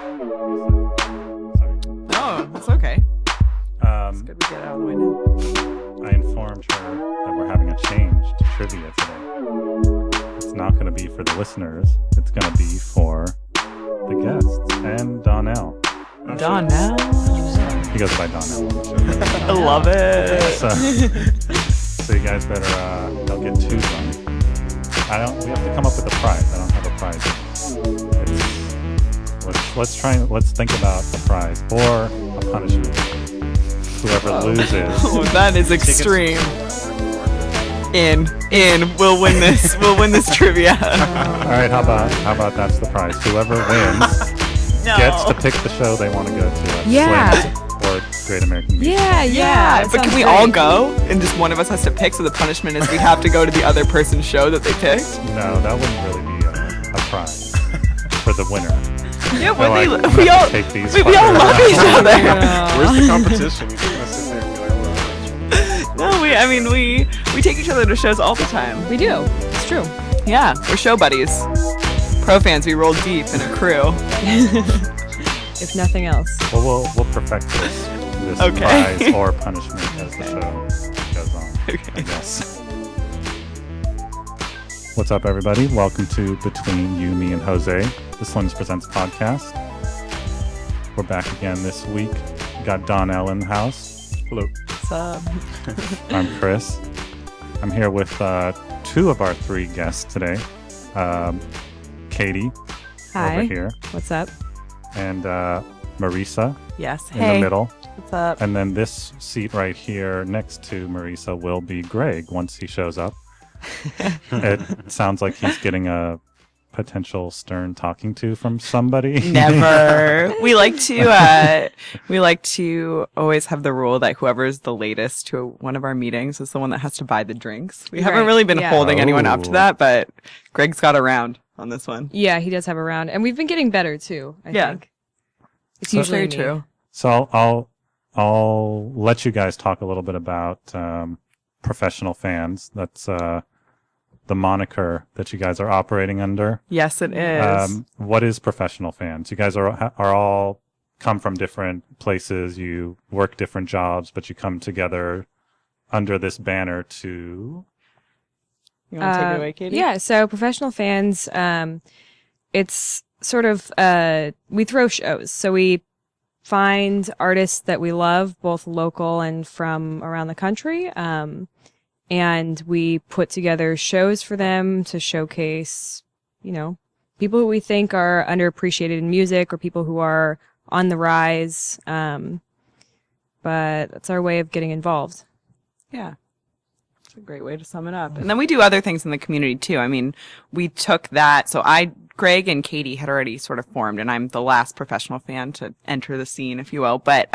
No, it's okay. It's good we get out of the way now. I informed her that we're having a change to trivia today. It's not going to be for the listeners. It's going to be for the guests and Donnell. Donnell. He goes by Donnell on the show. I love it. So you guys better don't get too drunk. We have to come up with a prize. I don't have a prize. Let's think about a prize or a punishment. Whoever loses. Oh, that is extreme. We'll win this. We'll win this trivia. All right, how about that's the prize. Whoever wins gets to pick the show they want to go to. Slam or Great American Music. Yeah. But can we all go? And just one of us has to pick, so the punishment is we have to go to the other person's show that they picked? No, that wouldn't really be a prize for the winner. Yeah, but we all love each other. Yeah. Where's the competition? You're gonna sit there and be like, oh, No, we take each other to shows all the time. We do. It's true. Yeah, we're show buddies. Pro fans, we roll deep in a crew. If nothing else. Well, we'll perfect this prize or punishment as the show goes on, I guess. What's up, everybody? Welcome to Between You, Me, and Jose, the Slims Presents podcast. We're back again this week. Got Donnell in the house. hello. What's up? I'm Chris. I'm here with two of our three guests today. Katie, Hi. over here, What's up? and Marisa Yes. in the middle. What's up? And then this seat right here next to Marisa will be Greg once he shows up. It sounds like he's getting a potential stern talking to from somebody. Never. We like to always have the rule that whoever is the latest to one of our meetings is the one that has to buy the drinks. We haven't really been holding anyone up to that, but Greg's got a round on this one. Yeah, he does have a round. And we've been getting better, too, I think. It's usually true. So I'll let you guys talk a little bit about professional fans. That's the moniker that you guys are operating under. Yes, it is. What is professional fans? You guys are all come from different places. You work different jobs, but you come together under this banner to... You want to take it away, Katie? Yeah, so professional fans, it's sort of, we throw shows. So we find artists that we love, both local and from around the country. And we put together shows for them to showcase, people who we think are underappreciated in music or people who are on the rise. But that's our way of getting involved. Yeah. It's a great way to sum it up. And then we do other things in the community too. I mean, we took that. So Greg and Katie had already sort of formed, and I'm the last professional fan to enter the scene, if you will. But,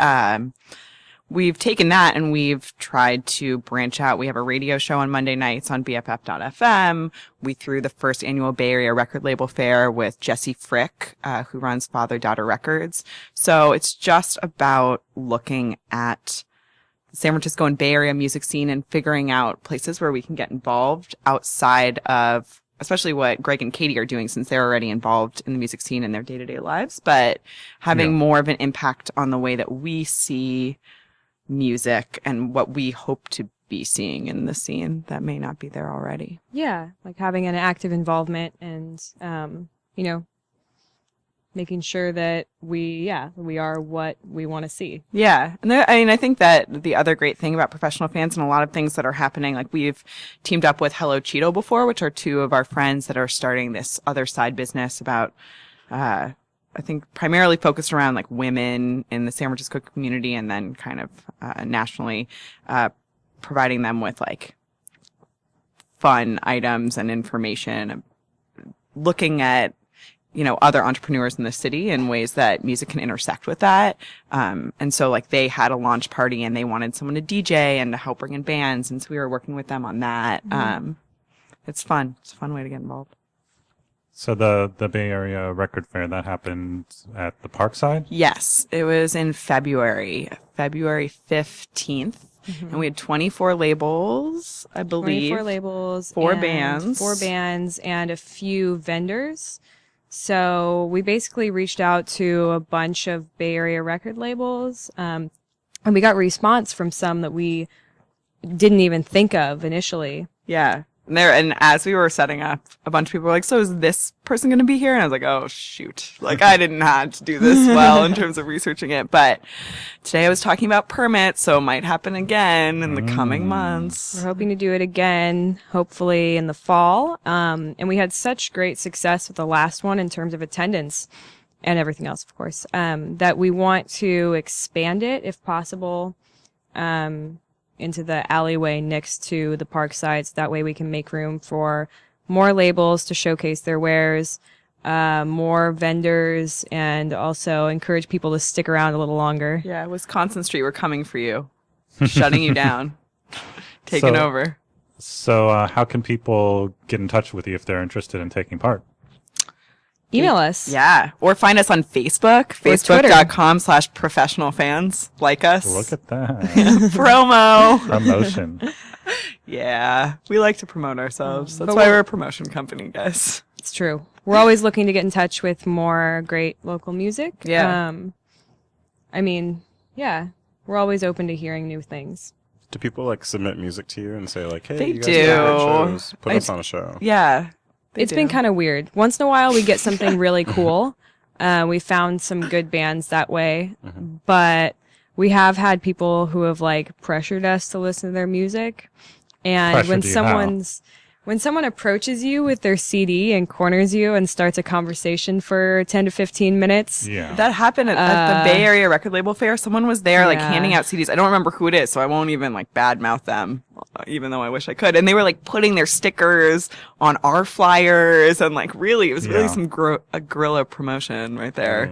we've taken that and we've tried to branch out. We have a radio show on Monday nights on BFF.FM. We threw the first annual Bay Area record label fair with Jesse Frick, who runs Father Daughter Records. So it's just about looking at the San Francisco and Bay Area music scene and figuring out places where we can get involved outside of especially what Greg and Katie are doing, since they're already involved in the music scene in their day-to-day lives, but having more of an impact on the way that we see music and what we hope to be seeing in the scene that may not be there already. Yeah, like having an active involvement and, making sure that we are what we want to see. Yeah. And I think that the other great thing about professional fans and a lot of things that are happening, like we've teamed up with Hello Cheeto before, which are two of our friends that are starting this other side business about, I think primarily focused around like women in the San Francisco community, and then kind of nationally providing them with like fun items and information, looking at other entrepreneurs in the city and ways that music can intersect with that. And so like they had a launch party and they wanted someone to DJ and to help bring in bands, and so we were working with them on that. Mm-hmm. It's fun. It's a fun way to get involved. So the Bay Area Record Fair, that happened at the Parkside? Yes, it was in February 15th. Mm-hmm. And we had 24 labels, I believe. 24 labels. Four bands. Four bands and a few vendors. So we basically reached out to a bunch of Bay Area record labels, and we got response from some that we didn't even think of initially. Yeah. And as we were setting up, a bunch of people were like, so is this person going to be here? And I was like, oh, shoot. Like, I didn't have to do this well in terms of researching it. But today I was talking about permits, so it might happen again in the coming months. We're hoping to do it again, hopefully in the fall. And we had such great success with the last one in terms of attendance and everything else, of course, that we want to expand it if possible. Into the alleyway next to the park sites. That way we can make room for more labels to showcase their wares, more vendors, and also encourage people to stick around a little longer. Yeah, Wisconsin Street, we're coming for you. Shutting you down. Taking over. So how can people get in touch with you if they're interested in taking part? Email us. Yeah. Or find us on Facebook, facebook.com/professional fans. Like us. Look at that. Promo. Promotion. Yeah. We like to promote ourselves. That's But why we're a promotion company, guys. It's true. We're always looking to get in touch with more great local music. Yeah. I mean, yeah, we're always open to hearing new things. Do people like submit music to you and say like, hey, They you guys do. got great shows. Put us on a show. Yeah. It's been kind of weird. Once in a while, we get something really cool. We found some good bands that way, but we have had people who have like pressured us to listen to their music. And Pressured you, when someone approaches you with their CD and corners you and starts a conversation for 10 to 15 minutes, Yeah. That happened at the Bay Area Record Label Fair. Someone was there, like, Yeah. handing out CDs. I don't remember who it is, so I won't even, like, badmouth them, even though I wish I could. And they were, like, putting their stickers on our flyers, and, like, really, it was really some a guerrilla promotion right there.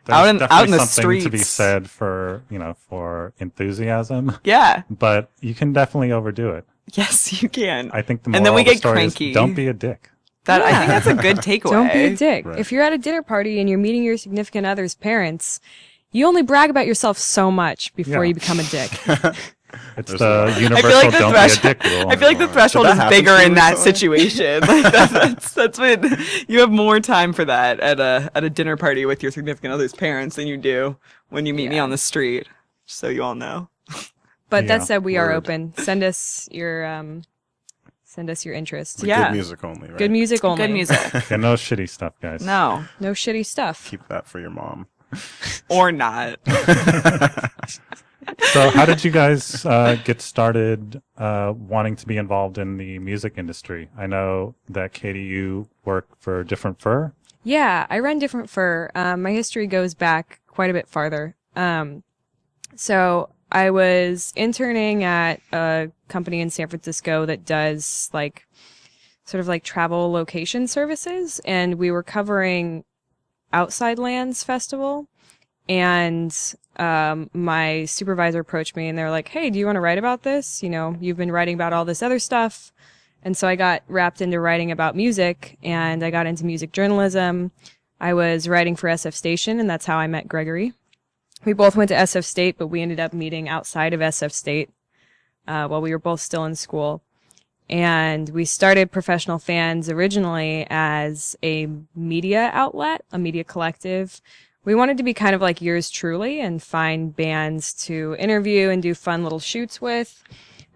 There's out in definitely the something to be streets. said for, for enthusiasm, Yeah. but you can definitely overdo it. Yes, you can. I think the And moral then we of the get story cranky. is don't be a dick. I think that's a good takeaway. don't be a dick. Right. If you're at a dinner party and you're meeting your significant other's parents, you only brag about yourself so much before Yeah. you become a dick. It's There's the a- universal don't be a dick rule. I feel like the threshold Did is that happen bigger to you in that recently? situation. Like that's what you have more time for that at a dinner party with your significant other's parents than you do when you meet me on the street. Just so you all know. But Yeah, that said, we are word. open. Send us your interest. Yeah. Good music only, right? Good music only. Good music. Yeah, no shitty stuff, guys. No, No shitty stuff. Keep that for your mom. or not. So how did you guys get started wanting to be involved in the music industry? I know that, Katie, you work for Different Fur. Yeah, I run Different Fur. My history goes back quite a bit farther. So I was interning at a company in San Francisco that does like sort of like travel location services, and we were covering Outside Lands Festival. And my supervisor approached me and they're like, hey, do you want to write about this? You've been writing about all this other stuff. And so I got wrapped into writing about music, and I got into music journalism. I was writing for SF Station, and that's how I met Gregory. We both went to SF State, but we ended up meeting outside of SF State while we were both still in school. And we started Professional Fans originally as a media outlet, a media collective. We wanted to be kind of like Yours Truly and find bands to interview and do fun little shoots with.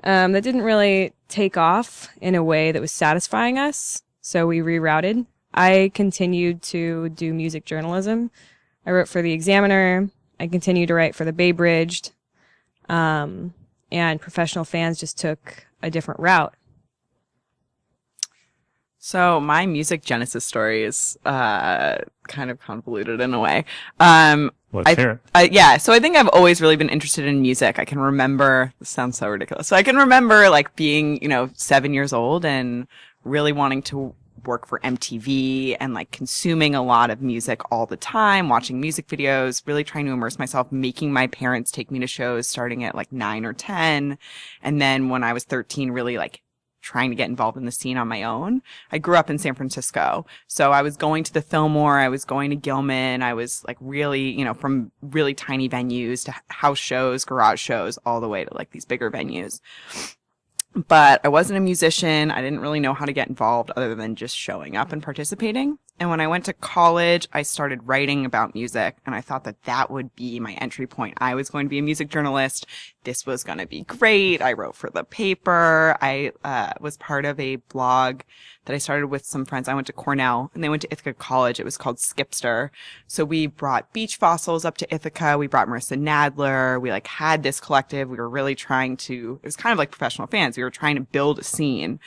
That didn't really take off in a way that was satisfying us, so we rerouted. I continued to do music journalism. I wrote for The Examiner. I continued to write for the Bay Bridged. And Professional Fans just took a different route. So my music genesis story is kind of convoluted in a way. Let's hear it. Yeah, so I think I've always really been interested in music. I can remember, this sounds so ridiculous. So I can remember like being, 7 years old and really wanting to work for MTV and like consuming a lot of music all the time, watching music videos, really trying to immerse myself, making my parents take me to shows starting at like 9 or 10. And then when I was 13, really like trying to get involved in the scene on my own. I grew up in San Francisco. So I was going to the Fillmore, I was going to Gilman, I was like really, from really tiny venues to house shows, garage shows, all the way to like these bigger venues. But I wasn't a musician. I didn't really know how to get involved other than just showing up and participating. And when I went to college, I started writing about music, and I thought that that would be my entry point. I was going to be a music journalist. This was going to be great. I wrote for the paper. I was part of a blog that I started with some friends. I went to Cornell, and they went to Ithaca College. It was called Skipster. So we brought beach fossils up to Ithaca. We brought Marissa Nadler. We like had this collective. We were really trying to, it was kind of like professional fans. We were trying to build a scene.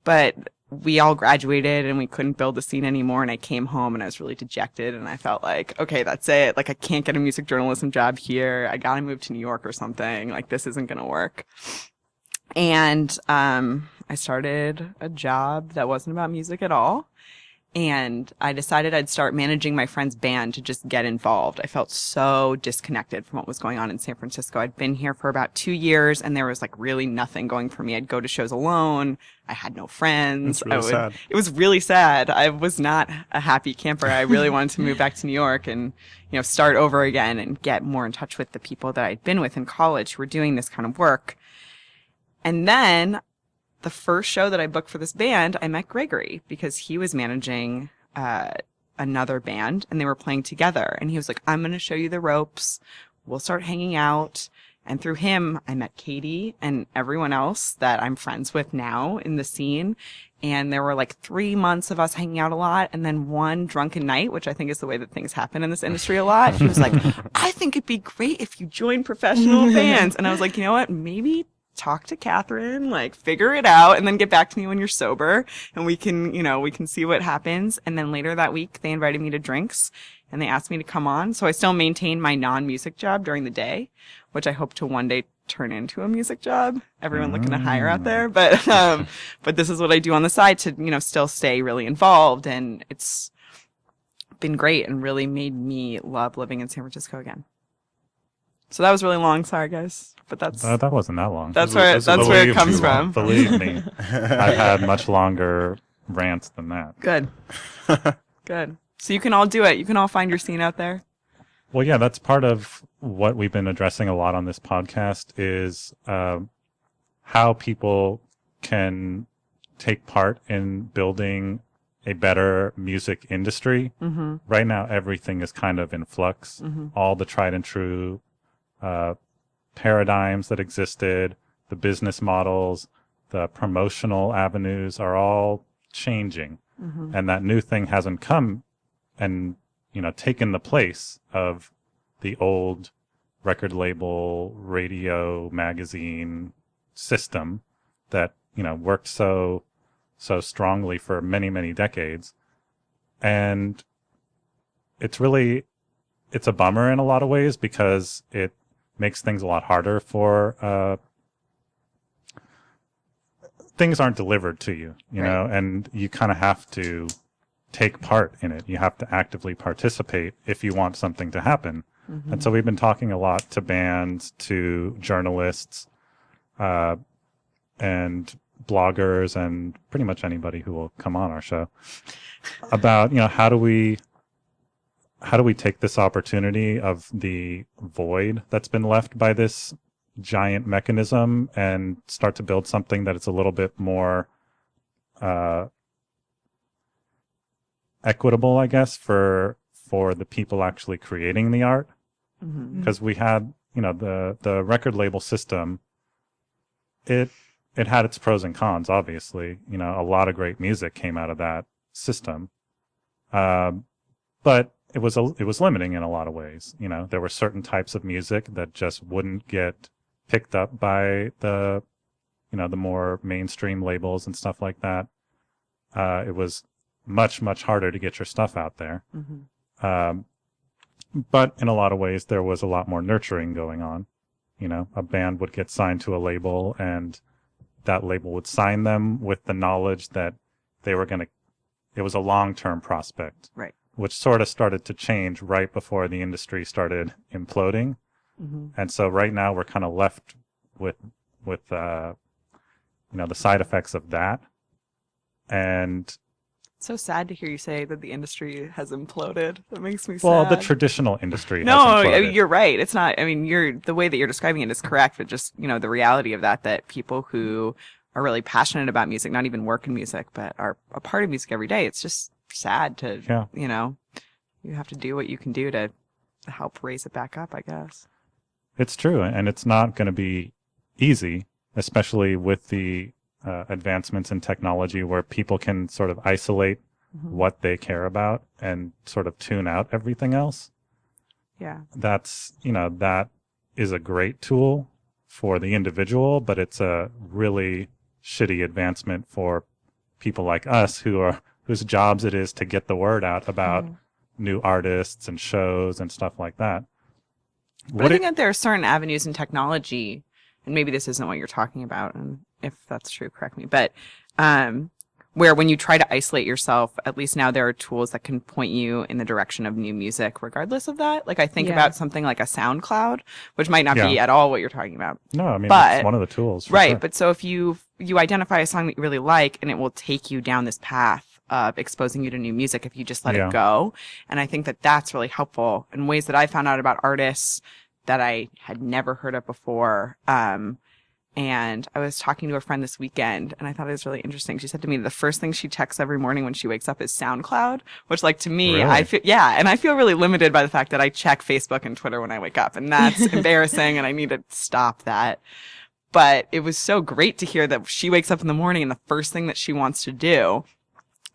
But we all graduated and we couldn't build the scene anymore. And I came home and I was really dejected. And I felt like, okay, that's it. Like, I can't get a music journalism job here. I got to move to New York or something. Like, this isn't going to work. And I started a job that wasn't about music at all. And I decided I'd start managing my friend's band to just get involved. I felt so disconnected from what was going on in San Francisco. I'd been here for about 2 years and there was like really nothing going for me. I'd go to shows alone. I had no friends. It's really sad. It was really sad. I was not a happy camper. I really wanted to move back to New York and, you know, start over again and get more in touch with the people that I'd been with in college who were doing this kind of work. And then the first show that I booked for this band, I met Gregory because he was managing another band and they were playing together. And he was like, I'm going to show you the ropes. We'll start hanging out. And through him, I met Katie and everyone else that I'm friends with now in the scene. And there were like 3 months of us hanging out a lot. And then one drunken night, which I think is the way that things happen in this industry a lot. He was like, I think it'd be great if you joined professional bands. And I was like, you know what? Maybe talk to Catherine, like figure it out and then get back to me when you're sober and we can, you know, we can see what happens. And then later that week, they invited me to drinks and they asked me to come on. So I still maintain my non-music job during the day, which I hope to one day turn into a music job. Everyone looking to hire out there. But this is what I do on the side to, you know, still stay really involved. And it's been great and really made me love living in San Francisco again. So that was really long. Sorry, guys. But that wasn't that long. That's where it comes from. Believe me, I've had much longer rants than that. Good. Good. So you can all do it. You can all find your scene out there. Well, yeah, that's part of what we've been addressing a lot on this podcast is how people can take part in building a better music industry. Mm-hmm. Right now, everything is kind of in flux. Mm-hmm. All the tried and true paradigms that existed, the business models, the promotional avenues are all changing. Mm-hmm. And that new thing hasn't come and, you know, taken the place of the old record label, radio, magazine system that, you know, worked so strongly for many, many decades. And it's a bummer in a lot of ways because it makes things a lot harder for things aren't delivered to you, you know, and you kind of have to take part in it. You have to actively participate if you want something to happen. Mm-hmm. And so we've been talking a lot to bands, to journalists, and bloggers, and pretty much anybody who will come on our show about, you know, how do we take this opportunity of the void that's been left by this giant mechanism and start to build something that it's a little bit more equitable, I guess, for the people actually creating the art. Because we had, you know, the record label system, it had its pros and cons, obviously. You know, a lot of great music came out of that system. But it was limiting in a lot of ways. You know, there were certain types of music that just wouldn't get picked up by the, you know, the more mainstream labels and stuff like that. It was much, much harder to get your stuff out there. Mm-hmm. But in a lot of ways, there was a lot more nurturing going on. You know, a band would get signed to a label and that label would sign them with the knowledge that they were it was a long-term prospect. Right. Which sort of started to change right before the industry started imploding. Mm-hmm. And so right now we're kind of left with you know, the side effects of that. And it's so sad to hear you say that the industry has imploded. That makes me sad. Well, the traditional industry no, has imploded. I mean, you're right. It's not, I mean, the way that you're describing it is correct, but just, you know, the reality of that people who are really passionate about music, not even work in music, but are a part of music every day, it's just sad to, Yeah. you have to do what you can do to help raise it back up, I guess. It's true, and it's not going to be easy, especially with the advancements in technology where people can sort of isolate what they care about and sort of tune out everything else. Yeah. That is a great tool for the individual, but it's a really shitty advancement for people like us whose jobs it is to get the word out about new artists and shows and stuff like that. But I think that there are certain avenues in technology, and maybe this isn't what you're talking about, and if that's true, correct me, but where when you try to isolate yourself, at least now there are tools that can point you in the direction of new music regardless of that. Like I think about something like a SoundCloud, which might not be at all what you're talking about. No, I mean, but, it's one of the tools. Right, sure. but so if you identify a song that you really like, and it will take you down this path of exposing you to new music if you just let it go. And I think that that's really helpful in ways that I found out about artists that I had never heard of before. And I was talking to a friend this weekend, and I thought it was really interesting. She said to me the first thing she checks every morning when she wakes up is SoundCloud, which, like, to me, really? I feel really limited by the fact that I check Facebook and Twitter when I wake up, and that's embarrassing, and I need to stop that. But it was so great to hear that she wakes up in the morning, and the first thing that she wants to do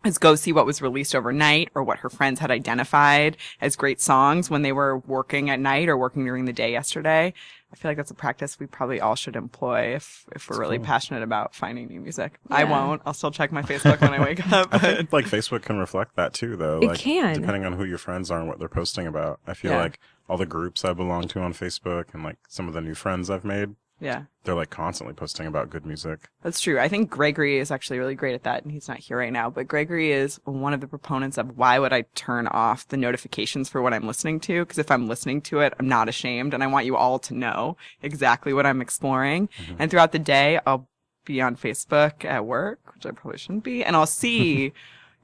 is go see what was released overnight or what her friends had identified as great songs when they were working at night or working during the day yesterday. I feel like that's a practice we probably all should employ if we're really passionate about finding new music. Yeah. I won't. I'll still check my Facebook when I wake up. I think like Facebook can reflect that too, though. It like, can. Depending on who your friends are and what they're posting about. I feel like all the groups I belong to on Facebook and like some of the new friends I've made, they're like constantly posting about good music. That's true. I think Gregory is actually really great at that, and he's not here right now. But Gregory is one of the proponents of why would I turn off the notifications for what I'm listening to? Because if I'm listening to it, I'm not ashamed, and I want you all to know exactly what I'm exploring. Mm-hmm. And throughout the day, I'll be on Facebook at work, which I probably shouldn't be, and I'll see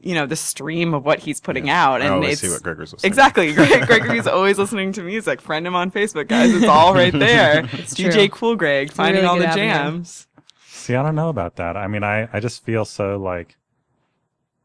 the stream of what he's putting out. And I always see what Gregory's listening Exactly. Gregory's always listening to music. Friend him on Facebook, guys. It's all right there. DJ Cool Greg, finding all the jams. See, I don't know about that. I mean, I just feel so, like,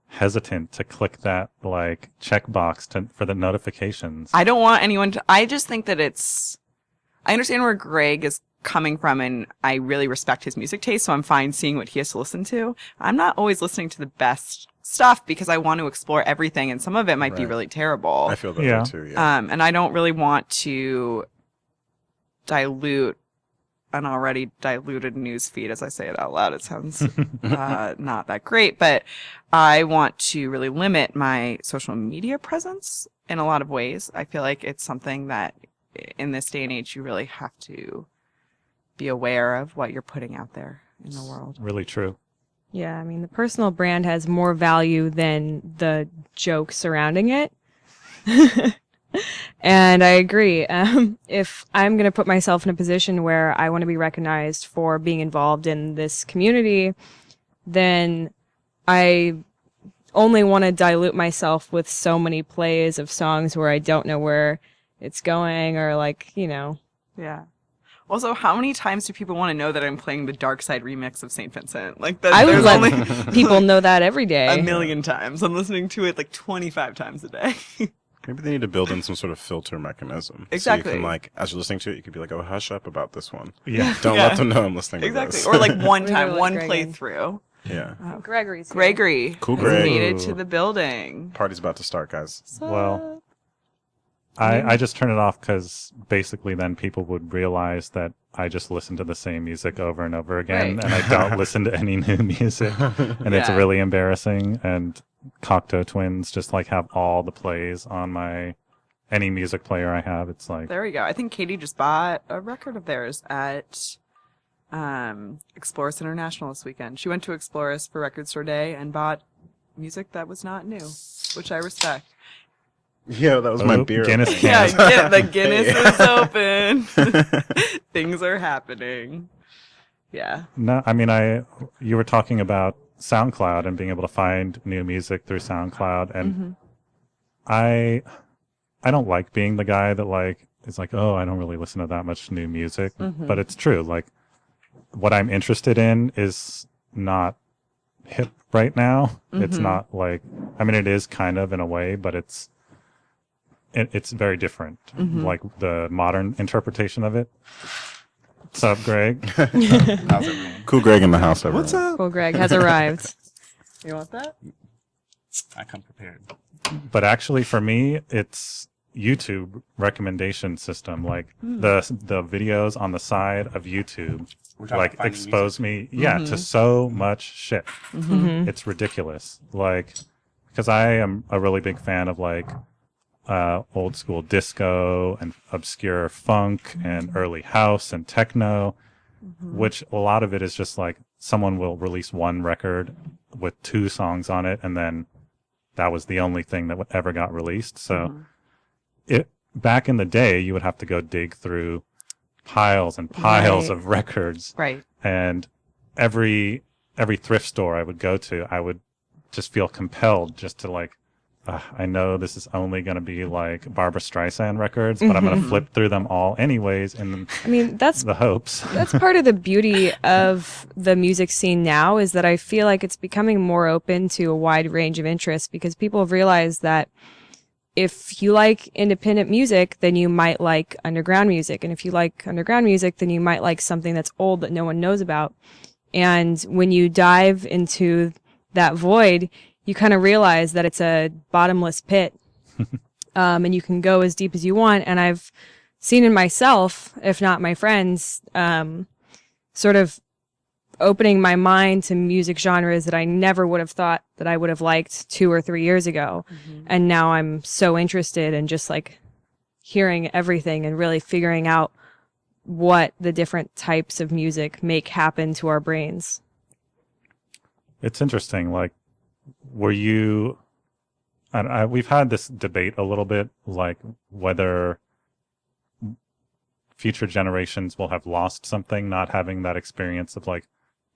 hesitant to click that, like, checkbox for the notifications. I don't want anyone to... I just think that I understand where Greg is coming from, and I really respect his music taste, so I'm fine seeing what he has to listen to. I'm not always listening to the best stuff because I want to explore everything, and some of it might be really terrible. I feel that way too, and I don't really want to dilute an already diluted news feed. As I say it out loud, it sounds not that great, but I want to really limit my social media presence in a lot of ways. I feel like it's something that in this day and age you really have to be aware of what you're putting out there in the world. Really true. Yeah, I mean, the personal brand has more value than the joke surrounding it. And I agree. If I'm going to put myself in a position where I want to be recognized for being involved in this community, then I only want to dilute myself with so many plays of songs where I don't know where it's going or Yeah. Also, how many times do people want to know that I'm playing the Dark Side remix of St. Vincent? Like, I would let people know that every day. A million times. I'm listening to it like 25 times a day. Maybe they need to build in some sort of filter mechanism. Exactly. So you can, like, as you're listening to it, you could be like, oh, hush up about this one. Yeah. Don't let them know I'm listening to Exactly. this. Or like one time, Really one Greg. playthrough. Yeah. Gregory's here. Gregory. Cool has Greg. made it to the building. Party's about to start, guys. Well, I just turn it off because basically then people would realize that I just listen to the same music over and over again, and I don't listen to any new music, and it's really embarrassing. And Cocteau Twins just like have all the plays on any music player I have. It's like, there we go. I think Katie just bought a record of theirs at Explorers International this weekend. She went to Explorers for Record Store Day and bought music that was not new, which I respect. Yeah, that was my beer. Guinness opening. can. The Guinness is open. Things are happening. Yeah. No, I mean, you were talking about SoundCloud and being able to find new music through SoundCloud, and I don't like being the guy that like is like, oh, I don't really listen to that much new music, but it's true. Like, what I'm interested in is not hip right now. It's not like, I mean, it is kind of in a way, but it's very different. Like the modern interpretation of it. What's up, Greg? How's everyone? Cool Greg in the house, everyone. What's up? Cool Greg has arrived. You want that? I come prepared. But actually, for me, it's YouTube recommendation system. Like the videos on the side of YouTube, like expose me, to so much shit. It's ridiculous. Like, because I am a really big fan of like old school disco and obscure funk and early house and techno, which a lot of it is just like someone will release one record with 2 songs on it, and then that was the only thing that ever got released. So back in the day, you would have to go dig through piles and piles of records. Right. And every thrift store I would go to, I would just feel compelled just to like, I know this is only going to be like Barbra Streisand records, but I'm going to flip through them all anyways. And I mean, that's the hopes. That's part of the beauty of the music scene now, is that I feel like it's becoming more open to a wide range of interests, because people have realized that if you like independent music, then you might like underground music. And if you like underground music, then you might like something that's old that no one knows about. And when you dive into that void, you kind of realize that it's a bottomless pit. And you can go as deep as you want. And I've seen in myself, if not my friends, sort of opening my mind to music genres that I never would have thought that I would have liked 2 or 3 years ago. And now I'm so interested in just like hearing everything and really figuring out what the different types of music make happen to our brains. It's interesting. Like, were you, we've had this debate a little bit, like whether future generations will have lost something not having that experience of like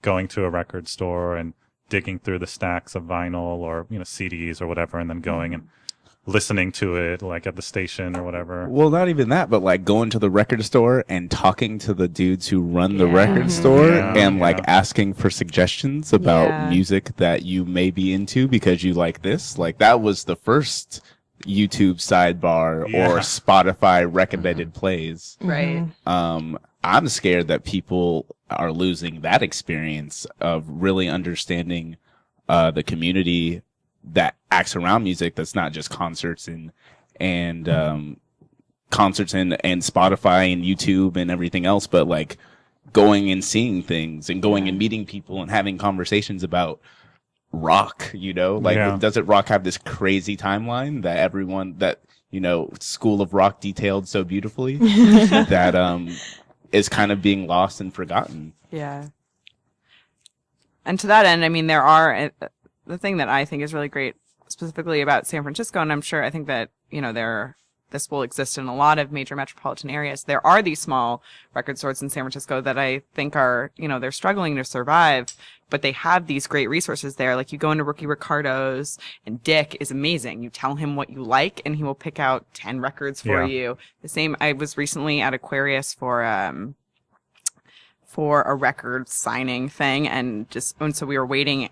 going to a record store and digging through the stacks of vinyl or, CDs or whatever, and then going and listening to it like at the station or whatever. Well, not even that, but like going to the record store and talking to the dudes who run the record store and like asking for suggestions about music that you may be into because you like this. Like that was the first YouTube sidebar or Spotify recommended plays. Right. I'm scared that people are losing that experience of really understanding the community that acts around music. That's not just concerts and concerts and Spotify and YouTube and everything else, but like going and seeing things and going and meeting people and having conversations about rock, doesn't rock have this crazy timeline that everyone that, School of Rock detailed so beautifully that is kind of being lost and forgotten. Yeah. And to that end, I mean, there are, the thing that I think is really great specifically about San Francisco, and I'm sure, I think that, this will exist in a lot of major metropolitan areas. There are these small record stores in San Francisco that I think are, they're struggling to survive, but they have these great resources there. Like you go into Rookie Ricardo's, and Dick is amazing. You tell him what you like and he will pick out 10 records for you. The same, I was recently at Aquarius for a record signing thing, and so we were waiting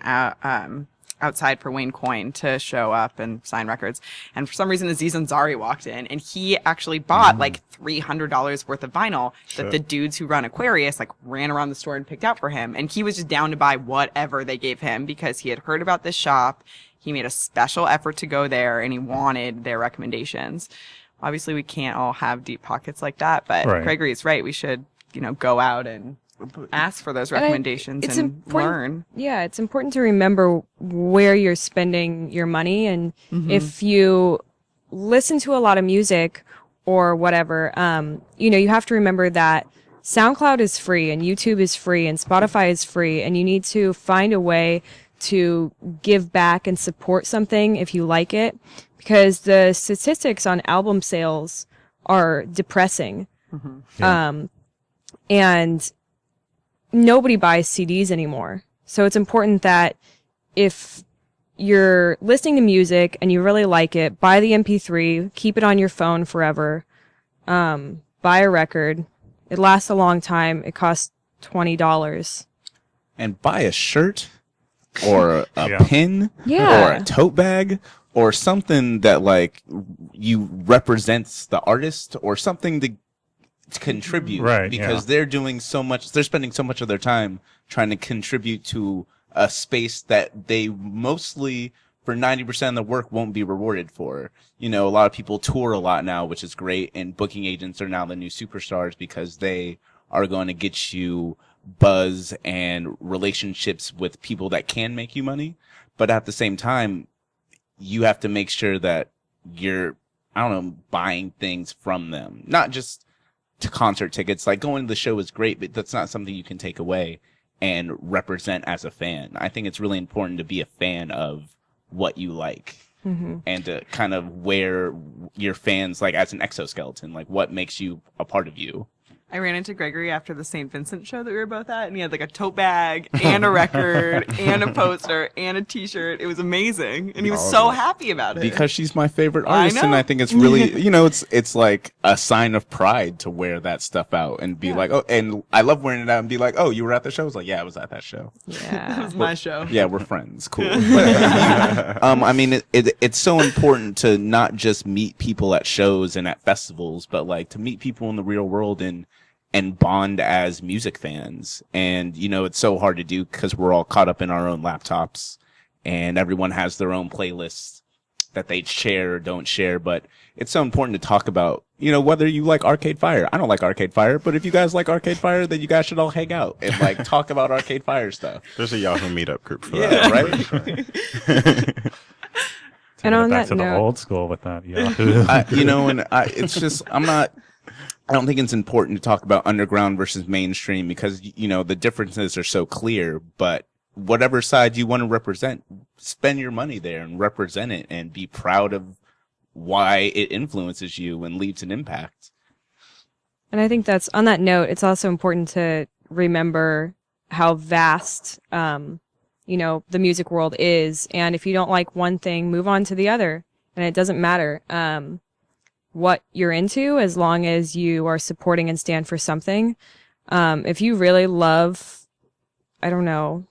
outside for Wayne Coyne to show up and sign records. And for some reason, Aziz Ansari walked in, and he actually bought like $300 worth of vinyl that the dudes who run Aquarius like ran around the store and picked out for him. And he was just down to buy whatever they gave him because he had heard about this shop. He made a special effort to go there, and he wanted their recommendations. Obviously, we can't all have deep pockets like that, but Gregory is right. We should, go out and ask for those recommendations and learn. Yeah, it's important to remember where you're spending your money. And if you listen to a lot of music or whatever, you have to remember that SoundCloud is free and YouTube is free and Spotify is free. And you need to find a way to give back and support something if you like it, because the statistics on album sales are depressing. And nobody buys CDs anymore. So it's important that if you're listening to music and you really like it, buy the MP3, keep it on your phone forever, buy a record. It lasts a long time. It costs $20. And buy a shirt or a pin or a tote bag or something that like you represents the artist or something to contribute, right? Because they're doing so much, they're spending so much of their time trying to contribute to a space that they mostly for 90% of the work won't be rewarded for. You know, a lot of people tour a lot now, which is great, and booking agents are now the new superstars because they are going to get you buzz and relationships with people that can make you money. But at the same time, you have to make sure that you're, I don't know, buying things from them, not just to concert tickets. Like going to the show is great, but that's not something you can take away and represent as a fan. I think it's really important to be a fan of what you like and to kind of wear your fans like as an exoskeleton, like what makes you a part of you. I ran into Gregory after the St. Vincent show that we were both at, and he had like a tote bag and a record and a poster and a t-shirt. It was amazing. And he was so happy about it. Because she's my favorite artist, and I think it's really, you know, it's like a sign of pride to wear that stuff out and be like, oh, and I love wearing it out and be like, oh, you were at the show? I was like, yeah, I was at that show. Yeah. That was my show. Yeah, we're friends. Cool. But, I mean, it's so important to not just meet people at shows and at festivals, but like to meet people in the real world and bond as music fans. And, you know, it's so hard to do because we're all caught up in our own laptops and everyone has their own playlists that they share or don't share. But it's so important to talk about, you know, whether you like Arcade Fire. I don't like Arcade Fire, but if you guys like Arcade Fire, then you guys should all hang out and like talk about Arcade Fire stuff. There's a Yahoo meetup group for that. Right? And on back that to note, the old school with that Yahoo. You know, and it's just, I don't think it's important to talk about underground versus mainstream because, you know, the differences are so clear, but whatever side you want to represent, spend your money there and represent it and be proud of why it influences you and leaves an impact. and I think that's on that note, it's also important to remember how vast, you know, the music world is. And if you don't like one thing, move on to the other. And it doesn't matter what you're into as long as you are supporting and stand for something. If you really love, I don't know,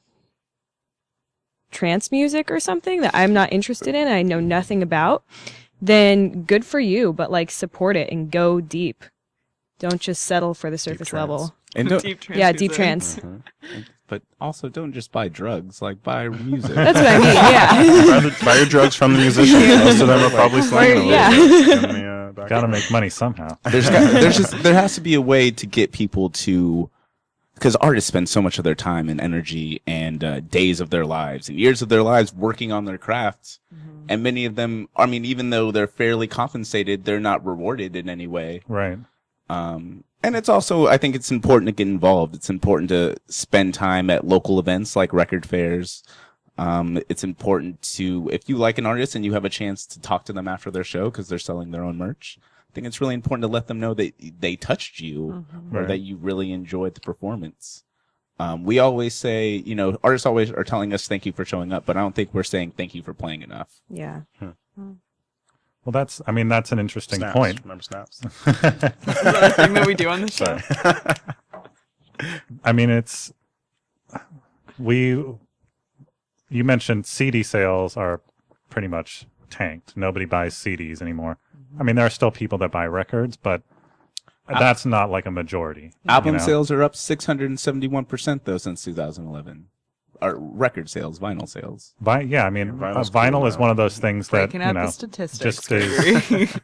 trance music or something that I'm not interested in, I know nothing about, then good for you, but like support it and go deep. Don't just settle for the surface level. And Deep trance. Yeah, deep trance. But also don't just buy drugs, like buy music. That's what I mean, yeah. Buy your drugs from the musicians. Most of them are probably slanging yeah. Gotta make money somehow. there has to be a way to get people to, because artists spend so much of their time and energy and days of their lives and years of their lives working on their crafts. And many of them, I mean, even though they're fairly compensated, they're not rewarded in any way. Right. And it's also, I think it's important to get involved. It's important to spend time at local events like record fairs. It's important to, if you like an artist and you have a chance to talk to them after their show because they're selling their own merch, I think it's really important to let them know that they touched you or that you really enjoyed the performance. We always say, you know, artists always are telling us thank you for showing up, but I don't think we're saying thank you for playing enough. Yeah. Well, that's an interesting Snaps. point. Remember snaps? Another thing that we do on the show. I mean, you mentioned CD sales are pretty much tanked. Nobody buys CDs anymore. I mean, there are still people that buy records, but that's not like a majority. Album sales are up 671% though since 2011. Or record sales, vinyl sales. Yeah, I mean, vinyl is one of those things that, Breaking you out know, the statistics. just is.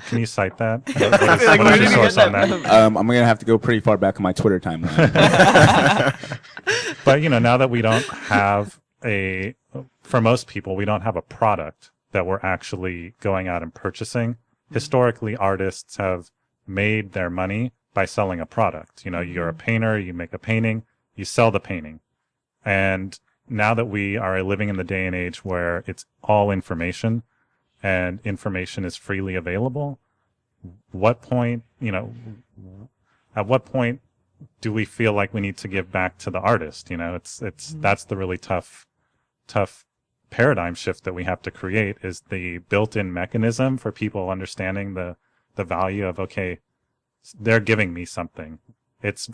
Can you cite that? Like, What where is did your you source get on that that? from? I'm going to have to go pretty far back on my Twitter timeline. But, you know, now that we don't have for most people, we don't have a product that we're actually going out and purchasing. Historically, artists have made their money by selling a product. You know, you're a painter, you make a painting, you sell the painting. And now that we are living in the day and age where it's all information and information is freely available, at what point do we feel like we need to give back to the artist? You know, that's the really tough paradigm shift that we have to create, is the built-in mechanism for people understanding the value of, okay, they're giving me something. It's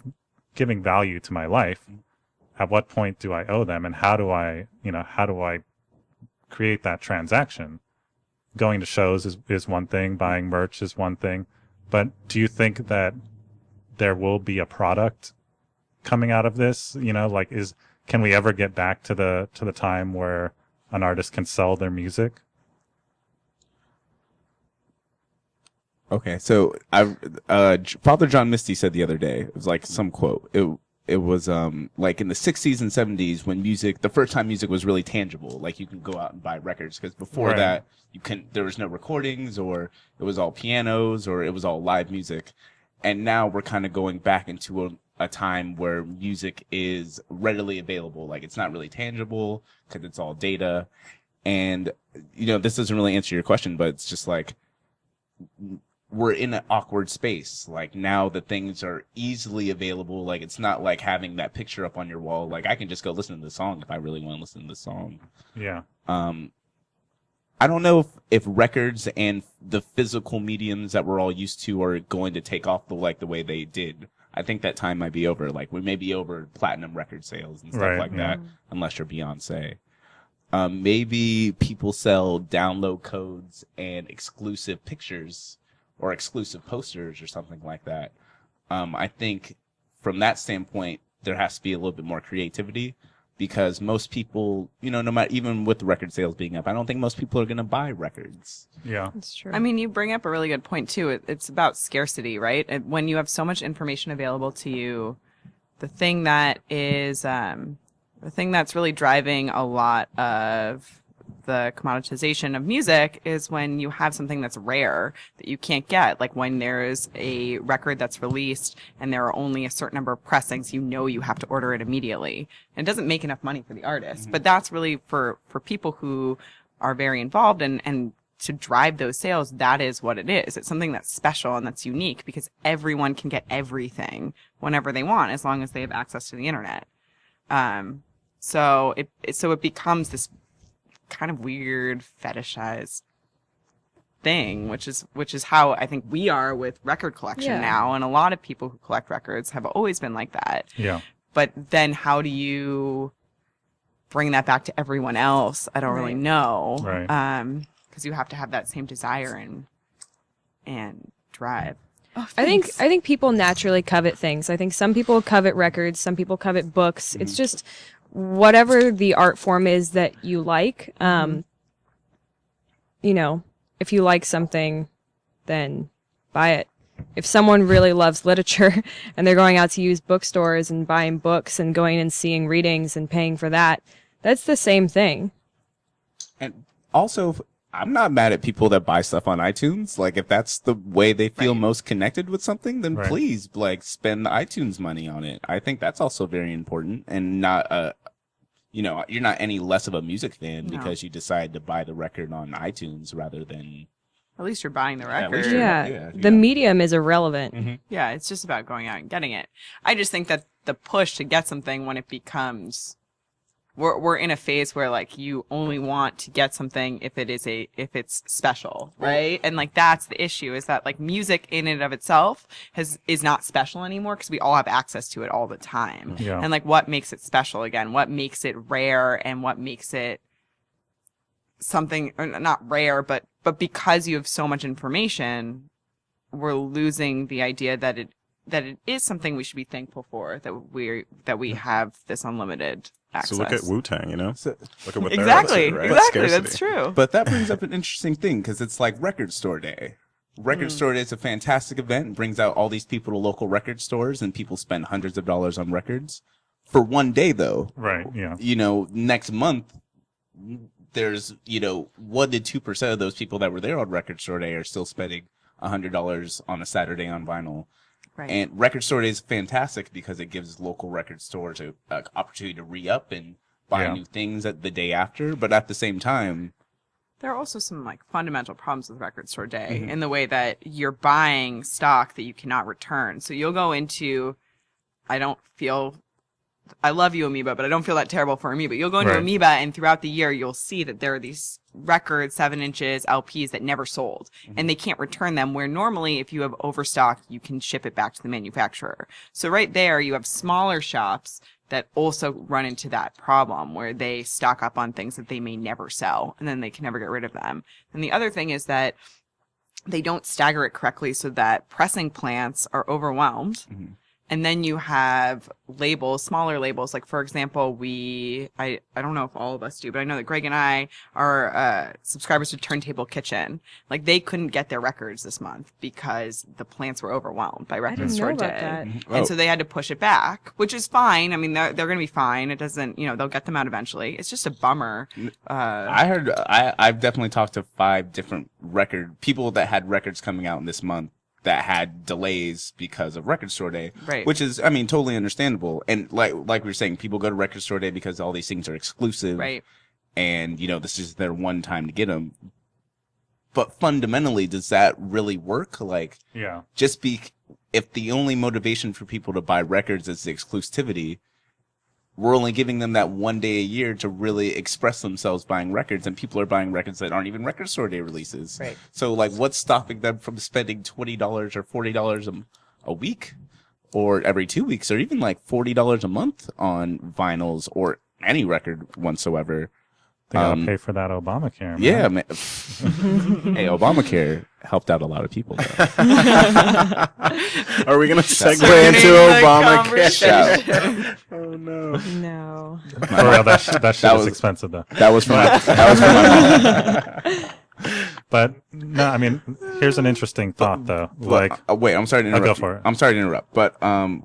giving value to my life. at what point do I owe them, and how do I create that transaction? Going to shows is one thing, buying merch is one thing, but do you think that there will be a product coming out of this? Can we ever get back to the time where an artist can sell their music? Okay, so Father John Misty said the other day, it was like some quote. It was like in the 60s and 70s when the first time music was really tangible, like you can go out and buy records, because before that there was no recordings, or it was all pianos, or it was all live music. And now we're kind of going back into a time where music is readily available. Like, it's not really tangible because it's all data. And, this doesn't really answer your question, but it's just like, we're in an awkward space. Like, now that things are easily available, like, it's not like having that picture up on your wall. Like, I can just go listen to the song if I really want to listen to the song. Yeah. I don't know if records and the physical mediums that we're all used to are going to take off the way they did. I think that time might be over. Like, we may be over platinum record sales and stuff like that, unless you're Beyonce. Maybe people sell download codes and exclusive pictures or exclusive posters or something like that. I think from that standpoint, there has to be a little bit more creativity, because most people, no matter, even with the record sales being up, I don't think most people are going to buy records. Yeah. That's true. I mean, you bring up a really good point too. It's about scarcity, right? And when you have so much information available to you, the thing that's really driving a lot of the commoditization of music is when you have something that's rare that you can't get. Like when there's a record that's released and there are only a certain number of pressings, you have to order it immediately. And it doesn't make enough money for the artist. But that's really for people who are very involved and to drive those sales, that is what it is. It's something that's special and that's unique because everyone can get everything whenever they want as long as they have access to the internet. So it becomes this kind of weird fetishized thing, which is how I think we are with record collection now, and a lot of people who collect records have always been like that. Yeah. But then how do you bring that back to everyone else? I don't really know. Right. Because you have to have that same desire and drive. Oh, I think people naturally covet things. I think some people covet records, some people covet books. It's just whatever the art form is that you like. If you like something, then buy it. If someone really loves literature and they're going out to used bookstores and buying books and going and seeing readings and paying for that, that's the same thing. And also, I'm not mad at people that buy stuff on iTunes. Like, if that's the way they feel most connected with something, then please, spend the iTunes money on it. I think that's also very important, and not, you're not any less of a music fan because you decide to buy the record on iTunes rather than. At least you're buying the record. The medium is irrelevant. Mm-hmm. Yeah, it's just about going out and getting it. I just think that the push to get something when it becomes. We're in a phase where you only want to get something if it's special, right? And that's the issue, is that music in and of itself is not special anymore because we all have access to it all the time. Yeah. And what makes it special again? What makes it rare and what makes it something, or not rare, but because you have so much information, we're losing the idea that it is something we should be thankful for, that we have this unlimited access. So look at Wu-Tang, look at what exactly, they're up to, right? Exactly, Scarcity. that's true. But that brings up an interesting thing, because it's like Record Store Day. Record Store Day is a fantastic event and brings out all these people to local record stores, and people spend hundreds of dollars on records for one day, though. Right. Yeah. Next month, there's 1 to 2% of those people that were there on Record Store Day are still spending $100 on a Saturday on vinyl. Right. And Record Store Day is fantastic because it gives local record stores an opportunity to re-up and buy new things at the day after. But at the same time, there are also some fundamental problems with Record Store Day in the way that you're buying stock that you cannot return. So you'll go into, I love you, Amoeba, but I don't feel that terrible for Amoeba. You'll go into Amoeba, and throughout the year, you'll see that there are these records, 7 inches, LPs that never sold, and they can't return them, where normally, if you have overstock, you can ship it back to the manufacturer. So right there, you have smaller shops that also run into that problem where they stock up on things that they may never sell and then they can never get rid of them. And the other thing is that they don't stagger it correctly so that pressing plants are overwhelmed. Mm-hmm. And then you have labels, smaller labels. Like, for example, I don't know if all of us do, but I know that Greg and I are subscribers to Turntable Kitchen. Like, they couldn't get their records this month because the plants were overwhelmed by Record Store Day. And so they had to push it back, which is fine. I mean, they're going to be fine. It doesn't, they'll get them out eventually. It's just a bummer. I've definitely talked to 5 different people that had records coming out this month that had delays because of Record Store Day, right? Which is, I mean, totally understandable. And like we were saying, people go to Record Store Day because all these things are exclusive, right? And this is their one time to get them. But fundamentally, does that really work? Like, yeah, if the only motivation for people to buy records is the exclusivity, we're only giving them that one day a year to really express themselves buying records, and people are buying records that aren't even Record Store Day releases. Right. So, like, what's stopping them from spending $20 or $40 a week, or every 2 weeks, or even like $40 a month on vinyls or any record whatsoever? They gotta pay for that Obamacare, man. Yeah, man. Hey, Obamacare helped out a lot of people, though. Are we going to segue into Obamacare? Oh, no. No. For real, that shit is expensive, though. That was for my mom. But, no, I mean, here's an interesting thought, though. Wait, I'm sorry to interrupt. I'll go for it. I'm sorry to interrupt, but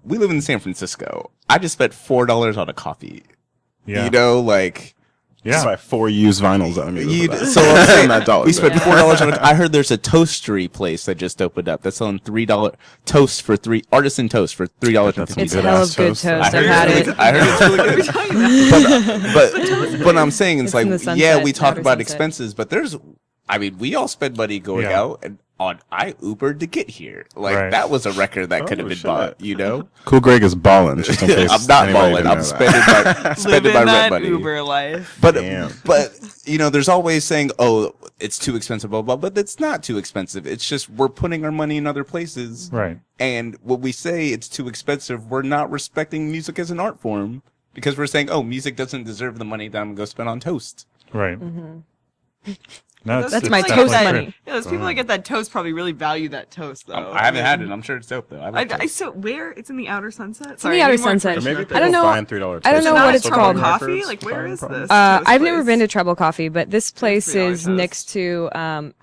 we live in San Francisco. I just spent $4 on a coffee. Yeah. Yeah, buy 4 used vinyls. So I'm saying that we spent $4 on. I heard there's a toastery place that just opened up that's selling $3 toast for artisan toast for $3.50. It's hell of good toast. I've had it. I heard it's really good. But I'm saying it's like, yeah, we talk about expenses, but we all spend money going out, and I Ubered to get here. That was a record that could have been bought, Cool Greg is balling, just in case. I'm not balling. I'm spending my rent money. Uber life. But there's always saying, oh, it's too expensive, blah, blah, but it's not too expensive. It's just we're putting our money in other places. Right. And when we say it's too expensive, we're not respecting music as an art form because we're saying, oh, music doesn't deserve the money that I'm going to go spend on toast. Right. Mm-hmm. No, that's my toast money. Yeah, those people that get that toast probably really value that toast, though. I haven't had it. I'm sure it's dope, though. So where? It's in the Outer Sunset? Sorry, in the Outer Sunset. Maybe I don't know. $3 I don't know what it's called. Coffee? Like, where is this? I've never been to Trouble Coffee, but this place is next to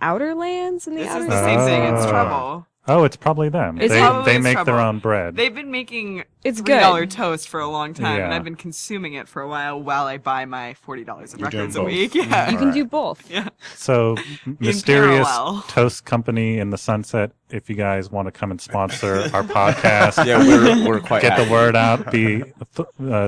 Outer Lands in the Outer. This is the same thing. It's Trouble. Oh, it's probably them. They make their own bread. They've been making $3 toast for a long time, and I've been consuming it for a while I buy my $40 of records a week. Yeah, you can do both. Yeah. So, mysterious toast company in the Sunset. If you guys want to come and sponsor our podcast, we're quite get happy. the word out. Be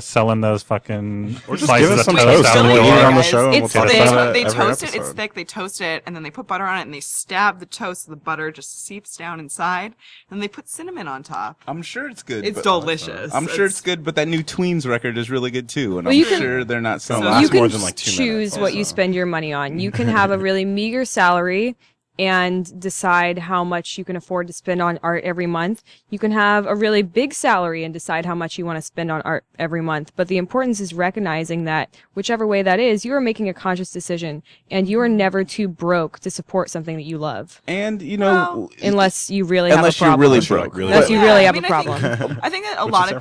selling those fucking or just slices give us of some toast toast out the door. on the show. They toast toast it. It's thick. They toast it, and then they put butter on it, and they stab the toast. So the butter just seeps down inside, and they put cinnamon on top. I'm sure it's good. It's delicious. I'm sure it's good, but that new Tweens record is really good too, and I'm sure they're not selling. You can more than like 2 choose minutes, what you spend your money on. You can have a really meager salary and decide how much you can afford to spend on art every month. You can have a really big salary and decide how much you want to spend on art every month. But the importance is recognizing that whichever way that is, you are making a conscious decision, and you are never too broke to support something that you love. And unless you really have a problem. Unless you're really broke. Unless you really have a problem. I think that a lot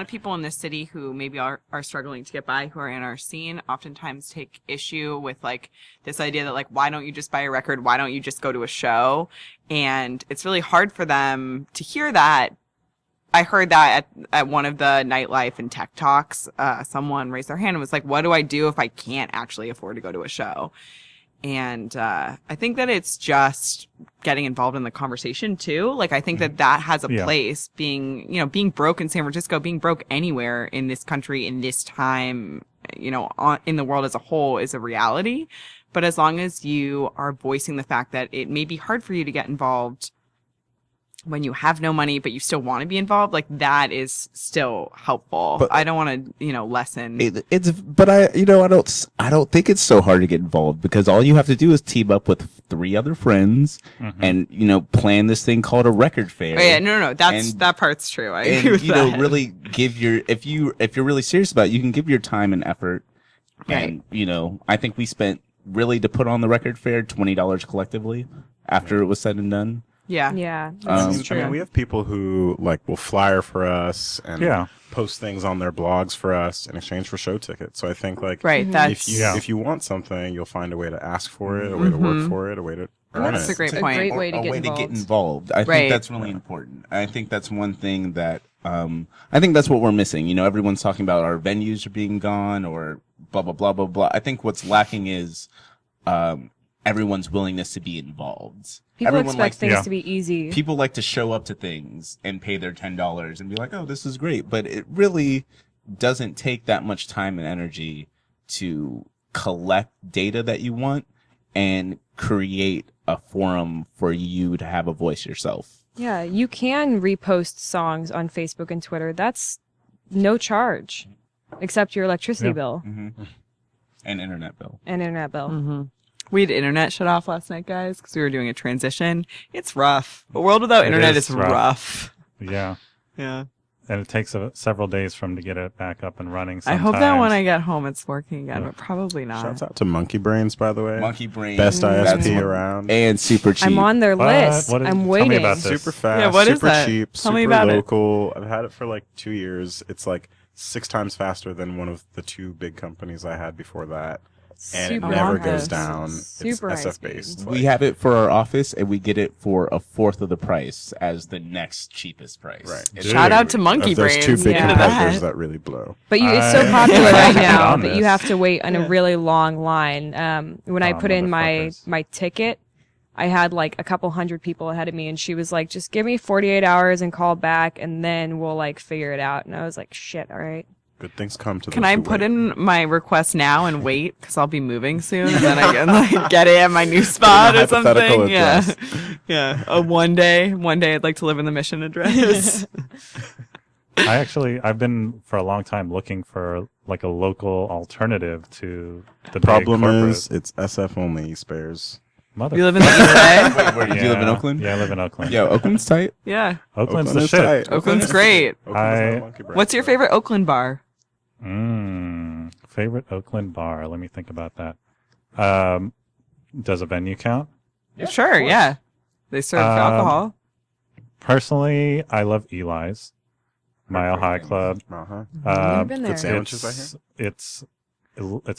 of people in this city who maybe are struggling to get by, who are in our scene, oftentimes take issue with like this idea that like, why don't you just buy a record? Why don't you just go to a show? And it's really hard for them to hear that. I heard that at one of the nightlife and tech talks. Someone raised their hand and was like, what do I do if I can't actually afford to go to a show? And I think that it's just getting involved in the conversation too. Like, I think that has a place. Being broke in San Francisco, being broke anywhere in this country in this time, in the world as a whole is a reality. But as long as you are voicing the fact that it may be hard for you to get involved when you have no money but you still want to be involved, like that is still helpful. But I don't want to, lessen. But I don't think it's so hard to get involved, because all you have to do is team up with 3 other friends and plan this thing called a record fair. Oh, yeah, no, that part's true. I agree with that. Really give if you're really serious about it, you can give your time and effort. Right. And I think we spent really to put on the record fair $20 collectively after it was said and done. Yeah. That's true. I mean, we have people who will flyer for us and post things on their blogs for us in exchange for show tickets. So I think if you want something, you'll find a way to ask for it, a way to work for it, a way to earn That's it. a great point. Great way to get to get involved. I think that's really important. I think that's one thing that I think that's what we're missing. Everyone's talking about our venues are being gone or blah blah blah blah blah. I think what's lacking is everyone's willingness to be involved. People expect things to be easy. People like to show up to things and pay their $10 and be like, "Oh, this is great," but it really doesn't take that much time and energy to collect data that you want and create a forum for you to have a voice yourself. Yeah, you can repost songs on Facebook and Twitter. That's no charge, except your electricity bill. Mm-hmm. And internet bill. Mm-hmm. We had internet shut off last night, guys, because we were doing a transition. It's rough. A world without internet is rough. Yeah. Yeah. And it takes several days for them to get it back up and running sometimes. I hope that when I get home it's working again, but probably not. Shouts out to Monkey Brains, by the way. Monkey Brains. Best ISP around. And super cheap. I'm on their list. I'm waiting. Tell me about this. Super fast, Yeah, what is super that? cheap, Tell me super about it. local. I've had it for 2 years. It's 6 times faster than one of the 2 big companies I had before that. And Super it never high goes speed. down. Super it's high SF based. speed. We have it for our office, and we get it for 1/4 of the price as the next cheapest price. Right. It's Shout out to really- Monkey There's Brains. 2 big Yeah. competitors that really blow. But it's so I- popular right Get now on that you this. have to wait on a really long line. When I put in my motherfuckers. ticket, I had a couple hundred people ahead of me, and she was like, "Just give me 48 hours and call back, and then we'll figure it out." And I was like, "Shit, all right." Good things come to Can those I who put wait. in my request now and wait? Because I'll be moving soon, and then I can get it at my new spot or hypothetical something. Yeah, address. yeah. One day I'd like to live in the Mission address. I've been for a long time looking for a local alternative to the Problem big corporate. is, it's SF only spares. Mother. You live in the East Bay? Wait, where did you live in Oakland? Yeah, I live in Oakland. Yeah, Oakland's tight. Yeah. Oakland's Oakland the is shit. tight. Oakland's great. Oakland's not Monkey Brains, What's your though. favorite Oakland bar? Favorite Oakland bar. Let me think about that. Does a venue count? Yeah, Sure, of course. yeah. They serve alcohol. Personally, I love Eli's, Mile High Club. Uh-huh. Never been there. Good sandwiches, I hear. It's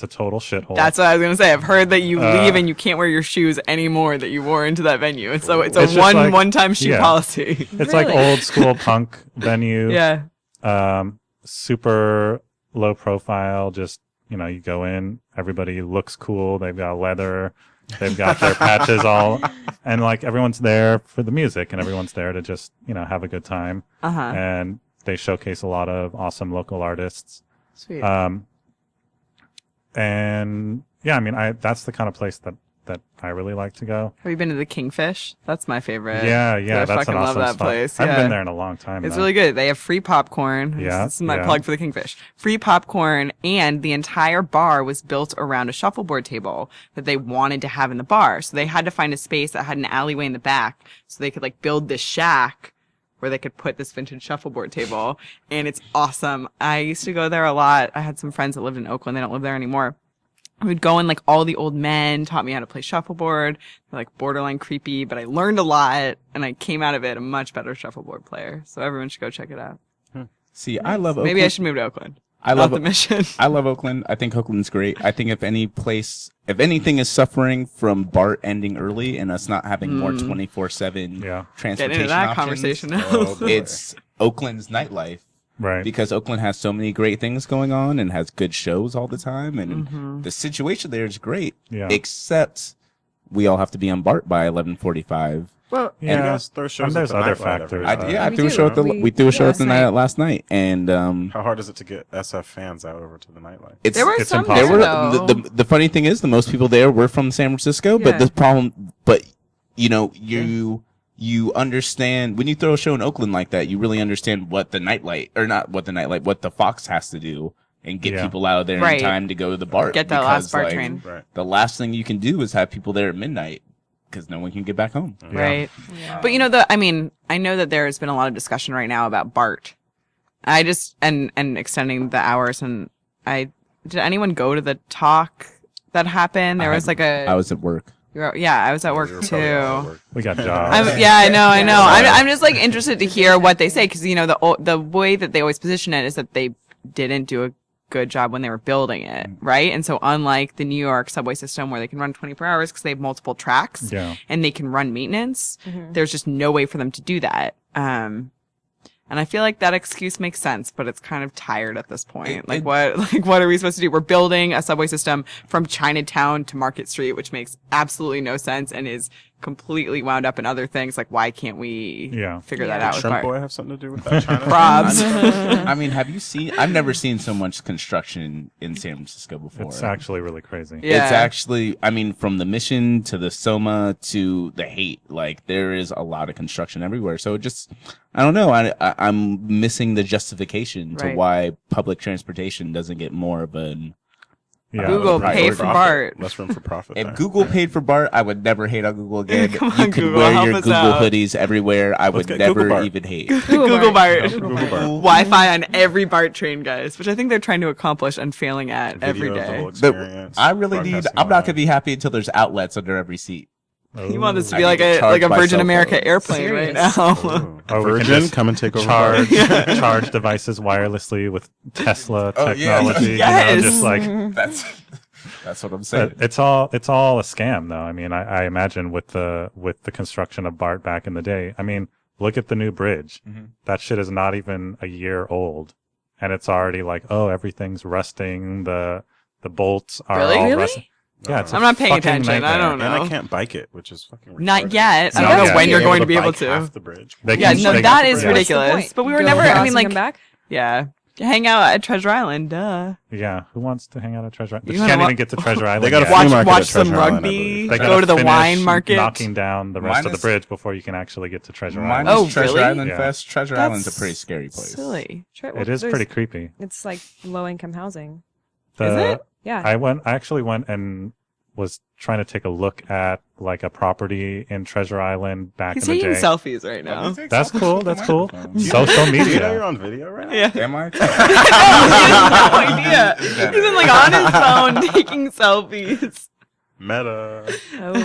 a total shithole. That's what I was gonna say. I've heard that you Uh, leave and you can't wear your shoes anymore that you wore into that venue, and so it's a It's just one-time shoe yeah. policy. It's like Really? old school punk venue. Yeah. Super low profile. Just you go in, everybody looks cool. They've got leather. They've got their patches all, and everyone's there for the music, and everyone's there to just have a good time. Uh-huh. And they showcase a lot of awesome local artists. Sweet. And yeah, I mean, that's the kind of place that I really like to go. Have you been to the Kingfish? That's my favorite. Yeah, I that's fucking an love awesome that spot. place. I haven't Yeah. been there in a long time. It's though. really good. They have free popcorn. Yeah, This is my yeah. plug for the Kingfish. Free popcorn, and the entire bar was built around a shuffleboard table that they wanted to have in the bar. So they had to find a space that had an alleyway in the back so they could build this shack where they could put this vintage shuffleboard table. And it's awesome. I used to go there a lot. I had some friends that lived in Oakland. They don't live there anymore. We'd go in all the old men taught me how to play shuffleboard. They're borderline creepy, but I learned a lot and I came out of it a much better shuffleboard player. So everyone should go check it out. See, I love Oakland. Maybe I should move to Oakland. I Not love the Mission. I love Oakland. I think Oakland's great. I think if anything is suffering from BART ending early and us not having more 24/7 Yeah. transportation Get into that options, conversation now. Oh, boy. it's Oakland's nightlife. Right. Because Oakland has so many great things going on and has good shows all the time, and the situation there is great. Yeah. Except we all have to be on BART by 11:45. Well, You Yeah. guys throw shows there's at the other Nightlight every factors. night. I We threw a do. show at the We threw a show at last the night. night last night, and How hard is it to get SF fans out over to the Nightlight? it's there were It's some impossible. there, there were though. the funny thing is the most people there were from San Francisco, Yeah. but the problem, but you you understand when you throw a show in Oakland like that, you really understand what the what the Fox has to do and get people out of there in time to go to the BART. Get that last BART train. Right. The last thing you can do is have people there at midnight because no one can get back home. Right. Yeah. But I know that there has been a lot of discussion right now about BART. I just and extending the hours, and did anyone go to the talk that happened? There was I was at work. I was at work too. We got jobs. I know. I'm just interested to hear what they say because the way that they always position it is that they didn't do a good job when they were building it, right? And so unlike the New York subway system where they can run 24 hours because they have multiple tracks and they can run maintenance, there's just no way for them to do that. And I feel like that excuse makes sense, but it's kind of tired at this point. What are we supposed to do? We're building a subway system from Chinatown to Market Street, which makes absolutely no sense and is completely wound up in other things. Like, why can't we figure that out? Did Shrimp Boy have something to do with that? Probs. I mean, I've never seen so much construction in San Francisco before. It's actually really crazy. Yeah. It's actually, from the Mission to the Soma to the Haight, there is a lot of construction everywhere. So I don't know. I'm missing the justification to why public transportation doesn't get more of an Google paid for BART. Less room for profit. If Google paid for BART, I would never hate on Google again. Come on, you can Google, wear help your us Google out. hoodies everywhere. I would never even hate. Google BART. Google BART. Wi-Fi on every BART train, guys, which I think they're trying to accomplish and failing at every day. I'm not going to be happy until there's outlets under every seat. You want this to be like a Virgin America airplane right now. Virgin, come and take over. Charge devices wirelessly with Tesla technology. Yes. That's what I'm saying. It's all a scam, though. I mean, I imagine with the construction of BART back in the day. I mean, look at the new bridge. That shit is not even a year old, and it's already everything's rusting. The bolts are all rusting. Yeah, I'm not paying attention. Nightmare. I don't know. And I can't bike it, which is fucking retarded. Not yet. I don't know when you're going to be able to. Half the bridge. That is ridiculous. But we were never. Come back? Yeah. Hang out at Treasure Island, duh. Yeah, who wants to hang out at Treasure Island? You can't even get to Treasure Island. They got a watch some rugby. Go to the wine market. Knocking down the rest of the bridge before you can actually get to Treasure Island. Oh, Treasure really? Island Fest. Treasure Island's a pretty scary place. Silly. It is pretty creepy. It's like low income housing. Is it? Yeah. I actually went and was trying to take a look at a property in Treasure Island back in the day. He's taking selfies right now. That's cool. That's cool. Social media. You know you're on video right now? Yeah. Am I? He has no idea. He's been on his phone taking selfies. Meta. Oh.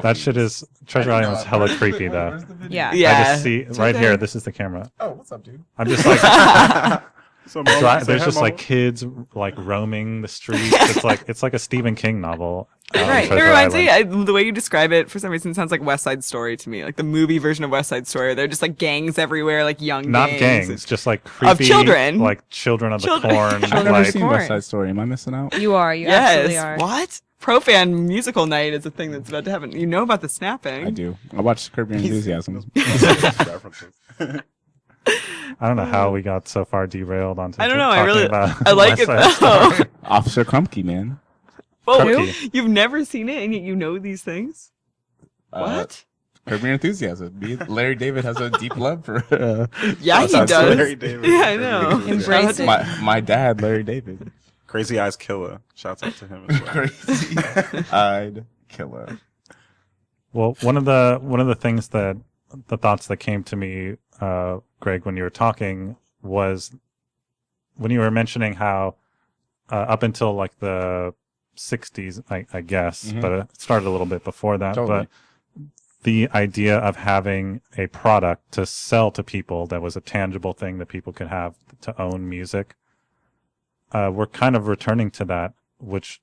That shit is Treasure Island is hella creepy though. Yeah. I just see right here. This is the camera. Oh, what's up, dude? I'm just there's just kids roaming the streets. It's like a Stephen King novel. Right. It reminds me, the way you describe it, for some reason, sounds like West Side Story to me. Like the movie version of West Side Story. They're just gangs everywhere, young Not gangs. Just creepy. Of children. Children of the corn. I've never seen West Side Story. Am I missing out? You are. You absolutely are. What? Pro-fan musical night is a thing that's about to happen. You know about the snapping. I do. I watched Curb Your Enthusiasm. I don't know how we got so far derailed onto. I don't know. I like it though. Officer Crumpkey, man. Oh, you've never seen it, and yet you know these things. What? Curb Your Enthusiasm. Larry David has a deep love for. Yeah, he does. Larry David. Yeah, I know. Embrace it. My dad, Larry David. Crazy Eyes Killer. Shouts out to him as well. Crazy Eyed Killer. Well, one of the things that the thoughts that came to me, Greg, when you were talking was when you were mentioning how up until the 60s, I guess, but it started a little bit before that. Totally. But the idea of having a product to sell to people that was a tangible thing that people could have to own music, we're kind of returning to that, which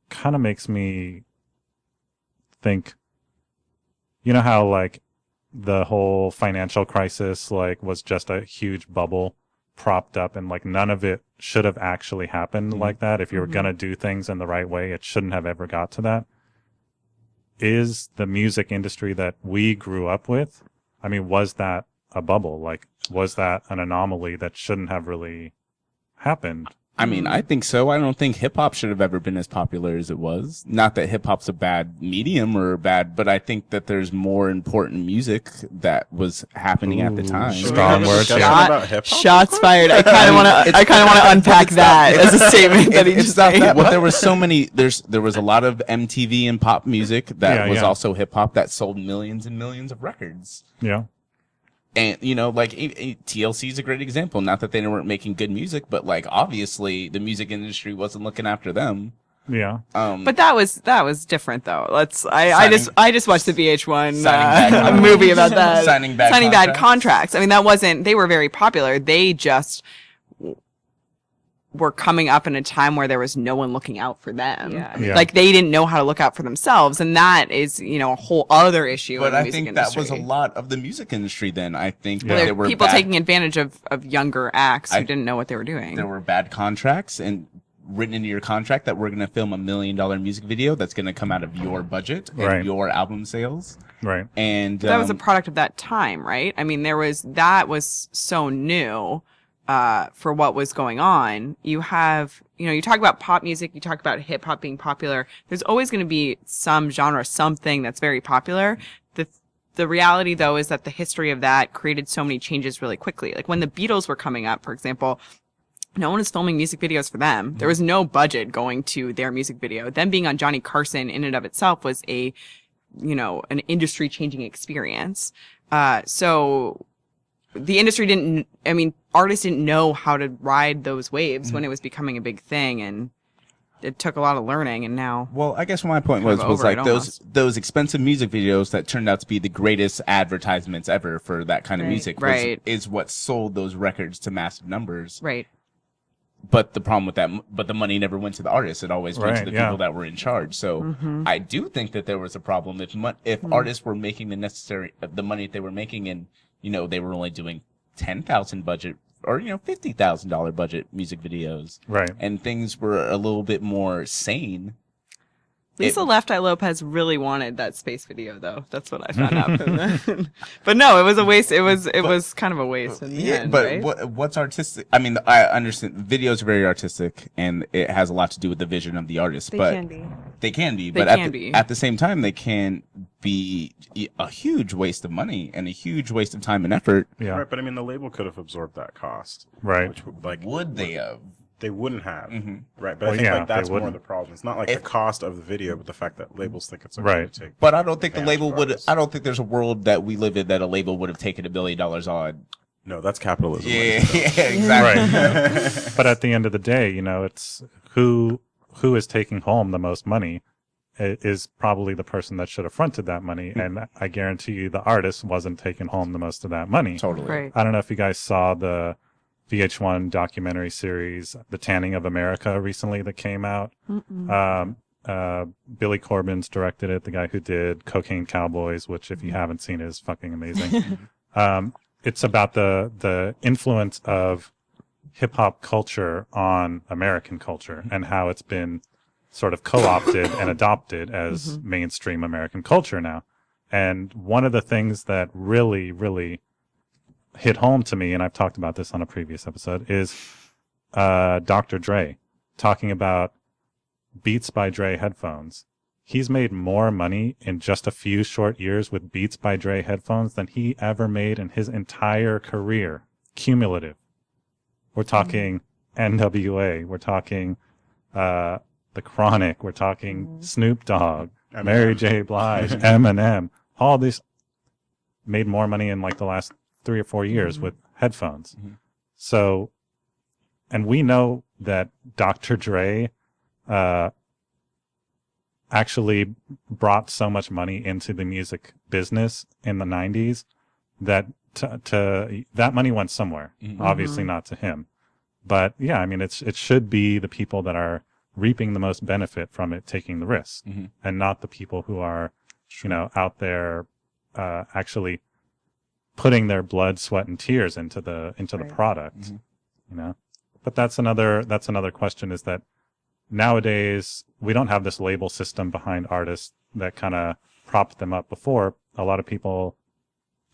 kind of makes me think, you know how the whole financial crisis was just a huge bubble propped up and none of it should have actually happened like that. If you were going to do things in the right way, it shouldn't have ever got to that. Is the music industry that we grew up with, I mean, was that a bubble? Was that an anomaly that shouldn't have really happened I mean, I think so. I don't think hip hop should have ever been as popular as it was. Not that hip hop's a bad medium or bad, but I think that there's more important music that was happening at the time. Strong words. Shots fired. I kind of want to unpack that as a statement that he just made. Well, there was so many. There was a lot of MTV and pop music that was also hip hop that sold millions and millions of records. Yeah. And, you know, like TLC is a great example. Not that they weren't making good music, but like obviously the music industry wasn't looking after them. Yeah. But that was different though. I just watched the VH1 movie about that. Signing bad contracts. I mean, they were very popular. They just were coming up in a time where there was no one looking out for them. Yeah. Like they didn't know how to look out for themselves. And that is, a whole other issue. But in the I music think industry. that was a lot of the music industry then. I think that there were people taking advantage of younger acts who didn't know what they were doing. There were bad contracts and written into your contract that we're going to film $1 million music video that's going to come out of your budget and your album sales. Right. And that was a product of that time, right? I mean, that was so new for what was going on. You have, you talk about pop music, you talk about hip hop being popular. There's always going to be some genre, something that's very popular. The reality though is that the history of that created so many changes really quickly. Like when the Beatles were coming up, for example, no one was filming music videos for them. There was no budget going to their music video. Them being on Johnny Carson in and of itself was an industry changing experience. So the industry artists didn't know how to ride those waves when it was becoming a big thing, and it took a lot of learning. And now, well, I guess my point was like those expensive music videos that turned out to be the greatest advertisements ever for that kind of music is what sold those records to massive numbers. Right. But the problem with that, the money never went to the artists. It always went to the people that were in charge. So I do think that there was a problem if artists were making the money that they were making, and they were only doing $10,000 budget or $50,000 budget music videos, right? And things were a little bit more sane. Lisa Left Eye Lopez really wanted that space video, though. That's what I found out. But no, it was a waste. It was kind of a waste. In the end, but right? What's artistic? I mean, I understand videos are very artistic, and it has a lot to do with the vision of the artist. They can be. But at the same time, they can be a huge waste of money and a huge waste of time and effort. Yeah. Right, but I mean, the label could have absorbed that cost. Right. Which, would they have? They wouldn't have, right? But I think that's more the problem. It's not like the cost of the video, but the fact that labels think it's okay to take. But I don't think the label would. I don't think there's a world that we live in that a label would have taken $1 billion on. No, that's capitalism. Yeah, exactly. Right. But at the end of the day, it's who is taking home the most money is probably the person that should have fronted that money, and I guarantee you the artist wasn't taking home the most of that money. Totally. Right. I don't know if you guys saw the VH1 documentary series, The Tanning of America, recently that came out. Billy Corben's directed it, the guy who did Cocaine Cowboys, which if you haven't seen is fucking amazing. It's about the influence of hip hop culture on American culture and how it's been sort of co-opted and adopted as mainstream American culture now. And one of the things that really, really hit home to me, and I've talked about this on a previous episode, is Dr. Dre talking about Beats by Dre headphones. He's made more money in just a few short years with Beats by Dre headphones than he ever made in his entire career, cumulative. We're talking NWA, we're talking The Chronic, we're talking Snoop Dogg, Mary J. Blige, Eminem, all these made more money in like the last 3 or 4 years with headphones. So, and we know that Dr. Dre actually brought so much money into the music business in the 90s that that money went somewhere. Obviously not to him. But yeah, I mean, it should be the people that are reaping the most benefit from it taking the risk, and not the people who are, out there actually putting their blood, sweat, and tears into the product. But that's another question, is that nowadays we don't have this label system behind artists that kind of propped them up before. A lot of people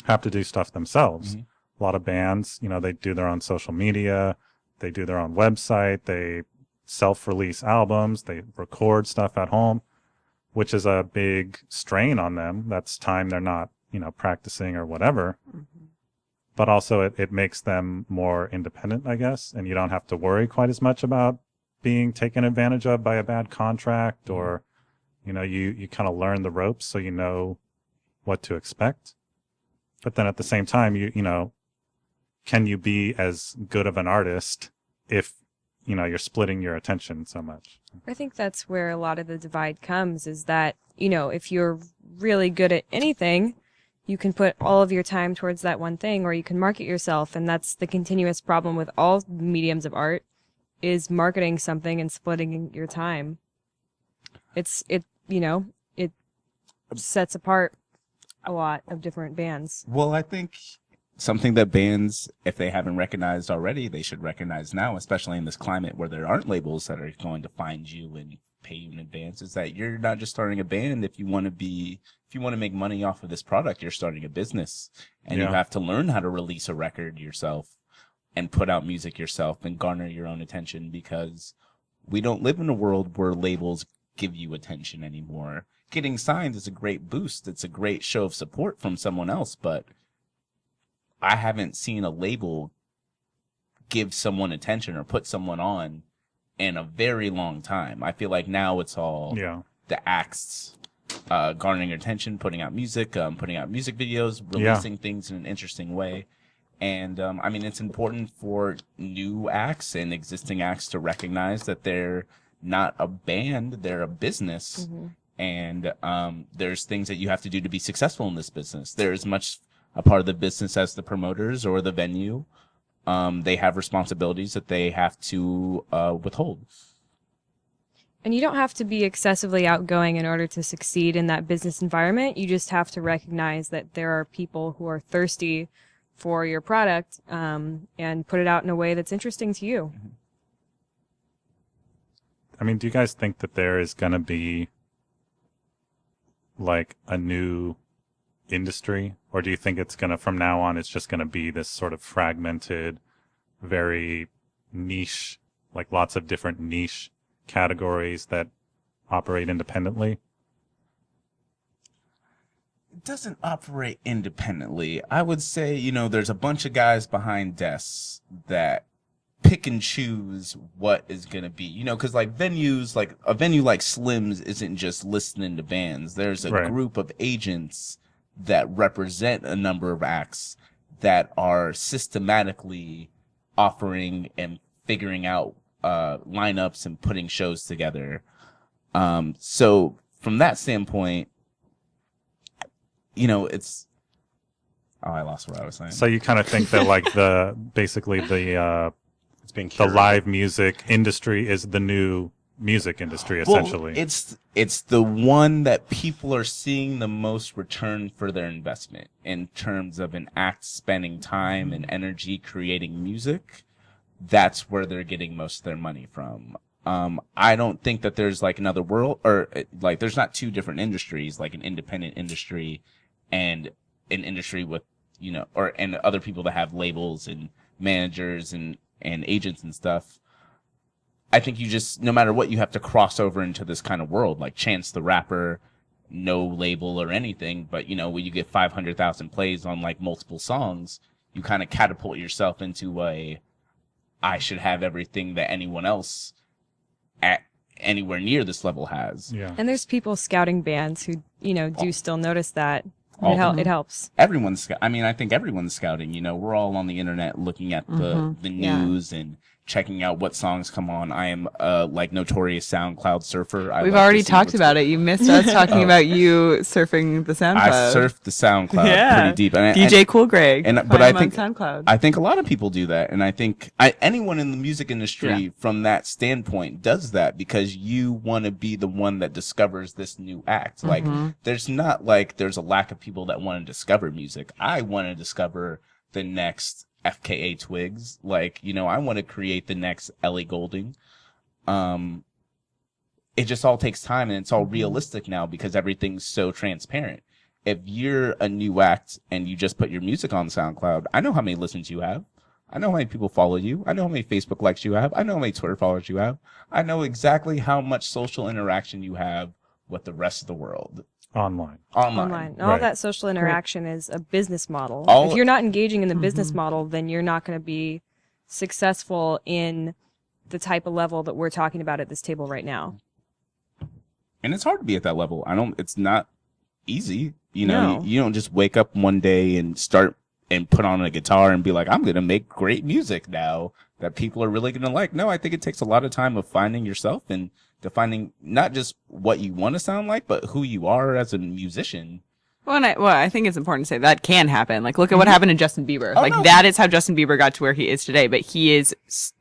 have to do stuff themselves. A lot of bands, they do their own social media. they do their own website, they self-release albums, they record stuff at home, which is a big strain on them. That's time they're not, practicing or whatever. Mm-hmm. But also it makes them more independent, I guess, and you don't have to worry quite as much about being taken advantage of by a bad contract, or, you kind of learn the ropes so you know what to expect. But then at the same time, can you be as good of an artist if, you're splitting your attention so much? I think that's where a lot of the divide comes, is that, if you're really good at anything, you can put all of your time towards that one thing, or you can market yourself. And that's the continuous problem with all mediums of art, is marketing something and splitting your time. It sets apart a lot of different bands. Well, I think something that bands, if they haven't recognized already, they should recognize now, especially in this climate where there aren't labels that are going to find you and pay you in advance, is that you're not just starting a band. If you want to make money off of this product, you're starting a business, and you have to learn how to release a record yourself and put out music yourself and garner your own attention, because we don't live in a world where labels give you attention anymore. Getting signed is a great boost. It's a great show of support from someone else, but I haven't seen a label give someone attention or put someone on in a very long time. I feel like now it's all the acts garnering your attention, putting out music videos, releasing things in an interesting way. And it's important for new acts and existing acts to recognize that they're not a band, they're a business. Mm-hmm. And there's things that you have to do to be successful in this business. They're as much a part of the business as the promoters or the venue. They have responsibilities that they have to withhold. And you don't have to be excessively outgoing in order to succeed in that business environment. You just have to recognize that there are people who are thirsty for your product, and put it out in a way that's interesting to you. Do you guys think that there is going to be like a new industry, or do you think it's going to, from now on, it's just going to be this sort of fragmented, very niche, like lots of different niche categories that operate independently? It doesn't operate independently. I would say, there's a bunch of guys behind desks that pick and choose what is going to be, because like venues, like a venue like Slim's isn't just listening to bands. There's a group of agents that represent a number of acts that are systematically offering and figuring out lineups and putting shows together. So from that standpoint, it's... Oh, I lost what I was saying. So you kind of think that like the live music industry is the new music industry, essentially. Well, it's the one that people are seeing the most return for their investment in terms of an act spending time and energy creating music. That's where they're getting most of their money from. I don't think that there's like another world, or like there's not two different industries, like an independent industry and an industry with, and other people that have labels and managers and agents and stuff. I think you just, no matter what, you have to cross over into this kind of world, like Chance the Rapper, no label or anything, but when you get 500,000 plays on like multiple songs, you kind of catapult yourself into I should have everything that anyone else at anywhere near this level has. Yeah. And there's people scouting bands who, do still notice that. It helps. Everyone's, I think everyone's scouting. We're all on the internet looking at the news and checking out what songs come on. I am like notorious SoundCloud surfer. We've already talked about it. You missed us talking about you surfing the SoundCloud. I surfed the SoundCloud pretty deep. And DJ Cool Greg. But I think SoundCloud. I think a lot of people do that, and I think anyone in the music industry from that standpoint does that because you want to be the one that discovers this new act. Like there's not like there's a lack of people that want to discover music. I want to discover the next FKA Twigs. Like, I want to create the next Ellie Goulding. It just all takes time, and it's all realistic now because everything's so transparent. If you're a new act and you just put your music on SoundCloud, I know how many listens you have. I know how many people follow you. I know how many Facebook likes you have. I know how many Twitter followers you have. I know exactly how much social interaction you have with the rest of the world. Online. All that social interaction is a business model. If you're not engaging in the business model, then you're not going to be successful in the type of level that we're talking about at this table right now. And it's hard to be at that level. It's not easy. You know, you don't just wake up one day and start and put on a guitar and be like, I'm going to make great music now that people are really going to like. No, I think it takes a lot of time of finding yourself and defining not just what you want to sound like, but who you are as a musician. Well, I think it's important to say that can happen. Like, look at what happened to Justin Bieber. That is how Justin Bieber got to where he is today. But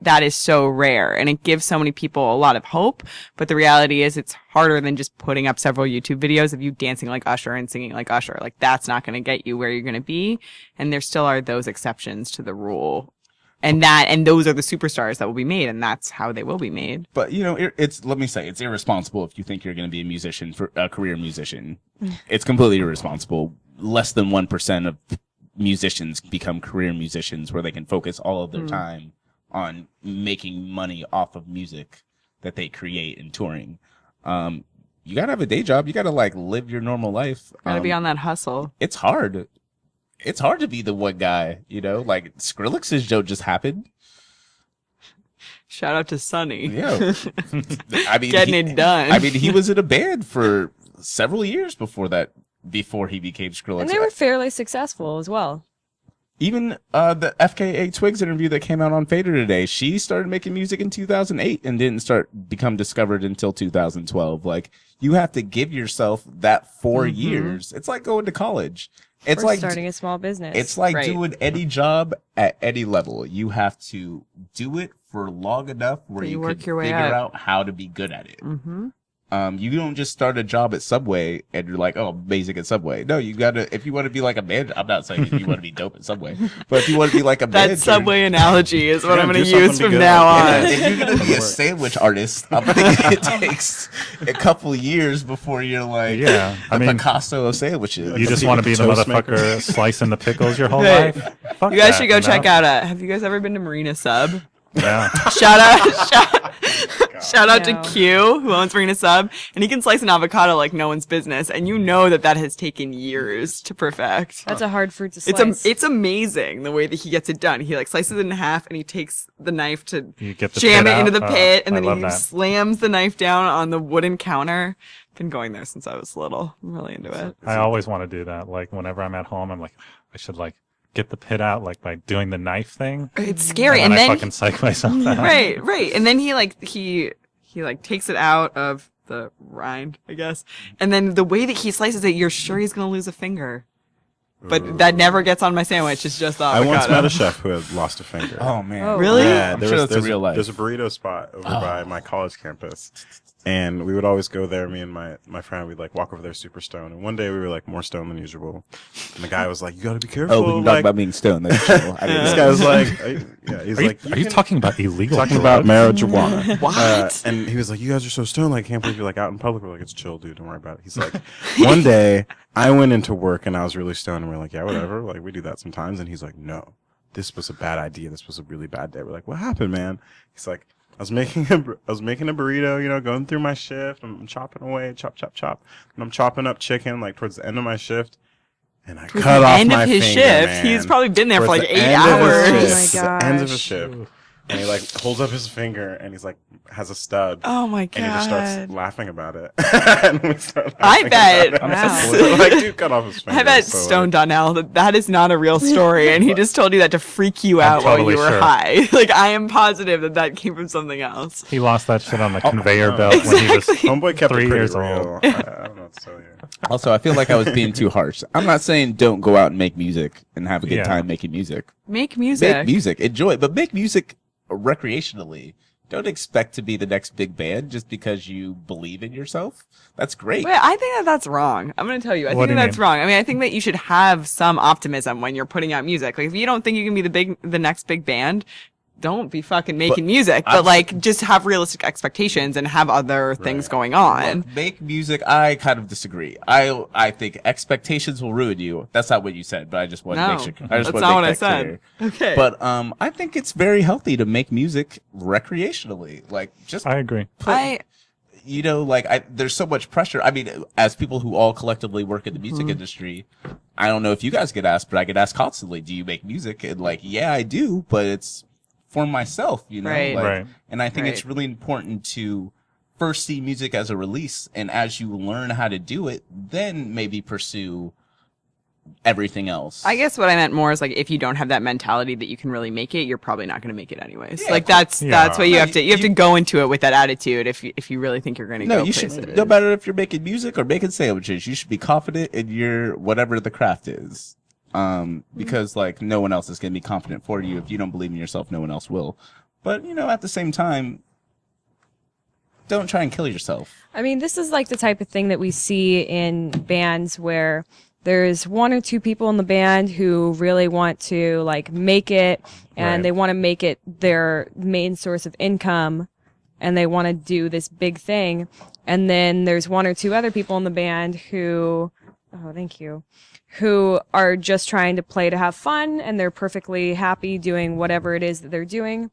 that is so rare, and it gives so many people a lot of hope. But the reality is, it's harder than just putting up several YouTube videos of you dancing like Usher and singing like Usher. Like, that's not going to get you where you're going to be. And there still are those exceptions to the rule. And those are the superstars that will be made, and that's how they will be made. But let me say, it's irresponsible if you think you're going to be a musician, for a career musician. It's completely irresponsible. Less than 1% of musicians become career musicians, where they can focus all of their time on making money off of music that they create and touring. You gotta have a day job. You gotta live your normal life. Gotta be on that hustle. It's hard. It's hard to be the one guy, like Skrillex's show just happened. Shout out to Sonny. Yeah. Getting it done. He was in a band for several years before he became Skrillex. And they were fairly successful as well. Even the FKA Twigs interview that came out on Fader today, she started making music in 2008 and didn't become discovered until 2012. Like, you have to give yourself that 4 years. It's like going to college. It's like starting a small business. It's like doing any job at any level. You have to do it for long enough where you can figure out how to be good at it. You don't just start a job at Subway and you're like, oh, basic at Subway. No, you gotta, if you want to be like a manager, I'm not saying you want to be dope at Subway, but if you want to be like a manager. That Subway analogy is what I'm going to use from now on. If you're going to be a sandwich artist, I'm thinking it takes a couple years before you're like Picasso of sandwiches. You just want to be the motherfucker slicing the pickles your whole life? Fuck you guys should go check out, have you guys ever been to Marina Sub? Yeah. Shout out to Q, who owns Marina Sub, and he can slice an avocado like no one's business, and you know that has taken years to perfect. That's a hard fruit to slice. It's amazing the way that he gets it done. He slices it in half, and he takes the knife to jam it into the pit, and then he slams the knife down on the wooden counter. Been going there since I was little. I'm really into it. I always want to do that. Like, whenever I'm at home, I'm like, I should get the pit out by doing the knife thing. It's scary, and then I fucking psych myself out. Right. And then he takes it out of the rind, I guess. And then the way that he slices it, you're sure he's gonna lose a finger. But that never gets on my sandwich. It's just the avocado. I once met a chef who had lost a finger. Oh man, oh, really? Yeah, I'm sure that's real life. There's a burrito spot over by my college campus. And we would always go there, me and my friend, we'd walk over there super stoned. And one day we were more stoned than usual. And the guy was like, you gotta be careful. Oh, we can talk about being stoned. That's true. This guy was like, are you talking about illegal? Talking about marijuana. What? And he was like, you guys are so stoned. I can't believe you're out in public. We're like, it's chill, dude. Don't worry about it. He's like, one day I went into work and I was really stoned. And we're like, yeah, whatever. We do that sometimes. And he's like, no, this was a bad idea. This was a really bad day. We're like, what happened, man? He's like, I was making a burrito, going through my shift. I'm chopping away, chop. And I'm chopping up chicken, towards the end of my shift. And I cut off my finger, shift. man. He's probably been there for 8 Oh hours. my gosh. The end of his shift. And he holds up his finger and he's has a stub. Oh my god! And he just starts laughing about it. And we start I bet. Wow. Dude, cut off his finger. I bet Stone Donnell that is not a real story, and he just told you that to freak you out while you were high. I am positive that came from something else. He lost that shit on the conveyor belt when he was homeboy kept 3 it years real. old. I don't know what to tell you. Also, I feel like I was being too harsh. I'm not saying don't go out and make music and have a good time making music. Make music. Make music. Enjoy it, but make music recreationally. Don't expect to be the next big band just because you believe in yourself. That's great. Wait, I think that's wrong. I'm going to tell you. I think that's wrong. I mean, I think that you should have some optimism when you're putting out music. If you don't think you can be the next big band, don't be fucking making music, but like just have realistic expectations and have other things going on. Look, make music. I kind of disagree. I think expectations will ruin you. That's not what you said, but I just want to make sure. I just that's want to not make what that I said. clear. Okay. But I think it's very healthy to make music recreationally. Like just I agree. You know, like there's so much pressure. I mean, as people who all collectively work in the music industry, I don't know if you guys get asked, but I get asked constantly, do you make music? And like, yeah, I do, but it's for myself, you know? Right. Like, Right. And I think it's really important to first see music as a release. And as you learn how to do it, then maybe pursue everything else. I guess what I meant more is like if you don't have that mentality that you can really make it, you're probably not going to make it anyways. Yeah, like that's what you have to you have to go into it with that attitude if you really think you're going to go places. No matter if you're making music or making sandwiches, you should be confident in your whatever the craft is. Because like no one else is going to be confident for you. If you don't believe in yourself, no one else will. But you know, at the same time, don't try and kill yourself. I mean, this is like the type of thing that we see in bands where there's one or two people in the band who really want to like make it and they want to make it their main source of income and they want to do this big thing. And then there's one or two other people in the band who are just trying to play to have fun and they're perfectly happy doing whatever it is that they're doing.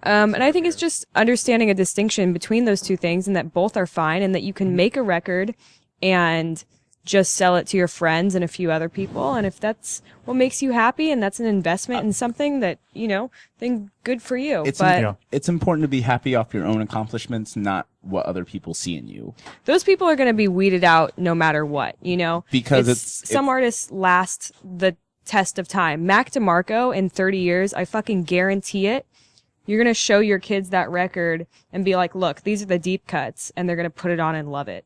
And I think it's just understanding a distinction between those two things and that both are fine and that you can make a record and just sell it to your friends and a few other people. And if that's what makes you happy and that's an investment in something that, you know, then good for you. It's important to be happy off your own accomplishments, not what other people see in you. Those people are going to be weeded out no matter what, you know, because some artists last the test of time. Mac DeMarco in 30 years, I fucking guarantee it. You're going to show your kids that record and be like, look, these are the deep cuts, and they're going to put it on and love it.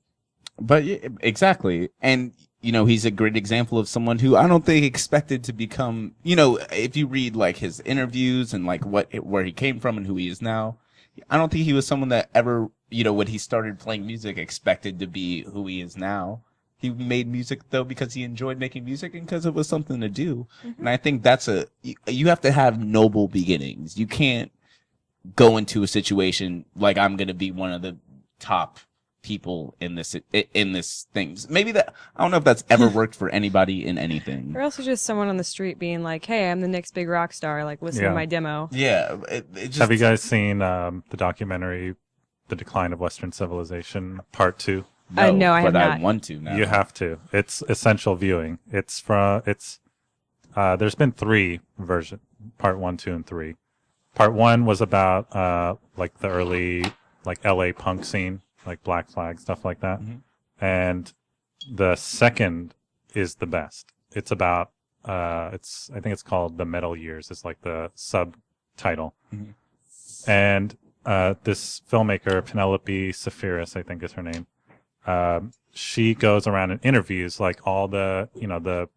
But exactly. And, you know, he's a great example of someone who I don't think expected to become, you know, if you read like his interviews and like where he came from and who he is now, I don't think he was someone that ever, you know, when he started playing music expected to be who he is now. He made music though because he enjoyed making music and because it was something to do. Mm-hmm. And I think that's you have to have noble beginnings. You can't go into a situation like I'm going to be one of the top people in this things. Maybe that, I don't know if that's ever worked for anybody in anything. Or else it's just someone on the street being like, hey, I'm the next big rock star, like listen to my demo. Yeah. Have you guys seen the documentary The Decline of Western Civilization Part 2? No, I have not. I want to now. You have to. It's essential viewing. There's been 3 versions, Part 1, 2, and 3. Part 1 was about like the early like LA punk scene, like Black Flag, stuff like that. Mm-hmm. And the second is the best. It's about I think it's called The Metal Years. It's like the subtitle. Mm-hmm. And this filmmaker, Penelope Safiris, I think is her name. She goes around and interviews like all the, you know,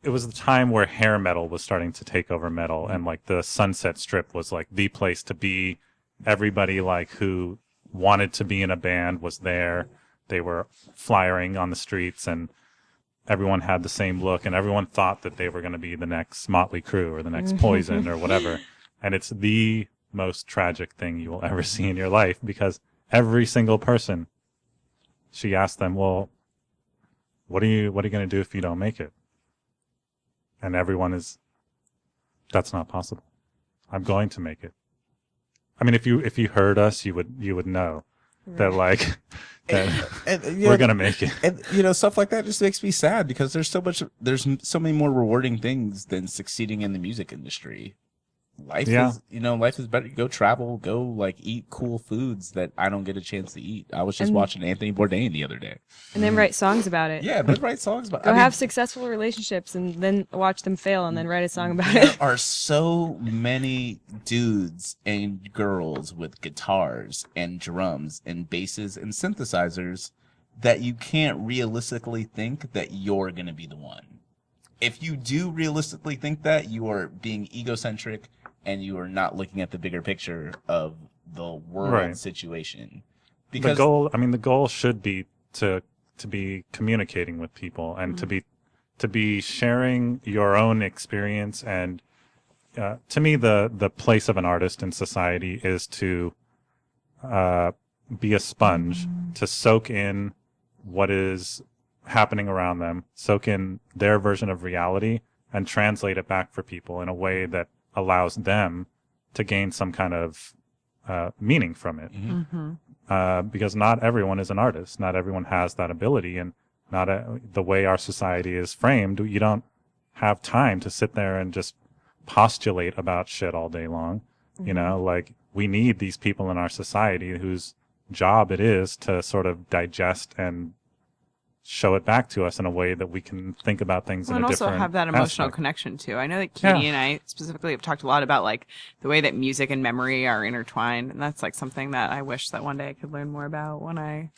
it was the time where hair metal was starting to take over metal, and like the Sunset Strip was like the place to be. Everybody like who wanted to be in a band was there. They were flyering on the streets, and everyone had the same look, and everyone thought that they were going to be the next Motley Crue or the next Poison or whatever. And it's the most tragic thing you will ever see in your life, because every single person, she asked them, well, what are you going to do if you don't make it? And everyone is, that's not possible. I'm going to make it. I mean, if you heard us, you would know that like that we're gonna make it. And you know, stuff like that just makes me sad because there's so many more rewarding things than succeeding in the music industry. Life is better. Go travel, go like eat cool foods that I don't get a chance to eat. I was just watching Anthony Bourdain the other day. And then write songs about it. Yeah, then write songs about it. Go have successful relationships and then watch them fail and then write a song about it. There are so many dudes and girls with guitars and drums and basses and synthesizers that you can't realistically think that you're going to be the one. If you do realistically think that, you are being egocentric and you are not looking at the bigger picture of the world situation. Because the goal should be to be communicating with people and to be sharing your own experience and to me, the place of an artist in society is to be a sponge, to soak in what is happening around them, soak in their version of reality, and translate it back for people in a way that allows them to gain some kind of meaning from it. Because not everyone is an artist. Not everyone has that ability, and the way our society is framed, you don't have time to sit there and just postulate about shit all day long. You know, like, we need these people in our society whose job it is to sort of digest and show it back to us in a way that we can think about things in a different and also have that emotional aspect. connection too. I know that Katie and I specifically have talked a lot about like the way that music and memory are intertwined, and that's like something that I wish that one day I could learn more about when I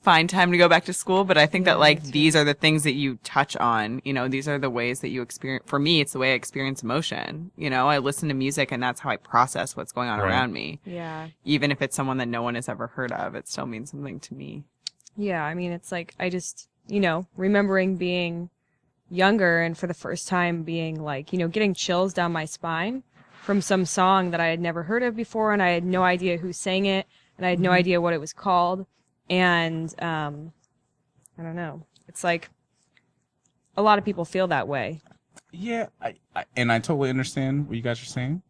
find time to go back to school. But I think that like these are the things that you touch on, you know, these are the ways that you experience. For me, it's the way I experience emotion. You know, I listen to music and that's how I process what's going on around me. Yeah. Even if it's someone that no one has ever heard of, it still means something to me. Yeah, I mean, it's like, I just, you know, remembering being younger and for the first time being like, you know, getting chills down my spine from some song that I had never heard of before, and I had no idea who sang it, and I had no idea what it was called. And I don't know. It's like a lot of people feel that way. Yeah, I I totally understand what you guys are saying.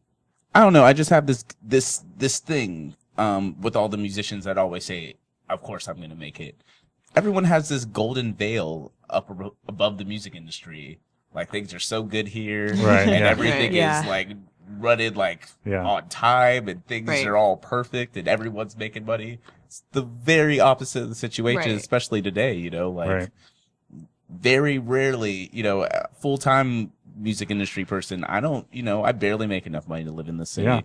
I don't know. I just have this thing with all the musicians that always say, "Of course, I'm going to make it." Everyone has this golden veil up above the music industry. Like, things are so good here, Right, and yeah. everything is like rutted like on time, and things are all perfect, and everyone's making money. It's the very opposite of the situation, especially today. You know, like very rarely, you know, a full-time music industry person. I don't, you know, I barely make enough money to live in the city. Yeah.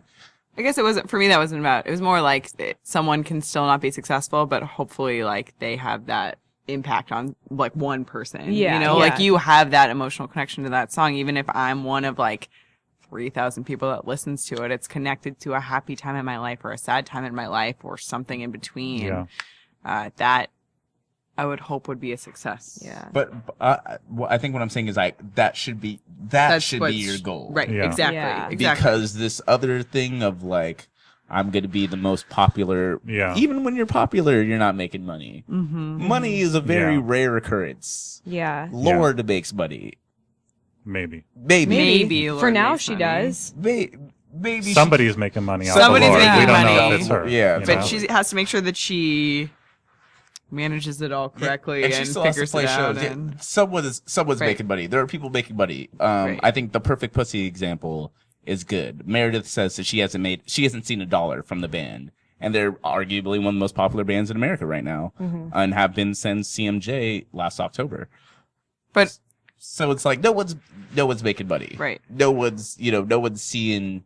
I guess it wasn't, for me, that wasn't about, it was more like someone can still not be successful, but hopefully like they have that impact on like one person. Yeah, you know, yeah. like you have that emotional connection to that song, even if I'm one of like 3,000 people that listens to it. It's connected to a happy time in my life or a sad time in my life or something in between. Yeah. That I would hope would be a success. Yeah. But I think what I'm saying is like that should be your goal, Right. Yeah. Exactly. Yeah. Exactly. Because this other thing of like, I'm going to be the most popular. Yeah. Even when you're popular, you're not making money. Money is a very rare occurrence. Yeah. Lord makes money. Maybe. Maybe For Lord now, makes she money. does. Maybe Somebody's making money off Somebody's of Lord. making We don't know money. if it's her. Yeah, you But know? she has to make sure that she manages it all correctly and and she still has to figures play it out. shows. Yeah, And someone's making money. There are people making money. I think the Perfect Pussy example is good. Meredith says that she hasn't seen $1 from the band, and they're arguably one of the most popular bands in America right now, and have been since CMJ last October. But So it's like no one's making money. Right. No one's seeing.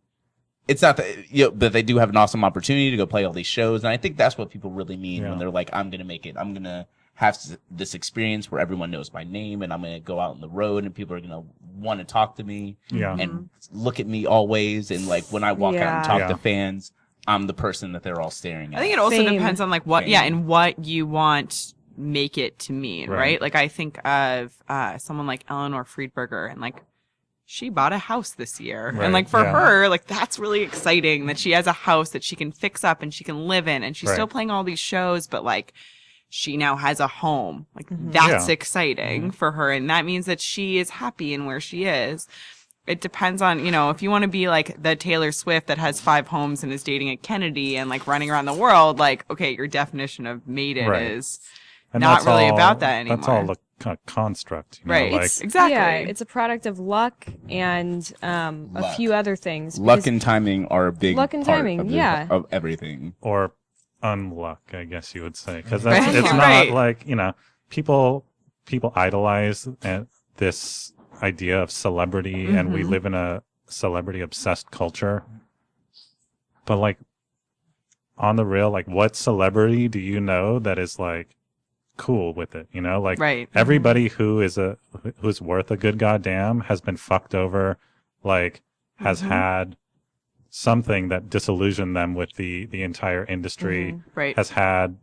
It's not that but they do have an awesome opportunity to go play all these shows, and I think that's what people really mean when they're like, "I'm gonna make it. I'm gonna have this experience where everyone knows my name, and I'm gonna go out on the road, and people are gonna want to talk to me, and look at me always, and like when I walk out and talk to fans, I'm the person that they're all staring at." I think it also Fame. depends on like what, and what you want make it to mean, right? Like I think of someone like Eleanor Friedberger, and like she bought a house this year, and like for her, like that's really exciting that she has a house that she can fix up and she can live in, and she's still playing all these shows, but like she now has a home. Like that's exciting for her, and that means that she is happy in where she is. It depends on, if you want to be like the Taylor Swift that has 5 homes and is dating a Kennedy and like running around the world, like, okay, your definition of made it is And not that's really all- about that anymore. That's all a construct, Right. Like, Exactly. Yeah, it's a product of luck and a few other things. Luck because- and timing are a big Luck and part timing, of yeah. everything. or unluck, I guess you would say, because Right. it's not Right. like people idolize this idea of celebrity, and we live in a celebrity obsessed culture. But like on the real, like what celebrity do you know that is like cool with it? Like Right. everybody who's worth a good goddamn has been fucked over, like has had something that disillusioned them with the entire industry, Right. has had,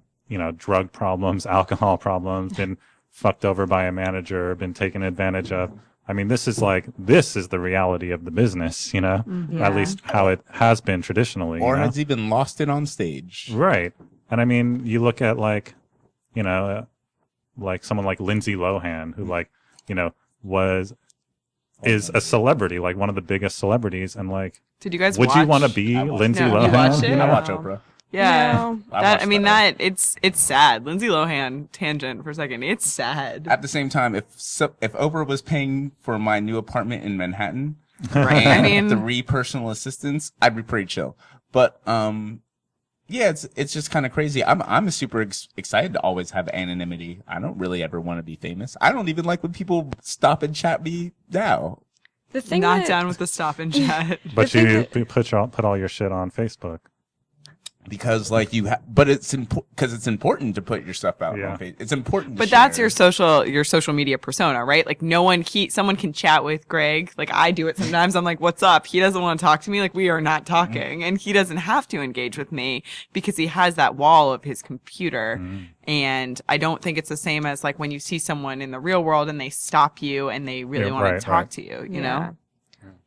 drug problems, alcohol problems, been fucked over by a manager, been taken advantage of. I mean, this is the reality of the business, you know, at least how it has been traditionally. Or you know? has even lost it on stage. Right. And I mean, you look at like, you know, like someone like Lindsay Lohan, who like, you know, is a celebrity, like one of the biggest celebrities. And like, did you guys would you want to be Lindsay Lohan? You watched it? You know? I watch Oprah. Yeah, it's sad. Lindsay Lohan, tangent for a second. It's sad. At the same time, if Oprah was paying for my new apartment in Manhattan, right? And I mean, 3 personal assistants, I'd be pretty chill. But yeah, it's just kind of crazy. I'm super excited to always have anonymity. I don't really ever want to be famous. I don't even like when people stop and chat me now. The thing not down with the stop and chat. But you put all your shit on Facebook. Because like but it's because it's important to put your stuff out on Facebook. It's important to But share. that's your social media persona, right? Like someone can chat with Greg. Like I do it sometimes. I'm like, what's up? He doesn't want to talk to me. Like we are not talking. And he doesn't have to engage with me because he has that wall of his computer. And I don't think it's the same as like when you see someone in the real world and they stop you and they really want to talk to you, you know?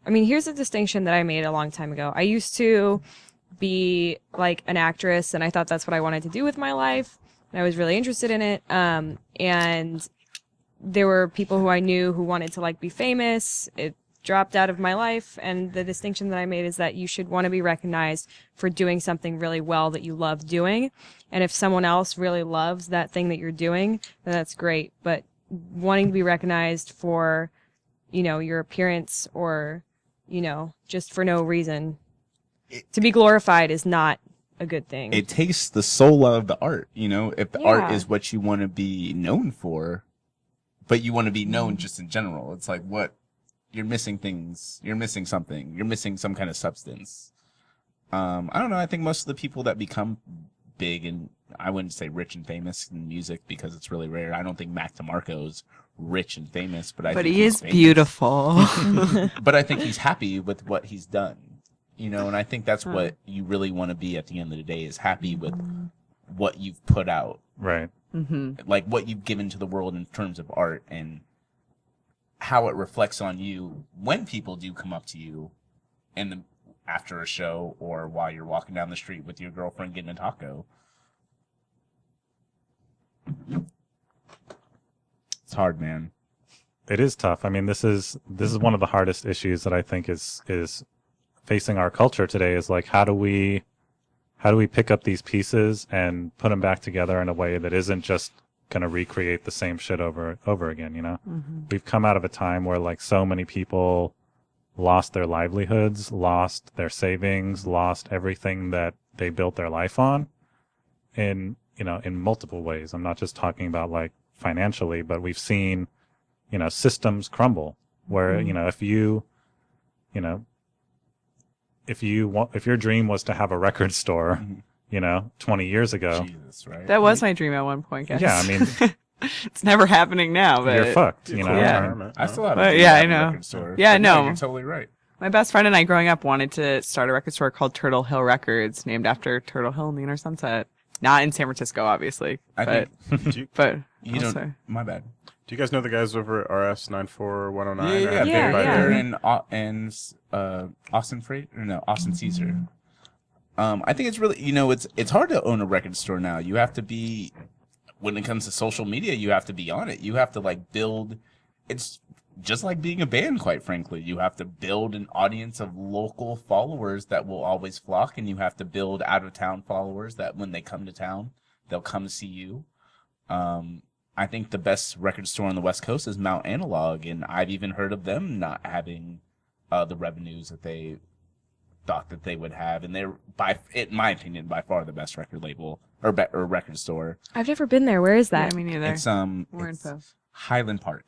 I mean, here's a distinction that I made a long time ago. I used to be like an actress and I thought that's what I wanted to do with my life and I was really interested in it, and there were people who I knew who wanted to like be famous. It dropped out of my life, and the distinction that I made is that you should want to be recognized for doing something really well that you love doing, and if someone else really loves that thing that you're doing, then that's great. But wanting to be recognized for, you know, your appearance or, you know, just for no reason, to be glorified is not a good thing. It takes the soul out of the art, you know? If the art is what you want to be known for, but you want to be known just in general, it's like, what? You're missing things. You're missing something. You're missing some kind of substance. I don't know. I think most of the people that become big, and I wouldn't say rich and famous in music because it's really rare. I don't think Mac DeMarco's rich and famous, but I think he is famous. Beautiful. But I think he's happy with what he's done. You know, and I think that's what you really want to be at the end of the day, is happy with what you've put out. Right. Like what you've given to the world in terms of art and how it reflects on you when people do come up to you after a show or while you're walking down the street with your girlfriend getting a taco. It's hard, man. It is tough. I mean, this is one of the hardest issues that I think is facing our culture today, is like, how do we pick up these pieces and put them back together in a way that isn't just going to recreate the same shit over again, you know? We've come out of a time where like so many people lost their livelihoods, lost their savings, lost everything that they built their life on in multiple ways. I'm not just talking about like financially, but we've seen, you know, systems crumble where, you know, if your dream was to have a record store, you know, 20 years ago. Jesus, right? That was my dream at one point, guys. Yeah, I mean, it's never happening now, but you're fucked, you know. Yeah. I still have I know. record store. Yeah, no. You're totally right. My best friend and I growing up wanted to start a record store called Turtle Hill Records, named after Turtle Hill in the Inner Sunset. Not in San Francisco, obviously. My bad. Do you guys know the guys over at RS 94109? They're in Austin Caesar. I think it's really, you know, it's hard to own a record store now. You have to be, when it comes to social media, you have to be on it. You have to like build. It's just like being a band, quite frankly. You have to build an audience of local followers that will always flock, and you have to build out of town followers that when they come to town, they'll come see you. I think the best record store on the West Coast is Mount Analog, and I've even heard of them not having the revenues that they thought that they would have, and they're, in my opinion, by far the best record label or record store. I've never been there. Where is that? Yeah, me neither. It's More it's info. Highland Park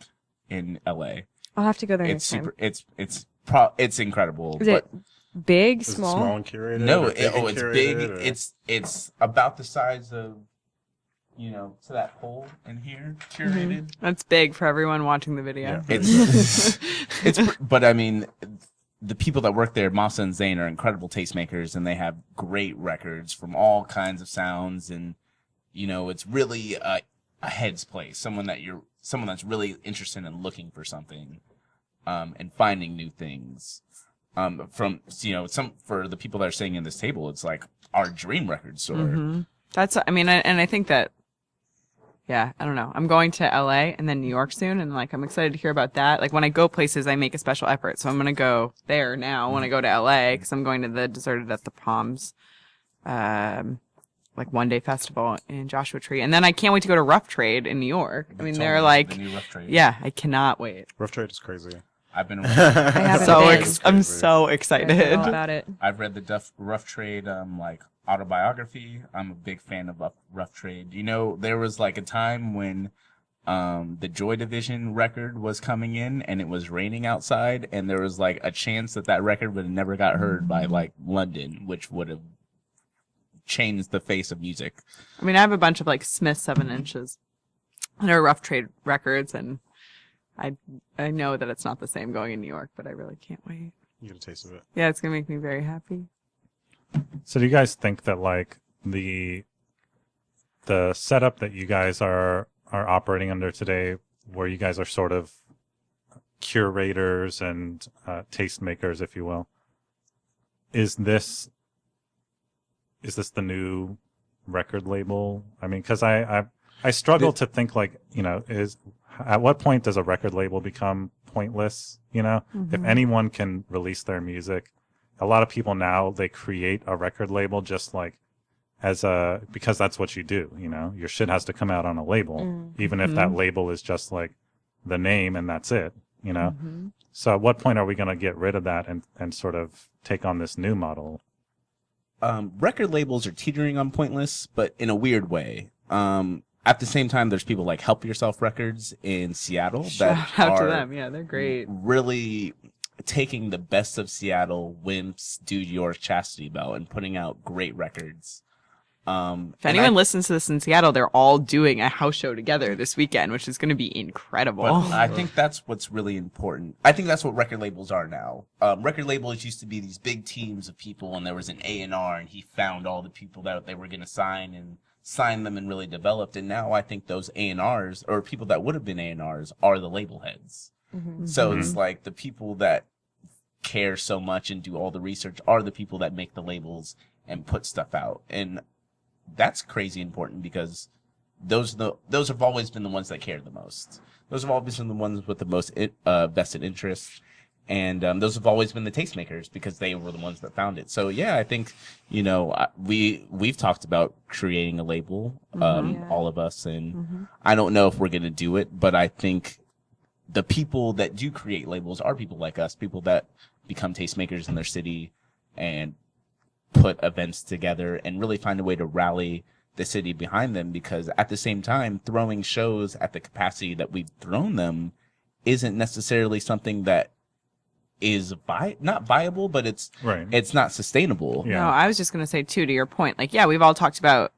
in LA. I'll have to go there It's next super. It's incredible. time. Is it big, Is it small? small and curated? No, or it's big. curated, or- It's about the size of, you know, to that pole in here, curated. That's big for everyone watching the video. Yeah. But I mean, the people that work there, Masa and Zane, are incredible tastemakers, and they have great records from all kinds of sounds, and you know, it's really a heads place. Someone that's really interested in looking for something. and finding new things. From some for the people that are sitting in this table, it's like our dream record store. Mm-hmm. That's, I mean, and I think that, yeah, I don't know. I'm going to LA and then New York soon, and like I'm excited to hear about that. Like when I go places, I make a special effort, so I'm gonna go there now when I go to LA because I'm going to the Deserted at the Palms, like 1 day festival in Joshua Tree, and then I can't wait to go to Rough Trade in New York. I mean, they're like, the new Rough Trade. Yeah, I cannot wait. Rough Trade is crazy. I've been. I'm so excited about it. I've read the Rough Trade like autobiography. I'm a big fan of Rough Trade. There was like a time when the Joy Division record was coming in and it was raining outside, and there was like a chance that record would have never got heard by like London, which would have changed the face of music. I mean, I have a bunch of like Smith 7 inches that are Rough Trade records, and I know that it's not the same going in New York, but I really can't wait. You get a taste of it. Yeah, it's gonna make me very happy. So do you guys think that like the setup that you guys are operating under today, where you guys are sort of curators and tastemakers, if you will, is this the new record label? I mean, because I struggle to think like, at what point does a record label become pointless? If anyone can release their music, a lot of people now, they create a record label just like because that's what you do. Your shit has to come out on a label, even if that label is just like the name and that's it. So at what point are we going to get rid of that and sort of take on this new model? Record labels are teetering on pointless, but in a weird way. At the same time, there's people like Help Yourself Records in Seattle Shout out to them. Yeah, they're great. Really taking the best of Seattle, Wimps, Dude Yours, Chastity Bell, and putting out great records. If anyone listens to this in Seattle, they're all doing a house show together this weekend, which is going to be incredible. But I think that's what's really important. I think that's what record labels are now. Record labels used to be these big teams of people, and there was an A&R, and he found all the people that they were going to sign them and really developed. And now I think those A&Rs, or people that would have been A&Rs, are the label heads. So it's like the people that care so much and do all the research are the people that make the labels and put stuff out. And that's crazy important because those have always been the ones that care the most. Those have always been the ones with the most vested interest. And those have always been the tastemakers because they were the ones that found it. So yeah, I think we've talked about creating a label, all of us, and I don't know if we're gonna do it, but I think the people that do create labels are people like us, people that become tastemakers in their city and put events together and really find a way to rally the city behind them. Because at the same time, throwing shows at the capacity that we've thrown them isn't necessarily something that is not viable, but it's not sustainable. Yeah. No, I was just going to say too, to your point, like, yeah, we've all talked about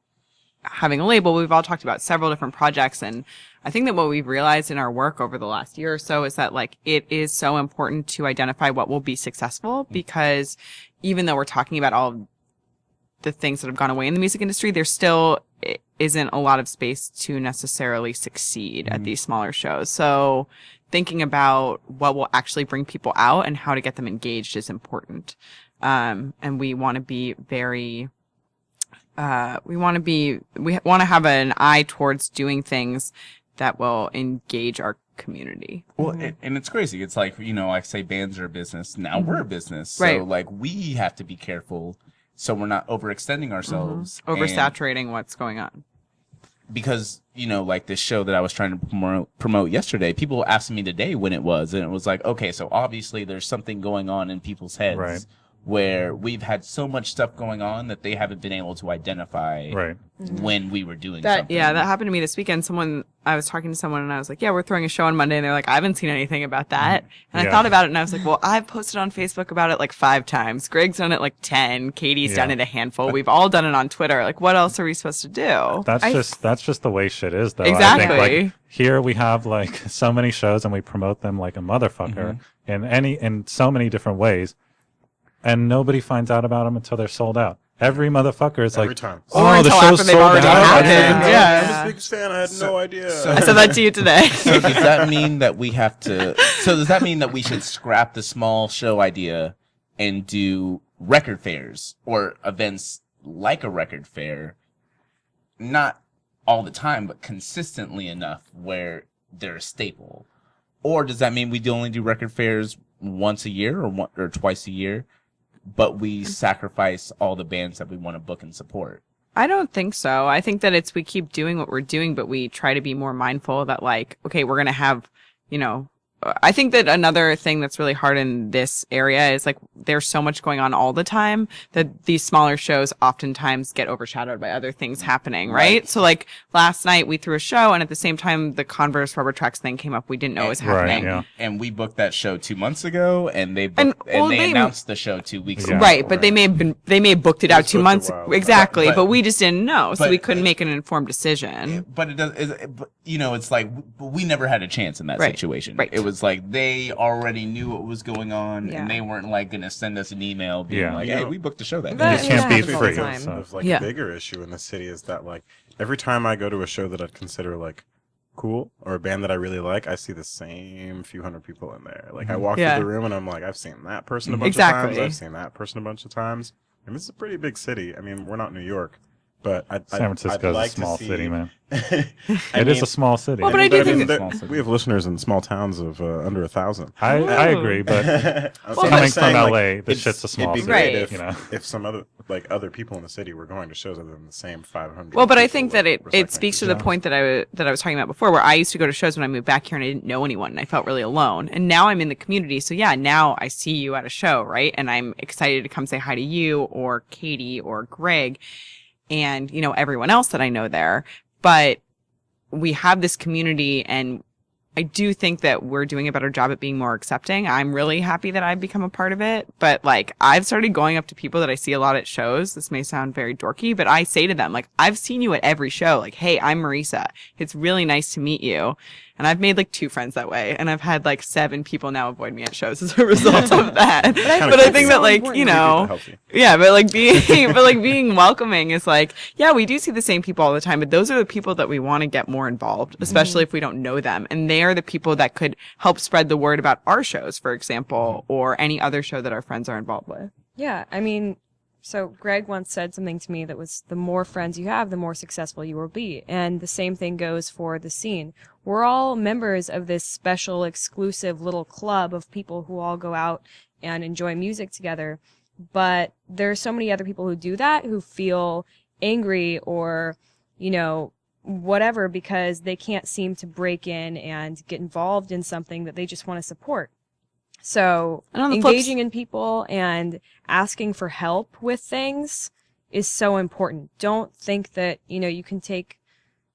having a label. We've all talked about several different projects. And I think that what we've realized in our work over the last year or so is that like, it is so important to identify what will be successful, because even though we're talking about all the things that have gone away in the music industry, there still isn't a lot of space to necessarily succeed at these smaller shows. So thinking about what will actually bring people out and how to get them engaged is important. And we want to be very, we want to have an eye towards doing things that will engage our community. Well, and it's crazy. It's like, I say bands are a business. Now we're a business. So like we have to be careful so we're not overextending ourselves. Oversaturating what's going on. Because, like this show that I was trying to promote yesterday, people asked me today when it was, and it was like, okay, so obviously there's something going on in people's heads where we've had so much stuff going on that they haven't been able to identify when we were doing something. Yeah, that happened to me this weekend. I was talking to someone and I was like, yeah, we're throwing a show on Monday. And they're like, I haven't seen anything about that. And I thought about it and I was like, well, I've posted on Facebook about it like 5 times. Greg's done it like 10. Katie's done it a handful. We've all done it on Twitter. Like, what else are we supposed to do? That's just the way shit is, though. Exactly. I think, like, here we have like so many shows and we promote them like a motherfucker in so many different ways. And nobody finds out about them until they're sold out. every motherfucker is every like, time. oh, the show's sold out. Yeah. I'm a big fan. I had no idea. I said that to you today. So does that mean that we have to? So does that mean that we should scrap the small show idea and do record fairs or events like a record fair, not all the time, but consistently enough where they're a staple? Or does that mean we only do record fairs once a year or twice a year, but we sacrifice all the bands that we want to book and support? I don't think so. I think that we keep doing what we're doing, but we try to be more mindful that like, okay, we're going to have, I think that another thing that's really hard in this area is like there's so much going on all the time that these smaller shows oftentimes get overshadowed by other things happening, right? So like last night we threw a show and at the same time the Converse Rubber Tracks thing came up we didn't know was happening. Right, yeah. And we booked that show 2 months ago and they announced the show 2 weeks ago. Right, but they may have booked it out 2 months exactly, but we just didn't know, so we couldn't make an informed decision. But it does, it's like we never had a chance in that situation. Right. It was like they already knew what was going on, and they weren't like going to send us an email being like, "Hey, we booked a show that day." You can't be free. A bigger issue in the city is that like every time I go to a show that I'd consider like cool or a band that I really like, I see the same few hundred people in there. Like I walk through the room and I'm like, I've seen that person a bunch of times. I've seen that person a bunch of times. And this is a pretty big city. I mean, we're not New York. But San Francisco's a small city, man. It is a small city. Well, but I do think that we have listeners in small towns of under 1,000. I agree, but coming from LA, the shit's a small city. Right. If some other people in the city were going to shows other than the same 500. Well, but I think that it speaks to the point that I was talking about before, where I used to go to shows when I moved back here and I didn't know anyone and I felt really alone. And now I'm in the community, so now I see you at a show, right? And I'm excited to come say hi to you or Katie or Greg. And, everyone else that I know there. But we have this community, and I do think that we're doing a better job at being more accepting. I'm really happy that I've become a part of it. But, I've started going up to people that I see a lot at shows. This may sound very dorky, but I say to them, I've seen you at every show. Hey, I'm Marisa. It's really nice to meet you. And I've made 2 friends that way. And I've had 7 people now avoid me at shows as a result of that. but I think that being welcoming is we do see the same people all the time, but those are the people that we want to get more involved, especially if we don't know them. And they are the people that could help spread the word about our shows, for example, or any other show that our friends are involved with. Yeah, I mean, so Greg once said something to me that was, the more friends you have, the more successful you will be. And the same thing goes for the scene. We're all members of this special, exclusive little club of people who all go out and enjoy music together. But there are so many other people who do that, who feel angry or, whatever, because they can't seem to break in and get involved in something that they just want to support. So engaging in people and asking for help with things is so important. Don't think that, you can take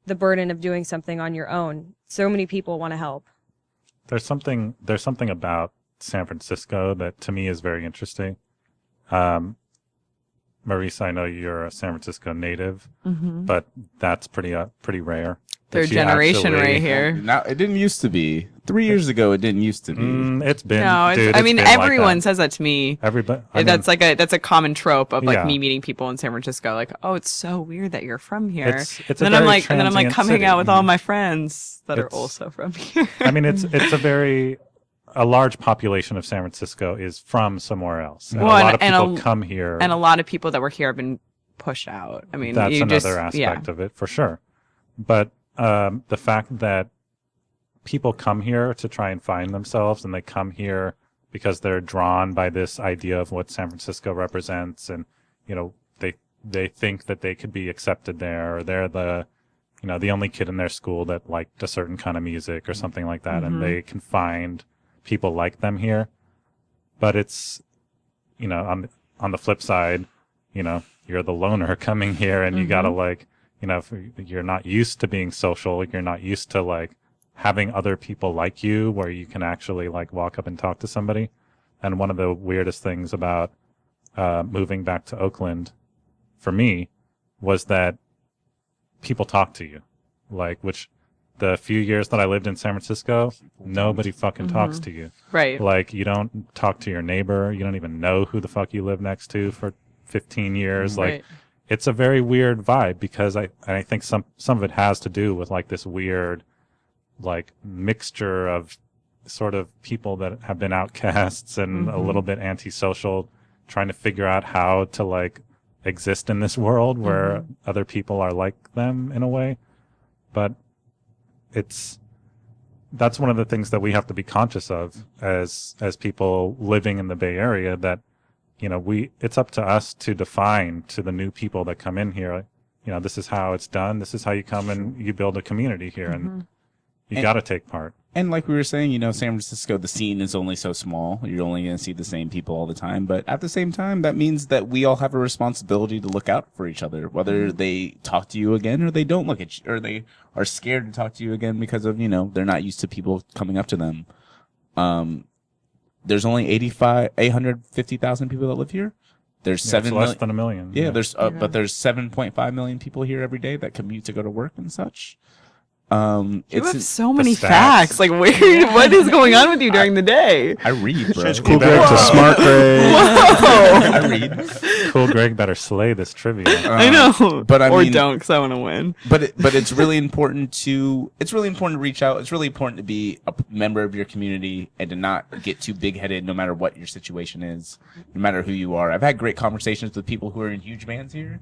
the burden of doing something on your own. So many people want to help. There's something about San Francisco that to me is very interesting. Marisa, I know you're a San Francisco native, but that's pretty rare. Third generation right here. Now, it didn't used to be. 3 years ago, it didn't used to be. It's been. No, dude, I mean, everyone says that to me. Everybody. That's a common trope of me meeting people in San Francisco. Oh, it's so weird that you're from here. It's and then I'm come hang out with all my friends that are also from here. I mean, it's a large population of San Francisco is from somewhere else. And a lot of people come here. And a lot of people that were here have been pushed out. I mean, that's another aspect of it for sure. But the fact that people come here to try and find themselves, and they come here because they're drawn by this idea of what San Francisco represents, and they think that they could be accepted there, or they're the only kid in their school that liked a certain kind of music or something like that, and they can find people like them here. But it's on the flip side, you're the loner coming here, and you gotta if you're not used to being social, you're not used to having other people like you where you can actually walk up and talk to somebody. And one of the weirdest things about moving back to Oakland for me was that people talk to you, which the few years that I lived in San Francisco, nobody fucking talks to you. Right. You don't talk to your neighbor. You don't even know who the fuck you live next to for 15 years. Right. Like, it's a very weird vibe because I think some of it has to do with like this weird, like, mixture of sort of people that have been outcasts and a little bit antisocial, trying to figure out how to like exist in this world where other people are like them in a way. But that's one of the things that we have to be conscious of as people living in the Bay Area, that, you know, it's up to us to define to the new people that come in here, you know, this is how it's done. This is how you come and you build a community here, and you got to take part. And like we were saying, you know, San Francisco, the scene is only so small. You're only going to see the same people all the time. But at the same time, that means that we all have a responsibility to look out for each other, whether they talk to you again or they don't look at you, or they are scared to talk to you again because of, you know, they're not used to people coming up to them. There's only 850,000 people that live here. There's It's less than a million. Yeah, but there's 7.5 million people here every day that commute to go to work and such. You have so many facts. Like, what is going on with you during the day? I read, bro. Change Cool Greg to Smart Greg. Whoa! I read. Cool Greg better slay this trivia. I know, but I or mean, don't, because I want to win. But it's really important to reach out. It's really important to be a member of your community and to not get too big headed, no matter what your situation is, no matter who you are. I've had great conversations with people who are in huge bands here,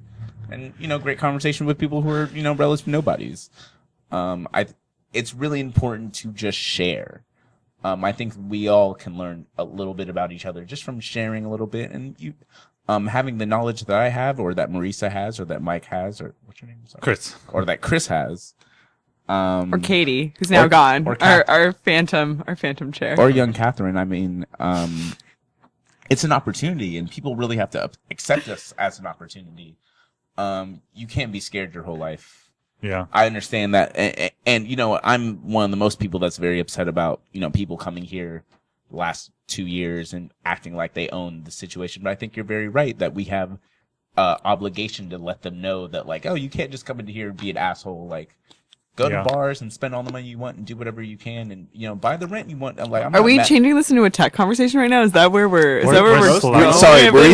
and, you know, great conversation with people who are, you know, relative nobodies. It's really important to just share. I think we all can learn a little bit about each other just from sharing a little bit, and having the knowledge that I have, or that Marisa has, or that Mike has, or what's your name? Sorry. Chris. Or that Chris has. Or Katie, who's now gone. Or our phantom chair. Or young Catherine. I mean, it's an opportunity, and people really have to accept us as an opportunity. You can't be scared your whole life. Yeah, I understand that, and you know, I'm one of the most people that's very upset about, you know, people coming here the last 2 years and acting like they own the situation. But I think you're very right that we have obligation to let them know that, like, oh, you can't just come into here and be an asshole. Like, go to bars and spend all the money you want and do whatever you can, and, you know, buy the rent you want. Like, are we changing this into a tech conversation right now? Is that where we're sorry, we're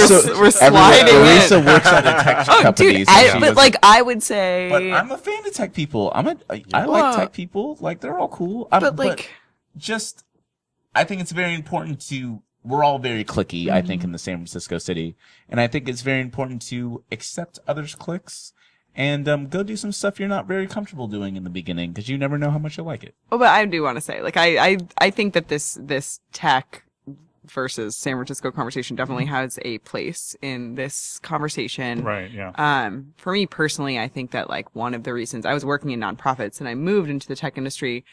sliding? Marisa works at a tech company. Dude, but like, I would say, but I'm a fan of tech people. I like tech people. Like, they're all cool. But I think it's very important to. We're all very cliquey, I think, in the San Francisco city, and I think it's very important to accept others' cliques. And go do some stuff you're not very comfortable doing in the beginning, because you never know how much you'll like it. Oh, but I do want to say, like, I think that this tech versus San Francisco conversation definitely has a place in this conversation. Right, yeah. For me personally, I think that, like, one of the reasons I was working in nonprofits and I moved into the tech industry,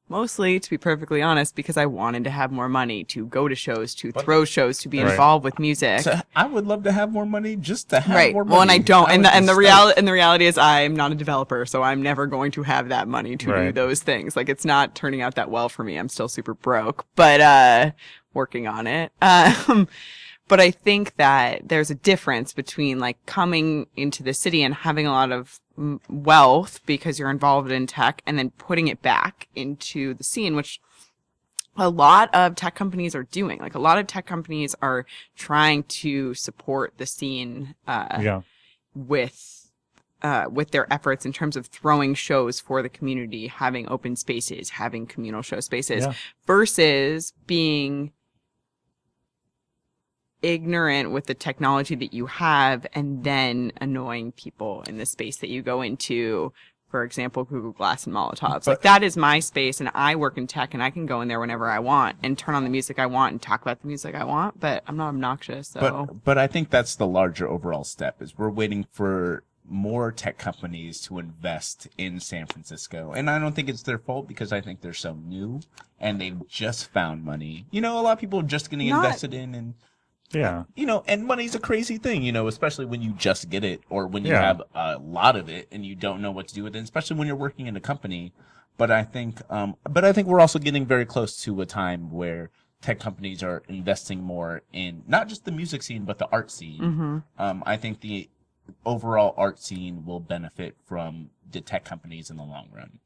mostly, to be perfectly honest, because I wanted to have more money to go to shows, to throw shows, to be involved with music. So I would love to have more money just to have more money. Well, and I don't. And the reality is I'm not a developer, so I'm never going to have that money to do those things. Like, it's not turning out that well for me. I'm still super broke, but working on it. But I think that there's a difference between, like, coming into the city and having a lot of wealth because you're involved in tech, and then putting it back into the scene, which a lot of tech companies are doing. Like, a lot of tech companies are trying to support the scene with their efforts in terms of throwing shows for the community, having open spaces, having communal show spaces, versus being ignorant with the technology that you have and then annoying people in the space that you go into. For example, Google Glass and Molotovs. Like, that is my space, and I work in tech, and I can go in there whenever I want and turn on the music I want and talk about the music I want, but I'm not obnoxious. So. But I think that's the larger overall step, is we're waiting for more tech companies to invest in San Francisco. And I don't think it's their fault, because I think they're so new and they've just found money. You know, a lot of people are just getting invested in, and you know, and money's a crazy thing, you know, especially when you just get it, or when you have a lot of it and you don't know what to do with it, especially when you're working in a company. But I think we're also getting very close to a time where tech companies are investing more in not just the music scene, but the art scene. I think the overall art scene will benefit from the tech companies in the long run.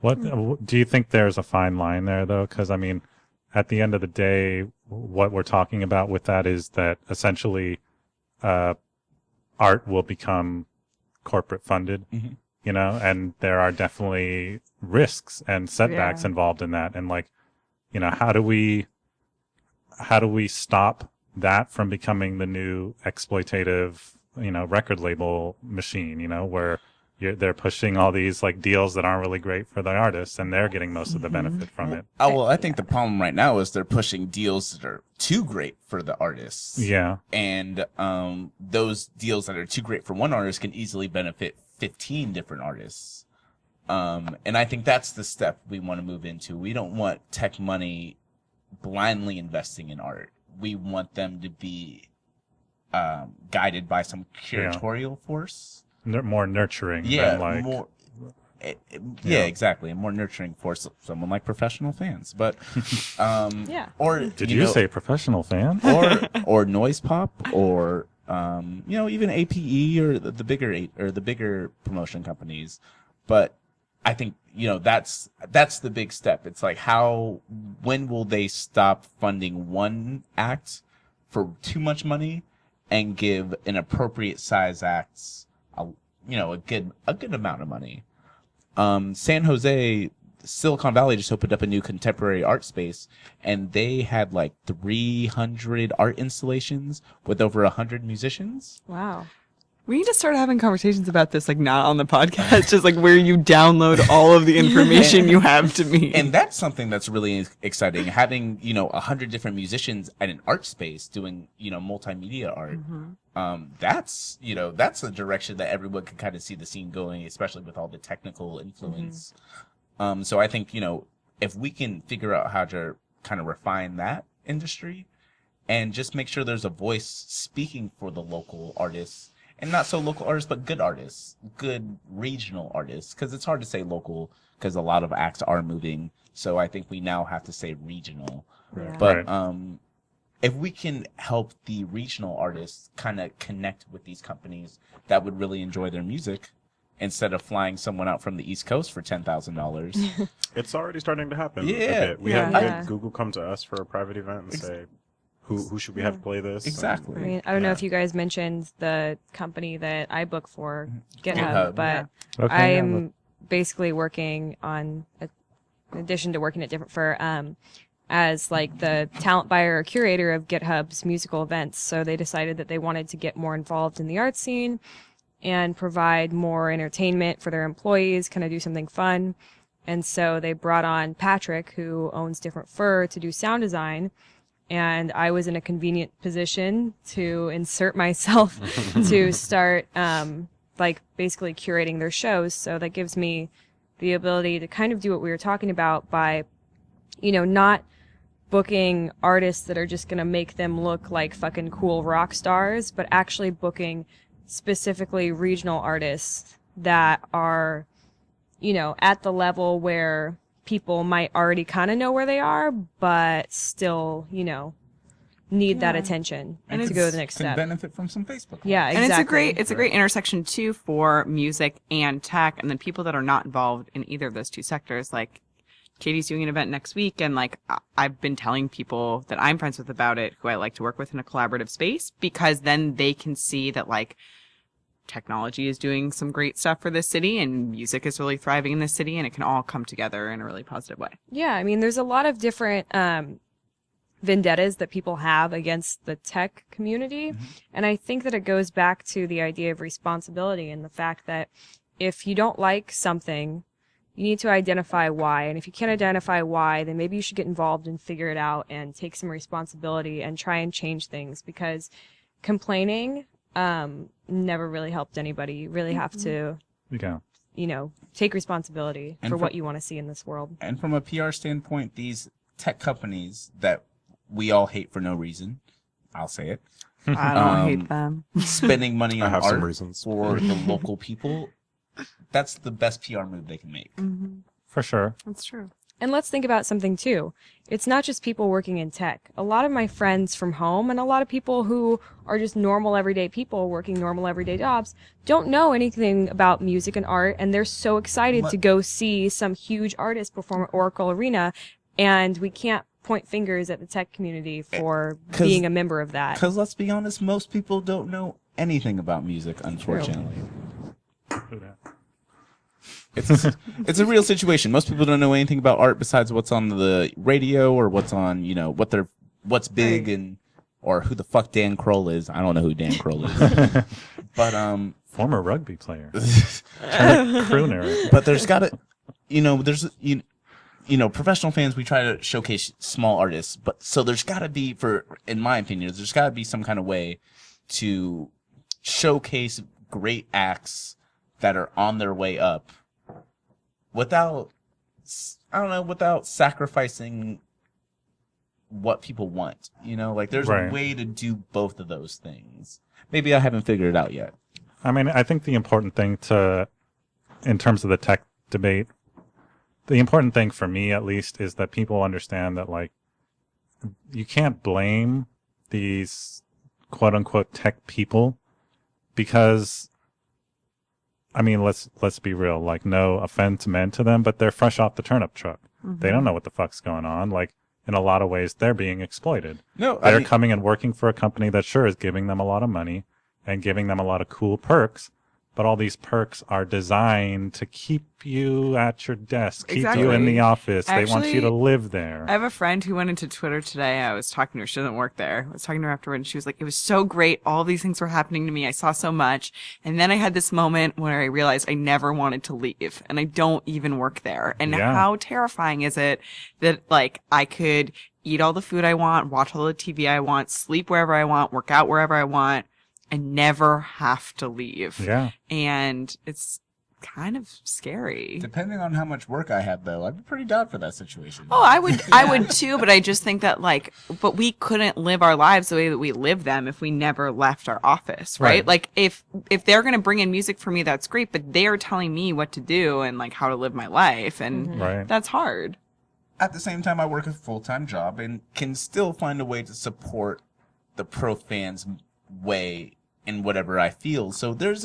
What do you think there's a fine line there, though? Because, I mean, at the end of the day, what we're talking about with that is that essentially art will become corporate funded, Mm-hmm. you know, and there are definitely risks and setbacks involved in that. And like, you know, how do we stop that from becoming the new exploitative, you know, record label machine, you know, where they're pushing all these like deals that aren't really great for the artists and they're getting most of the benefit from it. Oh, well, I think the problem right now is they're pushing deals that are too great for the artists. Yeah. And those deals that are too great for one artist can easily benefit 15 different artists. And I think that's the step we want to move into. We don't want tech money blindly investing in art. We want them to be guided by some curatorial force. More nurturing than like... more... Yeah, exactly. A more nurturing force, someone like professional fans. But or did you say professional fan? or noise pop, or you know, even APE or the bigger promotion companies. But I think, you know, that's the big step. It's like, when will they stop funding one act for too much money and give an appropriate size acts a good amount of money? San Jose, Silicon Valley just opened up a new contemporary art space, and they had like 300 art installations with over 100 musicians. Wow. We need to start having conversations about this, like not on the podcast, just like where you download all of the information you have to me. And that's something that's really exciting. Having, 100 different musicians at an art space doing, multimedia art. Mm-hmm. That's a direction that everyone can kind of see the scene going, especially with all the technical influence. Mm-hmm. So I think, if we can figure out how to kind of refine that industry and just make sure there's a voice speaking for the local artists. And not so local artists, but good artists, good regional artists. Because it's hard to say local, because a lot of acts are moving. So I think we now have to say regional. Yeah. But if we can help the regional artists kind of connect with these companies that would really enjoy their music, instead of flying someone out from the East Coast for $10,000. It's already starting to happen. Yeah. A bit. We had Google come to us for a private event and say, who should we have play this? Exactly. I mean, I don't know if you guys mentioned the company that I book for, GitHub, but I am basically working on, in addition to working at for as like the talent buyer or curator of GitHub's musical events. So they decided that they wanted to get more involved in the art scene and provide more entertainment for their employees, kind of do something fun. And so they brought on Patrick, who owns Different Fur, to do sound design. And I was in a convenient position to insert myself to start, basically curating their shows. So that gives me the ability to kind of do what we were talking about by, not booking artists that are just going to make them look like fucking cool rock stars, but actually booking specifically regional artists that are, at the level where people might already kind of know where they are, but still, need that attention and to go to the next step. Benefit from some Facebook. Yeah, exactly. And it's a great intersection too for music and tech, and then people that are not involved in either of those two sectors. Like Katie's doing an event next week, and like I've been telling people that I'm friends with about it, who I like to work with in a collaborative space, because then they can see that like technology is doing some great stuff for this city and music is really thriving in this city, and it can all come together in a really positive way. Yeah, I mean, there's a lot of different vendettas that people have against the tech community. Mm-hmm. And I think that it goes back to the idea of responsibility and the fact that if you don't like something, you need to identify why. And if you can't identify why, then maybe you should get involved and figure it out and take some responsibility and try and change things, because complaining never really helped anybody. You really have to, take responsibility for what you want to see in this world. And from a PR standpoint, these tech companies that we all hate for no reason, I'll say it. I don't hate them. Spending money on art for the Mm-hmm. local people, that's the best PR move they can make. Mm-hmm. For sure. That's true. And let's think about something too. It's not just people working in tech. A lot of my friends from home and a lot of people who are just normal everyday people working normal everyday jobs don't know anything about music and art, and they're so excited to go see some huge artist perform at Oracle Arena, and we can't point fingers at the tech community for being a member of that. Because let's be honest, most people don't know anything about music, unfortunately. It's a real situation. Most people don't know anything about art besides what's on the radio or what's on, what's big and or who the fuck Dan Kroll is. I don't know who Dan Kroll is. But former rugby player. Crooner. But there's got to professional fans, we try to showcase small artists, but so there's got to be, in my opinion, there's got to be some kind of way to showcase great acts that are on their way up without sacrificing what people want. There's a way to do both of those things. Maybe I haven't figured it out yet. I mean, I think the important thing in terms of the tech debate, the important thing for me at least is that people understand that you can't blame these quote unquote tech people because I mean, let's be real, no offense meant to them, but they're fresh off the turnip truck. Mm-hmm. They don't know what the fuck's going on. In a lot of ways, they're being exploited. They're coming and working for a company that sure is giving them a lot of money and giving them a lot of cool perks, but all these perks are designed to keep you at your desk, keep you in the office. Actually, they want you to live there. I have a friend who went into Twitter today. I was talking to her. She doesn't work there. I was talking to her afterward, and she was like, it was so great. All these things were happening to me. I saw so much. And then I had this moment where I realized I never wanted to leave, and I don't even work there. And how terrifying is it that, I could eat all the food I want, watch all the TV I want, sleep wherever I want, work out wherever I want, and never have to leave. Yeah. And it's kind of scary. Depending on how much work I have, though, I'd be pretty down for that situation. Oh, I would too, but I just think that but we couldn't live our lives the way that we live them if we never left our office, right? If they're going to bring in music for me, that's great, but they're telling me what to do and how to live my life, and that's hard. At the same time, I work a full-time job and can still find a way to support the pro fans way in whatever I feel. So there's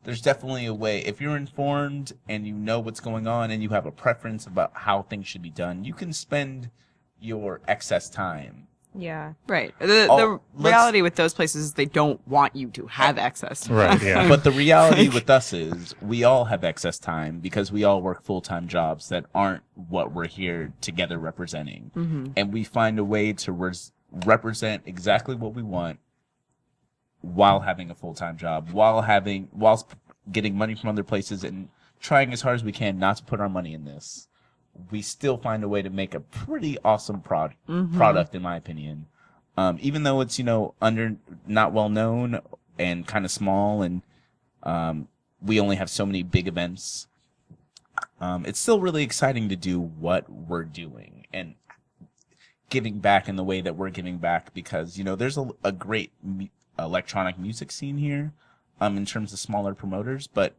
definitely a way. If you're informed and you know what's going on and you have a preference about how things should be done, you can spend your excess time. Yeah. Right. The reality with those places is they don't want you to have excess time. Right, yeah. But the reality with us is we all have excess time because we all work full-time jobs that aren't what we're here together representing. Mm-hmm. And we find a way to represent exactly what we want while having a full-time job, whilst getting money from other places and trying as hard as we can not to put our money in this. We still find a way to make a pretty awesome product, in my opinion. Even though it's, not well known and kind of small and we only have so many big events, it's still really exciting to do what we're doing and giving back in the way that we're giving back because, there's a great electronic music scene here in terms of smaller promoters, but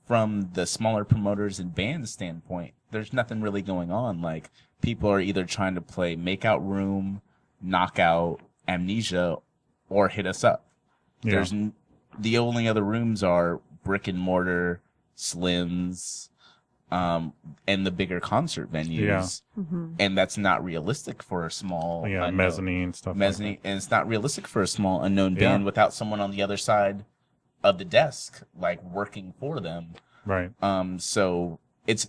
from the smaller promoters and bands standpoint, there's nothing really going on. People are either trying to play Makeout Room, Knockout, Amnesia, or Hit Us Up. Yeah. The only other rooms are Brick and Mortar, Slims, and the bigger concert venues. Yeah. Mm-hmm. And that's not realistic for a small mezzanine stuff. And it's not realistic for a small unknown band without someone on the other side of the desk, working for them. Right. So it's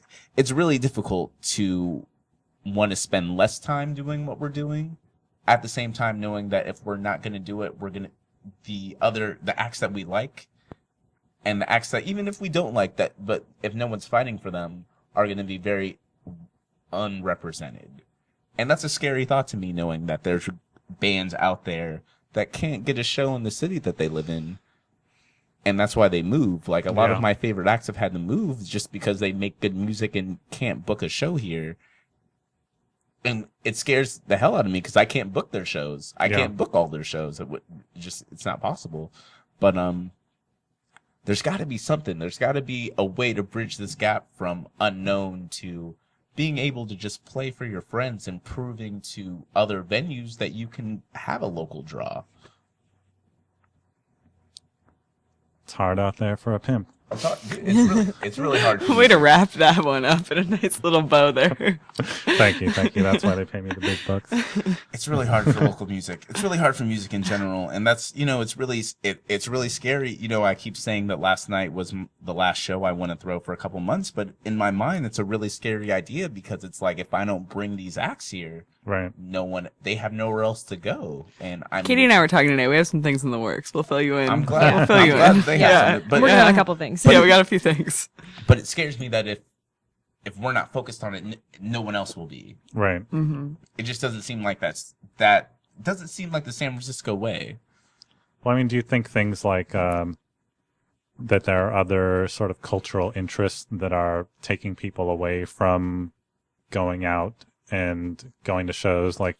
really difficult to want to spend less time doing what we're doing, at the same time knowing that if we're not going to do it, we're going to the acts that we like and the acts that even if we don't like that, but if no one's fighting for them, are going to be very unrepresented. And that's a scary thought to me, knowing that there's bands out there that can't get a show in the city that they live in. And that's why they move. A lot of my favorite acts have had to move just because they make good music and can't book a show here. And it scares the hell out of me because I can't book their shows. I can't book all their shows. It's not possible. But there's got to be something. There's got to be a way to bridge this gap from unknown to being able to just play for your friends and proving to other venues that you can have a local draw. It's hard out there for a pimp. It's really hard. Way to wrap that one up in a nice little bow there. Thank you. That's why they pay me the big bucks. It's really hard for local music. It's really hard for music in general, and that's it's really scary. I keep saying that last night was the last show I want to throw for a couple months, but in my mind, it's a really scary idea because it's like if I don't bring these acts here, right? They have nowhere else to go. And Katie and I were talking today. We have some things in the works. We'll fill you in. I'm glad. We'll fill you in. They have but we're working on a couple things. Yeah, we got a few things. But it scares me that if we're not focused on it, no one else will be. Right. Mm-hmm. It just doesn't seem like that doesn't seem like the San Francisco way. Well, I mean, do you think things like that there are other sort of cultural interests that are taking people away from going out and going to shows? Like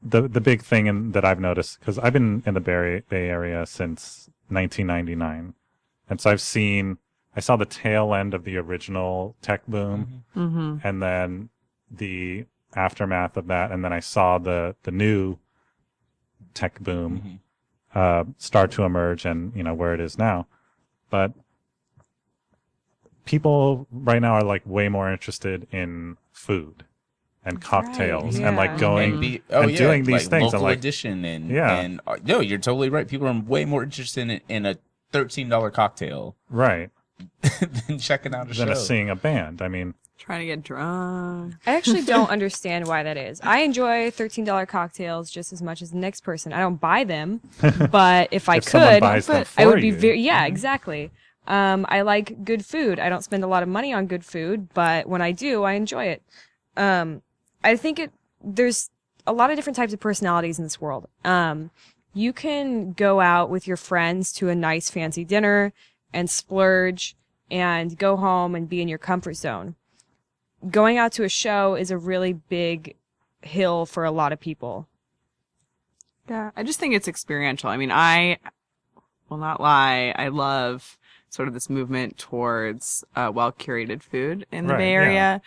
the big thing that I've noticed, because I've been in the Bay Area since 1999, and so I saw the tail end of the original tech boom, Mm-hmm. and then the aftermath of that, and then I saw the new tech boom start to emerge, and where it is now. But people right now are like way more interested in food and cocktails right. and like Yeah. going and doing these things. Local and like, edition and Yeah. and no, you're totally right. People are way more interested in a $13 cocktail right. than checking out a show. Than seeing a band. I mean, Trying to get drunk. I actually don't understand why that is. I enjoy $13 cocktails just as much as the next person. I don't buy them, but if I someone could, buys them I would for be you. very exactly. I like good food. I don't spend a lot of money on good food, but when I do, I enjoy it. I think there's a lot of different types of personalities in this world. You can go out with your friends to a nice fancy dinner and splurge and go home and be in your comfort zone. Going out to a show is a really big hill for a lot of people. Yeah, I just think it's experiential. I mean, I will not lie. I love sort of this movement towards well-curated food in the Right, Bay yeah.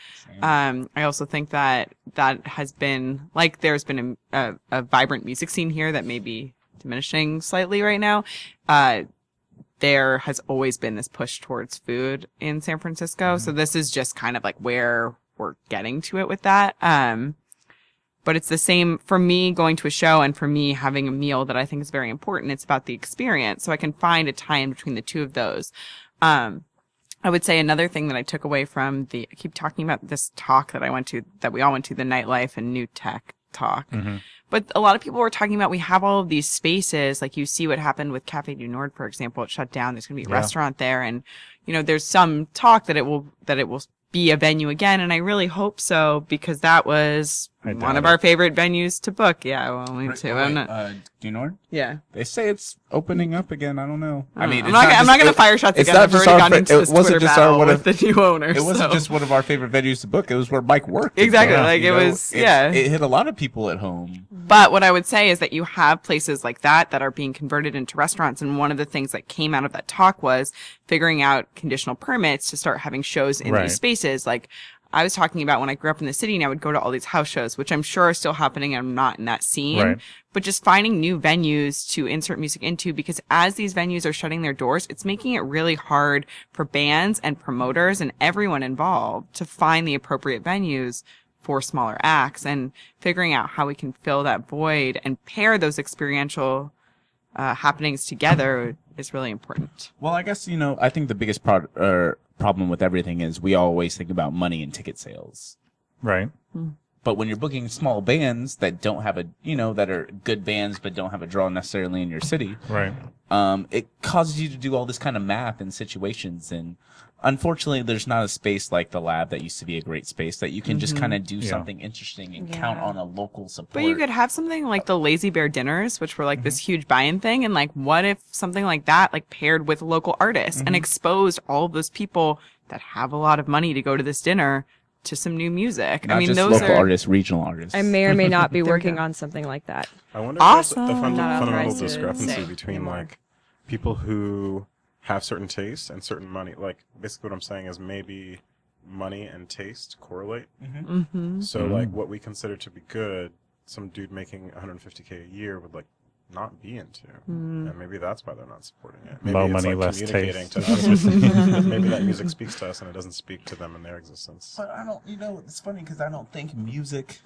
Area. I also think that has been, like, there's been a vibrant music scene here that may be diminishing slightly right now. There has always been this push towards food in San Francisco. So this is just kind of like where we're getting to it with that. But it's the same for me going to a show and for me having a meal that I think is very important. It's about the experience. So I can find a tie in between the two of those. I would say another thing that I took away from I keep talking about this talk that we all went to, the nightlife and new tech talk. Mm-hmm. But a lot of people were talking about, we have all of these spaces, like you see what happened with Cafe du Nord, for example. It shut down. There's going to be a restaurant there. And, there's some talk that it will be a venue again. And I really hope so, because that was one of our favorite venues to book. Yeah, well, me too. I'm not. Du Nord? Yeah. They say it's opening up again. I don't know. I mean, I'm not going to fire shots again. I've already gotten into this Twitter battle with the new owners. It wasn't just one of our favorite venues to book. It was where Mike worked. Exactly. So, like it was, yeah. It hit a lot of people at home. But what I would say is that you have places like that are being converted into restaurants. And one of the things that came out of that talk was figuring out conditional permits to start having shows in these spaces. Like I was talking about when I grew up in the city and I would go to all these house shows, which I'm sure are still happening. I'm not in that scene, Right. but just finding new venues to insert music into, because as these venues are shutting their doors, it's making it really hard for bands and promoters and everyone involved to find the appropriate venues for smaller acts, and figuring out how we can fill that void and pair those experiential happenings together is really important. Well, I guess, I think the biggest problem with everything is we always think about money and ticket sales. Right. But when you're booking small bands that don't have that are good bands but don't have a draw necessarily in your city, Right. It causes you to do all this kind of math and situations. And unfortunately, there's not a space like the Lab that used to be a great space that you can just kind of do something interesting and count on a local support. But you could have something like the Lazy Bear dinners, which were like this huge buy-in thing. And like, what if something like that, like paired with local artists and exposed all of those people that have a lot of money to go to this dinner to some new music? Not I mean, just those local are artists, regional artists. I may or may not be There we working go. on something like that. I wonder Awesome. if there's a Not fundamental authorized to discrepancy say between anymore. like people who have certain tastes and certain money. Like basically what I'm saying is maybe money and taste correlate. Mm-hmm. So like what we consider to be good, some dude making $150K a year would like not be into, and maybe that's why they're not supporting it. Maybe Low it's money, like less communicating taste. to us. Maybe that music speaks to us, and it doesn't speak to them in their existence. But I don't, it's funny because I don't think music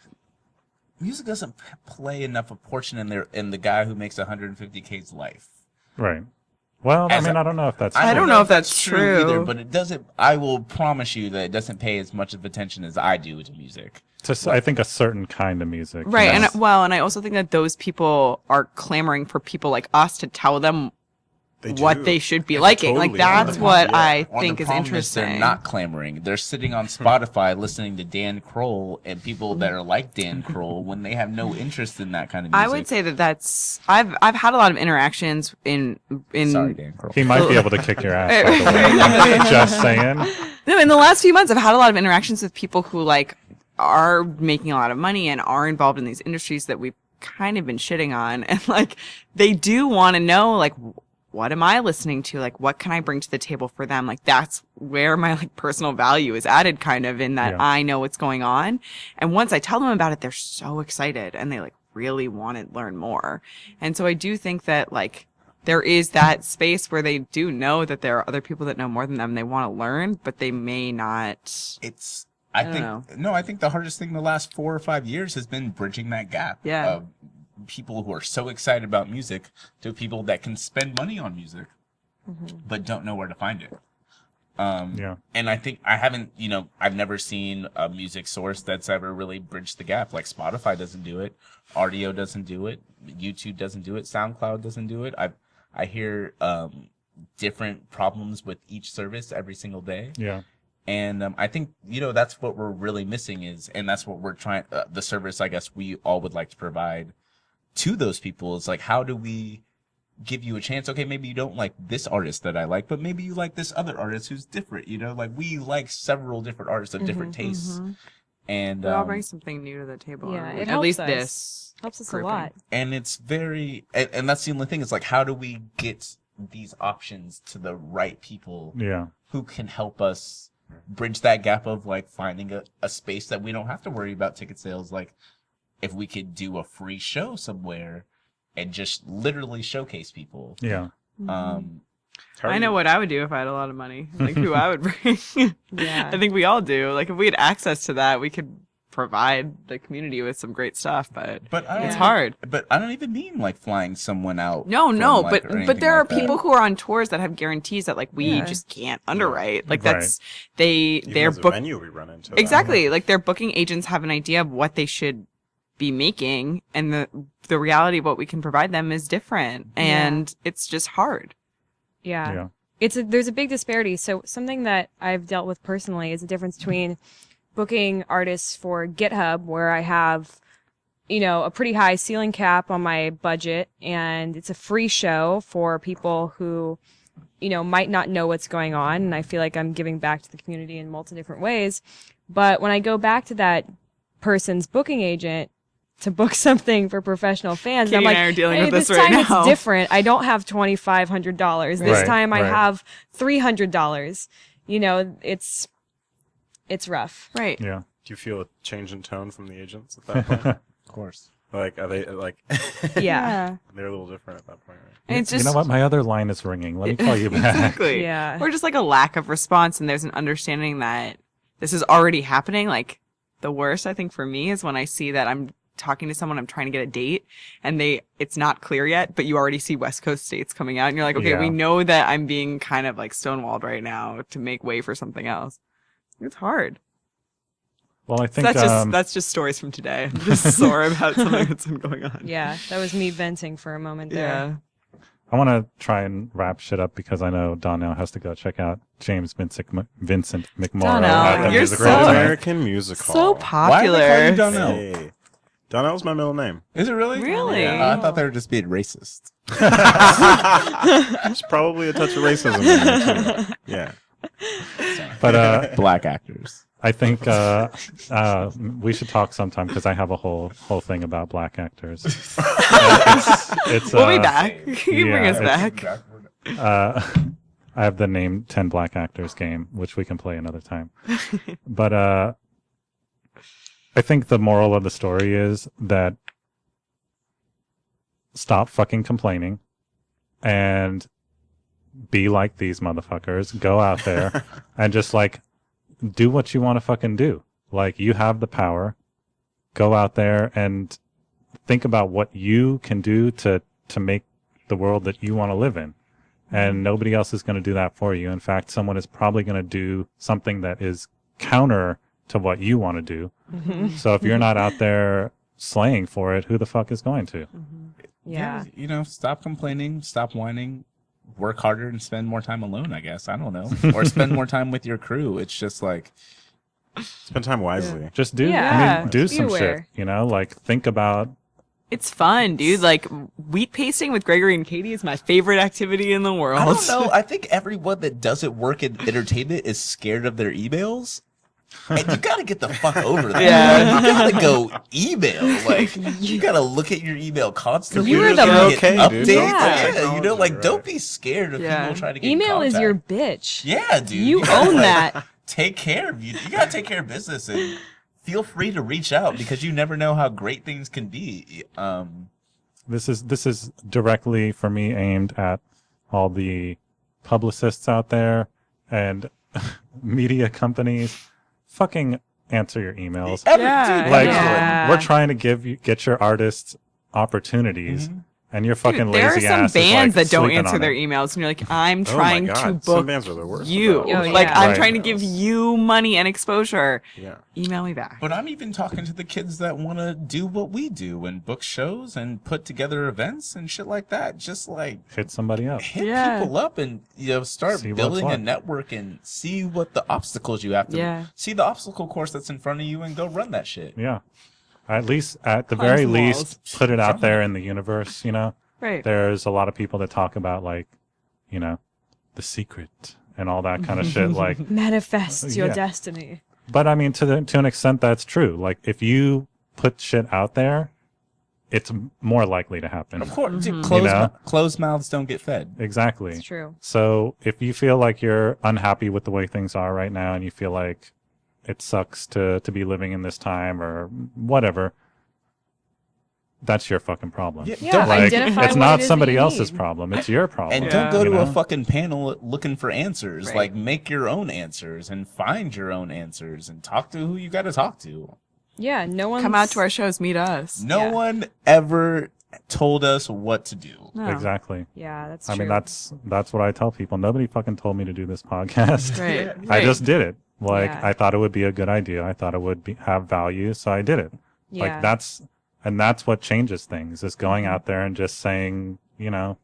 doesn't play enough a portion in the guy who makes 150K's life. Right. Well, I don't know if that's I don't know if that's true either, but it doesn't. I will promise you that it doesn't pay as much of attention as I do to music. I think a certain kind of music. Right. And I also think that those people are clamoring for people like us to tell them what they should be liking. Totally. Like that's what I Well, think the is problem interesting. they're not clamoring. They're sitting on Spotify listening to Dan Kroll and people that are like Dan Kroll when they have no interest in that kind of music. I would say that's I've had a lot of interactions in Sorry, Dan Kroll. He might be able to kick your ass, by the way. Just saying. No, in the last few months I've had a lot of interactions with people who like are making a lot of money and are involved in these industries that we've kind of been shitting on, and like they do want to know like what am I listening to? Like, what can I bring to the table for them? Like, that's where my like personal value is added kind of in that I know what's going on. And once I tell them about it, they're so excited and they like really want to learn more. And so I do think that like there is that space where they do know that there are other people that know more than them. They want to learn, but they may not. I think the hardest thing the last 4 or 5 years has been bridging that gap. Yeah. People who are so excited about music to people that can spend money on music but don't know where to find it. And I think I've never seen a music source that's ever really bridged the gap. Like Spotify doesn't do it, Rdio doesn't do it, YouTube doesn't do it, SoundCloud doesn't do it. I hear different problems with each service every single day. Yeah. And I think that's what we're really missing and that's what we're trying. The service I guess we all would like to provide to those people is like, how do we give you a chance? Okay, maybe you don't like this artist that I like, but maybe you like this other artist who's different. Like we like several different artists of different tastes, and we all bring something new to the table. Yeah, it at helps least us. this Helps us grouping. a lot. and it's very and that's the only thing. It's like, how do we get these options to the right people who can help us bridge that gap of like finding a space that we don't have to worry about ticket sales. Like if we could do a free show somewhere and just literally showcase people. Yeah. I know what I would do if I had a lot of money. Like who I would bring. Yeah. I think we all do. Like if we had access to that, we could provide the community with some great stuff, but it's hard. But I don't even mean like flying someone out. No, like, but there are like people who are on tours that have guarantees that like we just can't underwrite. Like that's they're book venue we run into exactly like their booking agents have an idea of what they should be making, and the reality of what we can provide them is different, and it's just hard. Yeah. There's a big disparity. So something that I've dealt with personally is the difference between booking artists for GitHub, where I have, a pretty high ceiling cap on my budget, and it's a free show for people who, might not know what's going on, and I feel like I'm giving back to the community in multiple different ways. But when I go back to that person's booking agent to book something for professional fans, I'm like, and I are dealing hey, with this this right time now. it's different. I don't have $2,500. This time I have $300. It's rough. Right. Yeah. Do you feel a change in tone from the agents at that point? Of course. Like, are they like? Yeah. They're a little different at that point, right? And it's just, you know what? My other line is ringing. Let me call you back. Exactly. Yeah. Or just like a lack of response, and there's an understanding that this is already happening. Like the worst, I think, for me is when I see that I'm talking to someone, I'm trying to get a date, and it's not clear yet, but you already see West Coast states coming out, and you're like, okay, we know that I'm being kind of like stonewalled right now to make way for something else. It's hard. Well, I think So that's just stories from today. I'm just sore about something that's been going on. Yeah, that was me venting for a moment there. Yeah. I want to try and wrap shit up because I know Donnell has to go check out James Vincent McMorrow Donnell, at the you're music so- hall tonight. American Music Hall. So Why popular. do they call you Donnell? Hey. Donnell's my middle name. Is it really? Really? Yeah. I thought they were just being racist. There's probably a touch of racism in there too. Yeah. But Black actors. I think we should talk sometime because I have a whole thing about black actors. it's We'll be back. You can bring yeah, us back. I have the name 10 Black Actors game, which we can play another time. But I think the moral of the story is that stop fucking complaining and be like these motherfuckers. Go out there and just like do what you want to fucking do. Like, you have the power. Go out there and think about what you can do to make the world that you want to live in. And nobody else is going to do that for you. In fact, someone is probably going to do something that is counter to what you want to do. Mm-hmm. So if you're not out there slaying for it, who the fuck is going to? Mm-hmm. Yeah. You know, stop complaining, stop whining, work harder and spend more time alone, I guess. I don't know. Or spend more time with your crew. It's just like, spend time wisely. Yeah. Just do, I mean, do some shit, you know, like think about. It's fun, dude. Like, wheat pasting with Gregory and Katie is my favorite activity in the world. I don't know. I think everyone that doesn't work in entertainment is scared of their emails. And you gotta get the fuck over that. Yeah. You gotta go email. Like, you gotta look at your email constantly. You were the updates. Dude. Yeah, you know, like, don't be scared of people trying to get email in is your bitch. Yeah, dude. You own that. Take care of you. You gotta take care of business, and feel free to reach out because you never know how great things can be. This is directly for me aimed at all the publicists out there and media companies. Fucking answer your emails. We're trying to get your artists opportunities. Mm-hmm. And you're fucking lazy ass. There are some bands like that don't answer their emails, and you're like, I'm trying to book some bands are the worst you. Like, I'm trying to give you money and exposure. Yeah. Email me back. But I'm even talking to the kids that want to do what we do and book shows and put together events and shit like that. Just like hit somebody up, hit people up, and start building a network and see what the obstacles you have to see the obstacle course that's in front of you and go run that shit. Yeah. At the very least, put it out there in the universe, you know? Right. There's a lot of people that talk about, like, you know, the secret and all that kind of shit. Like, manifest your destiny. But, I mean, to an extent, that's true. Like, if you put shit out there, it's more likely to happen. Of course. Dude, closed mouths don't get fed. Exactly. It's true. So, if you feel like you're unhappy with the way things are right now and you feel like it sucks to be living in this time or whatever, that's your fucking problem. Identify it's not somebody else's problem. It's your problem. And don't go to a fucking panel looking for answers. Right. Like, make your own answers and find your own answers and talk to who you got to talk to. Yeah, no one come out to our shows, meet us. No one ever told us what to do. No. Exactly. Yeah, that's true. I mean, that's what I tell people. Nobody fucking told me to do this podcast. Right. I just did it. Like, I thought it would be a good idea. I thought it would have value, so I did it. Yeah. Like, that's what changes things, is going out there and just saying, you know,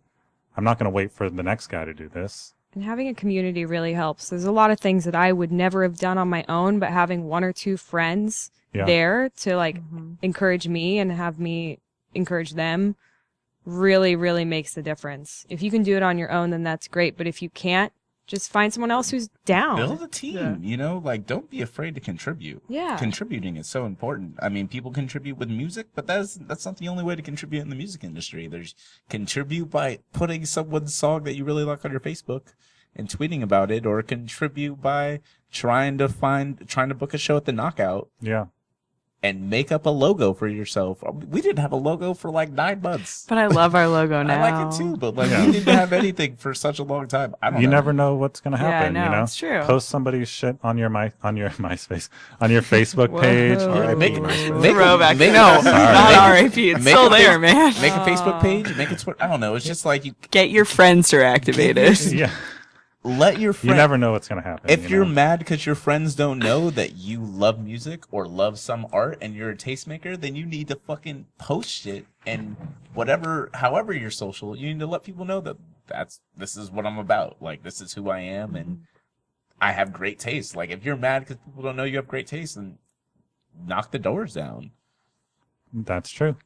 I'm not going to wait for the next guy to do this. And having a community really helps. There's a lot of things that I would never have done on my own, but having one or two friends there to, like, encourage me and have me encourage them really, really makes the difference. If you can do it on your own, then that's great. But if you can't, just find someone else who's down. Build a team, you know, like, don't be afraid to contribute. Yeah. Contributing is so important. I mean, people contribute with music, but that's not the only way to contribute in the music industry. There's contribute by putting someone's song that you really like on your Facebook and tweeting about it, or contribute by trying to book a show at the Knockout. Yeah. And make up a logo for yourself. We didn't have a logo for like 9 months. But I love our logo now. I like it too, but like we didn't have anything for such a long time. I don't know. You never know what's gonna happen. Yeah, you know, it's true. Post somebody's shit on your MySpace, on your Facebook page. Make throwback. No, not RIP. It's still there, man. Make a Facebook page. Make it. I don't know. It's just like you get your Friendster activated. Yeah. Let your friend. You never know what's going to happen. If you're mad because your friends don't know that you love music or love some art and you're a tastemaker, then you need to fucking post it and however you're social, you need to let people know that this is what I'm about. Like, this is who I am and I have great taste. Like, if you're mad because people don't know you have great taste, then knock the doors down. That's true.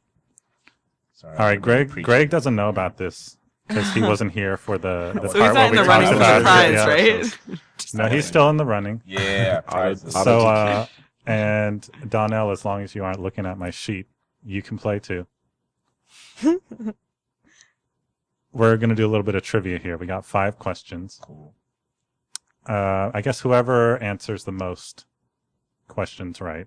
Sorry, all right, Greg doesn't know about this. Because he wasn't here for the so part where we talked about prize, right? No, he's still in the running. Yeah. So, and Donnell, as long as you aren't looking at my sheet, you can play too. We're going to do a little bit of trivia here. We got 5 questions. Cool. I guess whoever answers the most questions right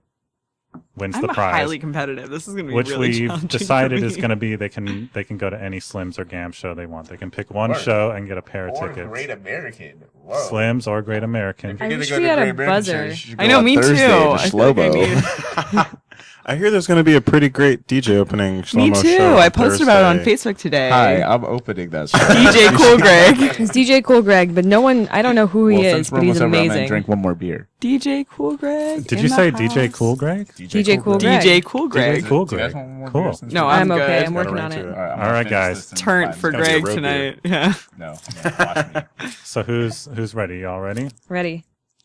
wins I'm the prize. highly competitive. This is going to be which really we've challenging decided for is me. going to be they can go to any Slims or GAM show they want. They can pick one show and get a pair of tickets. Great American. Whoa. Slims or Great American. I wish we had a buzzer. I know, me Thursday too. to I feel like I Shlomo. need... I hear there's going to be a pretty great DJ opening Me Shlomo too. show I on posted about it on Thursday. Facebook today. Hi, I'm opening that show. DJ Cool Greg. It's DJ Cool Greg, but no one, I don't know who he is, but he's amazing. Drink one more beer. DJ Cool Greg. Did in you the say house. DJ Cool Greg? DJ Cool Greg. DJ Cool Greg. Cool Greg. Cool. No, I'm okay. good. I'm working on it. All right, guys. Turnt for It's gonna be a Greg road tonight. Yeah. No, watch me. So who's ready? Y'all ready? Ready.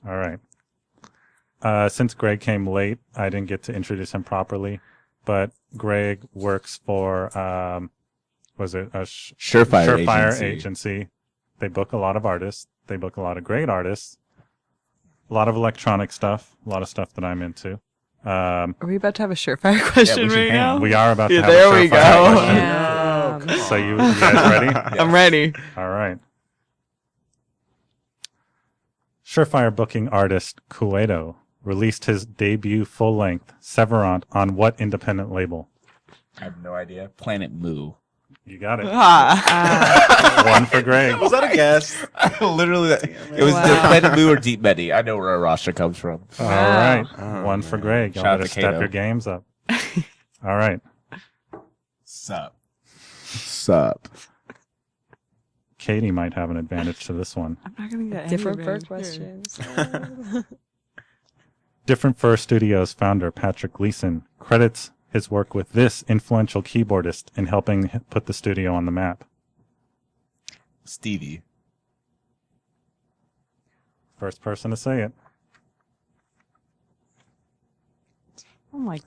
All right. Since Greg came late, I didn't get to introduce him properly, but Greg works for was it a Surefire agency. They book a lot of artists. They book a lot of great artists. A lot of electronic stuff. A lot of stuff that I'm into. Are we about to have a surefire question right now? We are about to have there a we surefire go. question. So you guys ready? I'm ready. All right. Surefire booking artist Cueto released his debut full-length Severant on what independent label? I have no idea. Planet Moo. You got it. Ah. One for Greg. Was that a guess? Literally, it was the Planet Moo or Deep Betty. I know where our roster comes from. All right. Oh, One for man. Greg. Y'all Shout out better to step Kato. your games up. All right. Sup? Sup. Katie might have an advantage to this one. I'm not going to get Different any for advantage here. questions. Different Fur Studios founder Patrick Gleason credits his work with this influential keyboardist in helping put the studio on the map. Stevie. First person to say it. Oh my.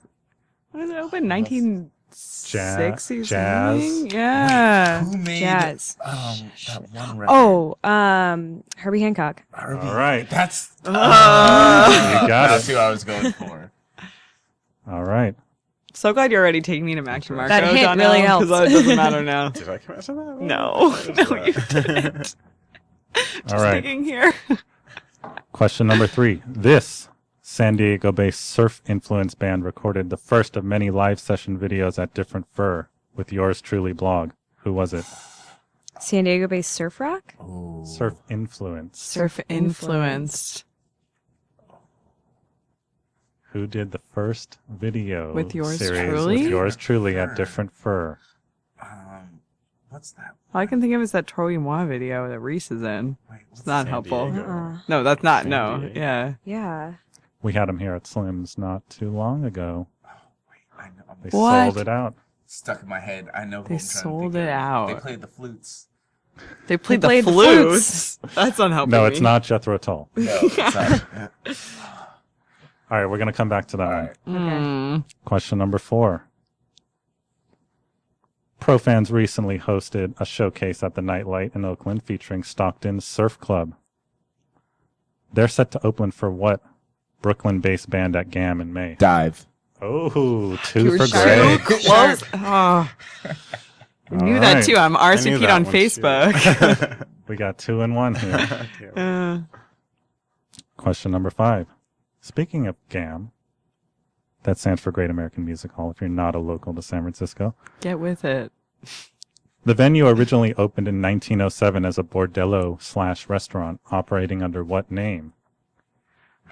When did it open? 1960s? Jazz. Yeah. Who made Jazz. that one record? Oh, Herbie Hancock. Herbie. All right. That's You got that's it. who I was going for. All right. So glad you're already taking me to Mac DeMarco. That hint Donnell, really helps. 'cause it doesn't matter now. Did I come out to that? No. No, you didn't. Just All right. thinking here. Question number 3. This San Diego-based surf influence band recorded the first of many live session videos at Different Fur with yours truly blog. Who was it? San Diego-based surf rock? Surf influence. Surf influenced. Who did the first video With yours series truly? with yours truly at Different Fur? What's that? All I can think of is that Troy Moi video that Reese is in. Wait, It's not San helpful. Diego. No, that's not. San No. Diego. Yeah. Yeah. We had them here at Slim's not too long ago. I know. I'm They What? sold it out. stuck in my head. I know. Who They I'm trying to sold think it of. out. They played the flutes. They played, played the the flutes. That's unhelpful. No, it's not Jethro Tull. No, it's not. All right, we're going to come back to that All one. right. Mm. Question number 4. Profans recently hosted a showcase at the Nightlight in Oakland featuring Stockton's Surf Club. They're set to open for what Brooklyn-based band at GAM in May? Dive. Oh, 2 You were for so Greg. close. Oh. I knew All that right. too. I'm knew RCP'd that on one, too. Facebook. We got 2 and 1 here. Uh, Question number 5. Speaking of GAM, that stands for Great American Music Hall if you're not a local to San Francisco. get with it. The venue originally opened in 1907 as a bordello/restaurant operating under what name?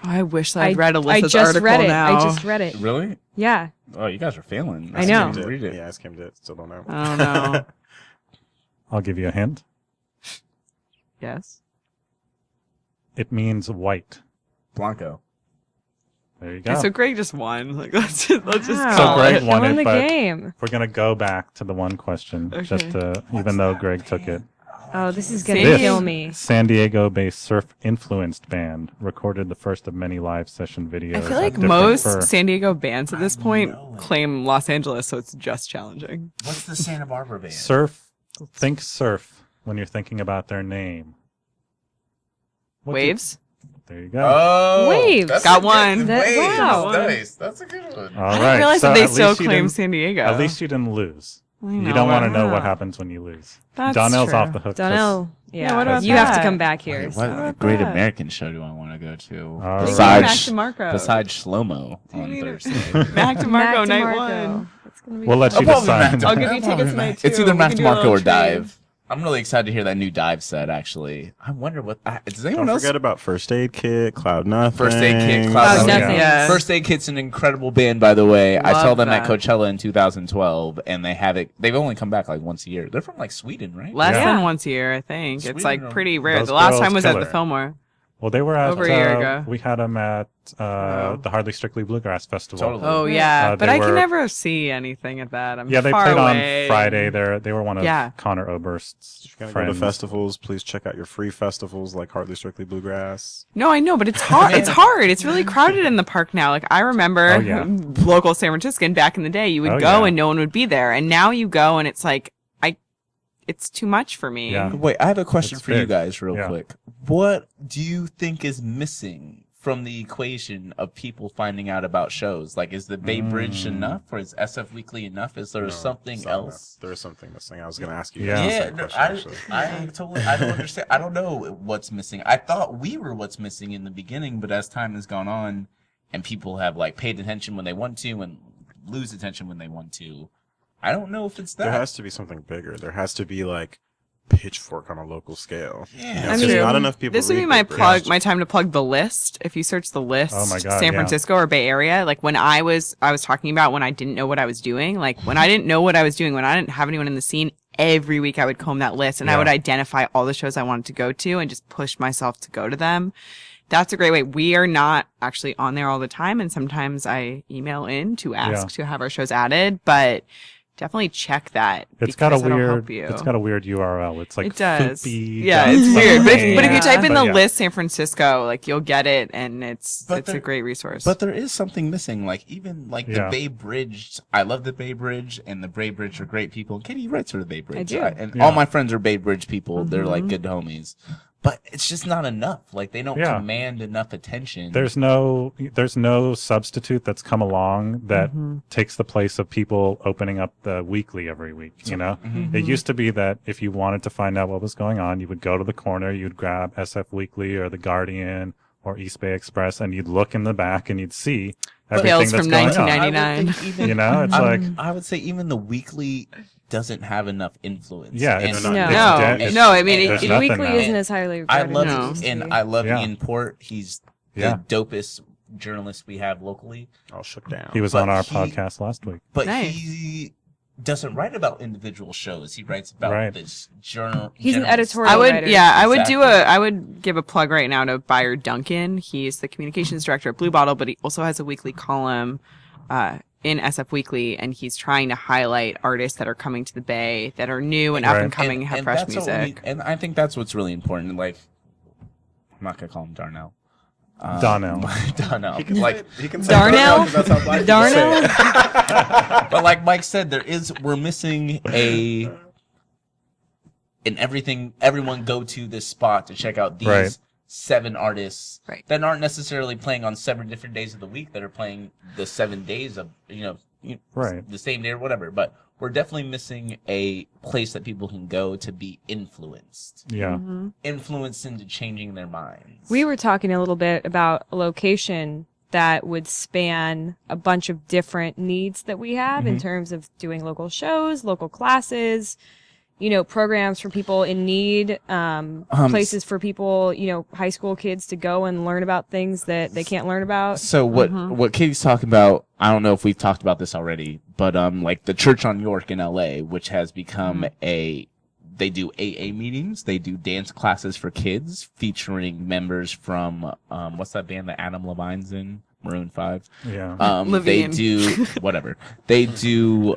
Oh, I wish I'd read I Alyssa's just article read it. now. I just read it. Really? Yeah. Oh, you guys are failing. I know. Skimmed it. Read it. Yeah, I skimmed it. Still don't know. I don't know. I'll give you a hint. Yes. It means white. Blanco. There you go. Okay, so Greg just won. Like let's just Wow. So call Greg it. won Killing it, the but game. we're going to go back to the one question, Okay. just to, even though Greg took it. Oh, this is gonna This kill me. San Diego-based surf-influenced band recorded the first of many live session videos. I feel at like Different most Fur. San Diego bands at this point know it. claim Los Angeles, so it's just challenging. What's the Santa Barbara band? Think surf when you're thinking about their name. What do you- Waves? There you go. Oh, Waves. that's Got a good- one. Waves. Wow. Nice. That's a good one. All I didn't right. realize so that they at still least you claim didn't- San Diego. At least you didn't lose. I You know, don't want to but- know what happens when you lose. That's Donnell's true. off the hook. 'cause Donnell Yeah, what about you have to that? come back here. What so. great American show do I want to go to? Mac DeMarco. Besides Slow-Mo on Thursday. Mac DeMarco, night one. It's gonna be We'll let fun. you decide. I'll give you tickets tonight too. It's either We Mac can do a DeMarco little or trade. Dive. I'm really excited to hear that new Dive set, actually. I wonder what... does anyone Don't else... forget about First Aid Kit, Cloud Nothing. First Aid Kit, Cloud Cloud Nothing. Yeah. First Aid Kit's an incredible band, by the way. I Love saw them that. at Coachella in 2012, and they've only come back like once a year. They're from like Sweden, right? Less Yeah. than once a year, I think. Sweden It's like or- pretty rare. Those The last girls time was at kill the it. Fillmore. Well, they were at Over a year ago. We had them at Wow. the Hardly Strictly Bluegrass Festival. Totally. Oh yeah, but they I can were- never see anything at that. I'm Yeah, they far played away. on Friday. They were one of Yeah. Connor Oberst's If you're gonna friends. go to festivals, please check out your free festivals like Hardly Strictly Bluegrass. No, I know, but it's hard. It's hard. It's really crowded in the park now. Like I remember, Oh, yeah. local San Franciscan back in the day, you would Oh, go yeah. and no one would be there, and now you go and it's like it's too much for me. Yeah. Wait, I have a question It's for you big. guys real Yeah. quick. What do you think is missing from the equation of people finding out about shows? Like, is the Bay Bridge enough, or is SF Weekly enough? Is there No, something it's not else? enough. There is something missing. I was going to ask you Yeah. guys the Yeah, same no, question, I actually. I don't understand. I don't know what's missing. I thought we were what's missing in the beginning, but as time has gone on, and people have like paid attention when they want to, and lose attention when they want to, I don't know if it's that. There has to be something bigger. There has to be like pitchfork on a local scale. Yeah. I There's mean, not enough people. This would read be my Bay plug, Bridge. my time to plug the list. If you search the list, Oh my God, San yeah. Francisco or Bay Area, like when I was talking about when I didn't know what I was doing, like when I didn't know what I was doing, when I didn't have anyone in the scene, every week I would comb that list and I Yeah. would identify all the shows I wanted to go to and just push myself to go to them. That's a great way. We are not actually on there all the time, and sometimes I email in to ask to have our shows added, but definitely check that. It's got a because that'll weird. help you. It's got a weird URL. It's like It does. foopy Yeah, dot it's weird. But if you something. type in But the yeah. list San Francisco, like you'll get it, and it's But a there- great resource. But there is something missing. Like even like the Yeah. Bay Bridge. I love the Bay Bridge, and the Bay Bridge are great people. Katie writes for the Bay Bridge. do. And Yeah. all my friends are Bay Bridge people. They're like good homies. But it's just not enough. Like they don't Yeah. command enough attention. There's no substitute that's come along that takes the place of people opening up the weekly every week. You know, it used to be that if you wanted to find out what was going on, you would go to the corner, you'd grab SF Weekly or The Guardian or East Bay Express, and you'd look in the back and you'd see everything Tales that's from going on. 1999. I would think even, You know, it's like I would say even the weekly doesn't have enough influence. yeah, And it's No. it's No. dead. It's- No, I mean, there's it- nothing Weekly now. isn't as highly I regarded. love as it No. used to and be. I love Yeah. Ian Port. He's the Yeah. dopest journalist we have locally. All shook down. He was But on our he- podcast last week. But Nice. he doesn't write about individual shows. He writes about Right. this journal. He's an general- editorial I would, writer. yeah, I would Exactly. I would give a plug right now to Buyer Duncan. He's the communications director at Blue Bottle, but he also has a weekly column in SF Weekly, and he's trying to highlight artists that are coming to the Bay that are new and up Right. and coming, have fresh that's what we- music. and I think that's what's really important. Like, I'm not gonna call him Darnell. Donnell. Darnell. He can Like, say, he can say Darnell? 'cause that's how black people say Darnell? it. but like Mike said, we're missing everyone go to this spot to check out these Right. 7 artists Right. that aren't necessarily playing on 7 different days of the week, that are playing the 7 days of, Right. the same day or whatever. But we're definitely missing a place that people can go to be influenced. Yeah. Influenced into changing their minds. We were talking a little bit about a location that would span a bunch of different needs that we have in terms of doing local shows, local classes, programs for people in need, places for people, high school kids to go and learn about things that they can't learn about. So what Katie's talking about, I don't know if we've talked about this already, but like the Church on York in LA, which has become they do AA meetings, they do dance classes for kids featuring members from what's that band that Adam Levine's in? Maroon 5. Yeah. They Levine. do whatever. They do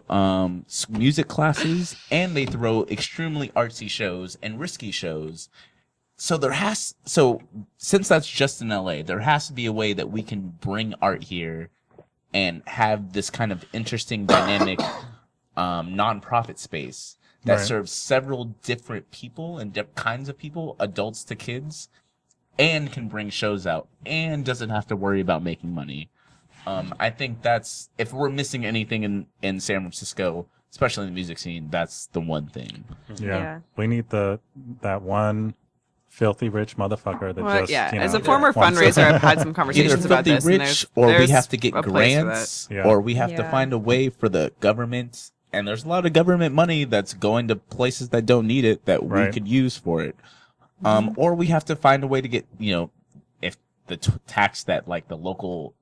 music classes, and they throw extremely artsy shows and risky shows. So since that's just in LA, there has to be a way that we can bring art here and have this kind of interesting dynamic nonprofit space that Right. serves several different people and kinds of people, adults to kids, and can bring shows out and doesn't have to worry about making money. I think that's, if we're missing anything in San Francisco, especially in the music scene, that's the one thing. Yeah. We need that one filthy rich motherfucker that just, as a former fundraiser, I've had some conversations about this. Rich, or we have to get grants, or we have to find a way for the government. And there's a lot of government money that's going to places that don't need it that we could use for it. Or we have to find a way to get, if the tax that like the local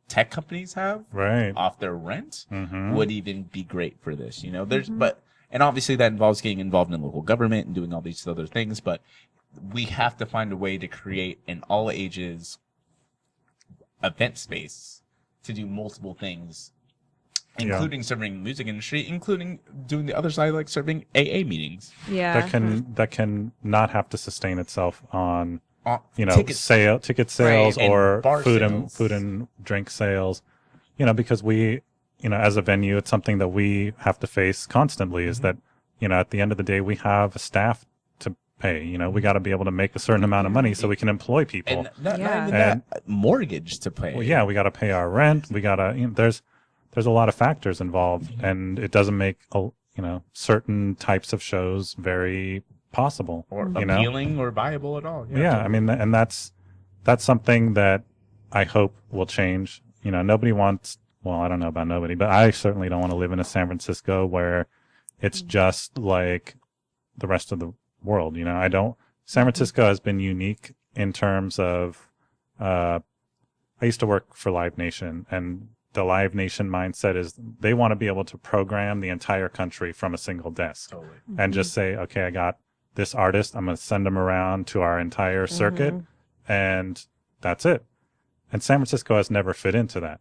tech companies have off their rent would even be great for this. And obviously that involves getting involved in local government and doing all these other things, but we have to find a way to create an all ages event space to do multiple things, including serving the music industry, including doing the other side, like serving AA meetings. Yeah. That can not have to sustain itself on ticket sales or food and drink sales. Because we as a venue, it's something that we have to face constantly is that, at the end of the day, we have a staff to pay. We got to be able to make a certain amount of money so we can employ people. And not even that, mortgage to pay. Well, we got to pay our rent. We got to, there's a lot of factors involved, and it doesn't make, certain types of shows very possible. Or appealing or viable at all. I mean, and that's something that I hope will change. Nobody wants... Well, I don't know about nobody, but I certainly don't want to live in a San Francisco where it's just like the rest of the world. San Francisco has been unique in terms of, I used to work for Live Nation, and the Live Nation mindset is they want to be able to program the entire country from a single desk and just say, okay, I got this artist. I'm going to send them around to our entire circuit and that's it. And San Francisco has never fit into that.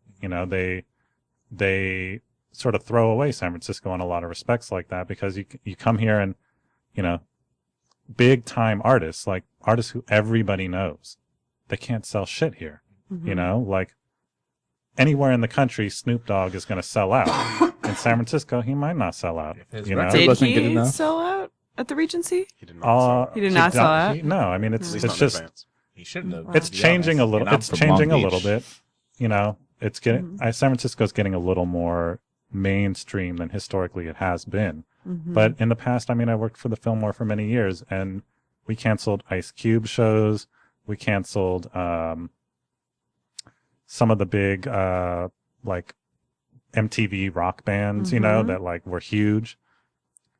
They sort of throw away San Francisco in a lot of respects like that, because you come here and, big time artists, like artists who everybody knows, they can't sell shit here. Like anywhere in the country, Snoop Dogg is going to sell out. In San Francisco, he might not sell out. Did he sell out at the Regency? He did not sell out. No, I mean, it's just... He shouldn't have. It's changing a little. It's changing a little bit. It's getting. San Francisco's getting a little more mainstream than historically it has been. But in the past, I worked for the Fillmore for many years, and we canceled Ice Cube shows. We canceled some of the big like MTV rock bands, that like were huge.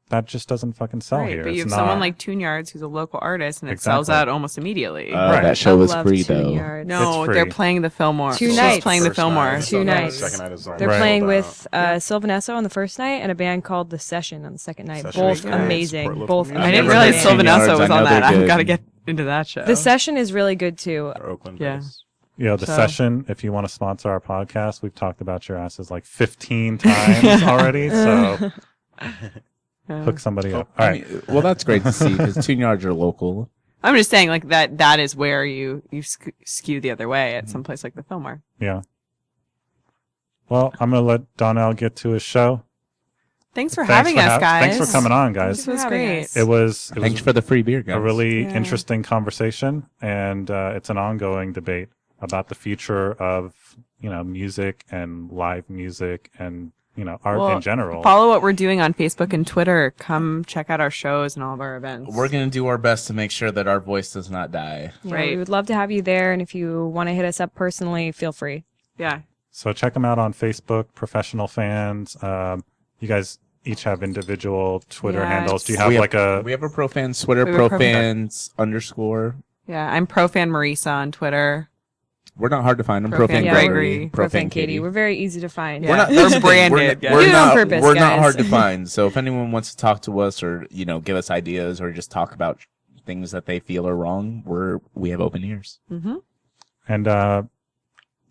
That just doesn't fucking sell here. But you have someone like Tune Yards who's a local artist, and it sells out almost immediately. That show was free, though. No, they're playing the Fillmore. Two nights. She's playing the Fillmore. 2 nights. Second night is on. They're playing with Sylvanesso on the first night and a band called The Session on the second night. Both amazing. Both. I didn't realize Sylvanesso was on that. I've got to get into that show. The Session is really good, too. They're Oakland based. The Session, if you want to sponsor our podcast, we've talked about your asses like 15 times already, so... Hook somebody up. All right. Well, that's great to see, because Tune Yards are local. I'm just saying, like, that is where you skew the other way at some place like the Fillmore. Yeah. Well, I'm going to let Donnell get to his show. Thanks for having us, guys. Thanks for coming on, guys. This was great. It was Thanks for the free beer, guys. A really interesting conversation, and it's an ongoing debate about the future of, music and live music and art in general. Follow what we're doing on Facebook and Twitter. Come check out our shows and all of our events. We're going to do our best to make sure that our voice does not die. We would love to have you there, and if you want to hit us up personally, feel free. Yeah. So check them out on Facebook, Professional Fans. You guys each have individual Twitter handles. Do you have We have a Profans Twitter, Profans _. Yeah, I'm Profan Marisa on Twitter. We're not hard to find. I'm Profan Gregory. Profan Katie. We're very easy to find. We're not branded. We're not on purpose, We're not guys. hard to find. So if anyone wants to talk to us or give us ideas or just talk about things that they feel are wrong, we have open ears. And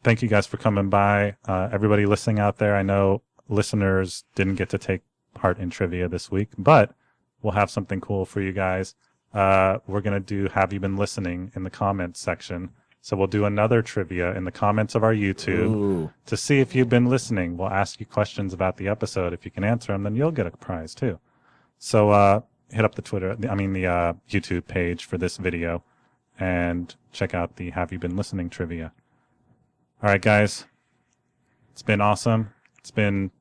thank you guys for coming by. Everybody listening out there, I know listeners didn't get to take part in trivia this week, but we'll have something cool for you guys. We're gonna do Have You Been Listening in the comments section. So we'll do another trivia in the comments of our YouTube to see if you've been listening. We'll ask you questions about the episode. If you can answer them, then you'll get a prize too. So hit up the YouTube page for this video and check out the Have You Been Listening trivia. All right, guys. It's been awesome. It's been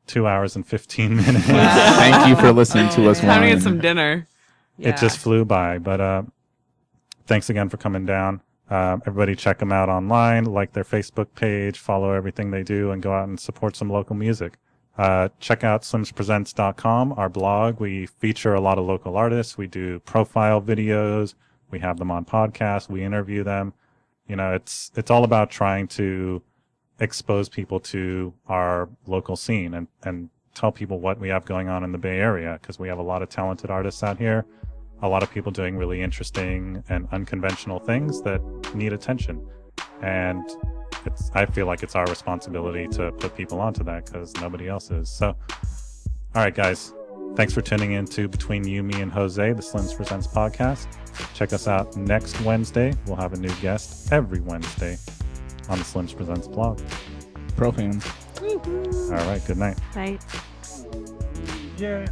2 hours and 15 minutes. Thank you for listening to us. Time to get some dinner. It just flew by, but thanks again for coming down. Everybody check them out online, like their Facebook page, follow everything they do, and go out and support some local music. Check out slimspresents.com, our blog. We feature a lot of local artists. We do profile videos. We have them on podcasts. We interview them. You know, it's all about trying to expose people to our local scene and tell people what we have going on in the Bay Area, because we have a lot of talented artists out here. A lot of people doing really interesting and unconventional things that need attention. And I feel like it's our responsibility to put people onto that because nobody else is. So, all right, guys, thanks for tuning in to Between You, Me, and Jose, the Slims Presents podcast. Check us out next Wednesday. We'll have a new guest every Wednesday on the Slims Presents blog. Pro fans. All right, good night. Night. Yeah.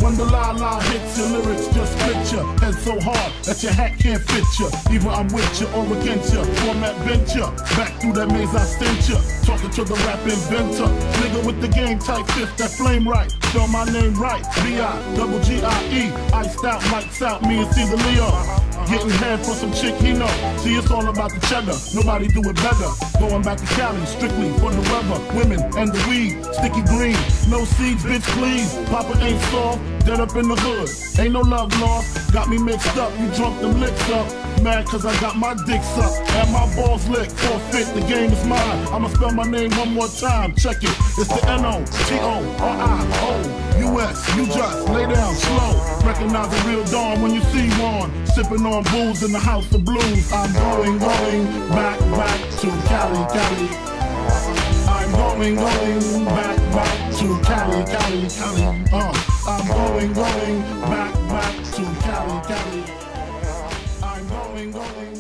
When the la-la hits your lyrics, just split your head so hard that your hat can't fit you. Either I'm with you or against you. Format venture, back through that maze I sent you. Talking to the rap inventor, nigga with the game type fifth that flame right. Spell my name right, B-I-double-G-I-E. Iced out, lights out, me and Caesar Leo. Getting head for some chick he know. See, it's all about the cheddar. Nobody do it better. Going back to Cali, strictly for the weather. Women and the weed, sticky green. No seeds, bitch, please. Papa ain't soft, dead up in the hood. Ain't no love lost. Got me mixed up, you drunk them licks up. Mad cause I got my dick sucked and my balls licked. Forfeit, the game is mine. I'ma spell my name one more time. Check it. It's the N-O-T-O-R-I-O-U-S. You just lay down slow. Recognize a real dawn when you see one. Sipping on booze in the house of blues. I'm going back to Cali. I'm going back to Cali. I'm going back to Cali. I'm going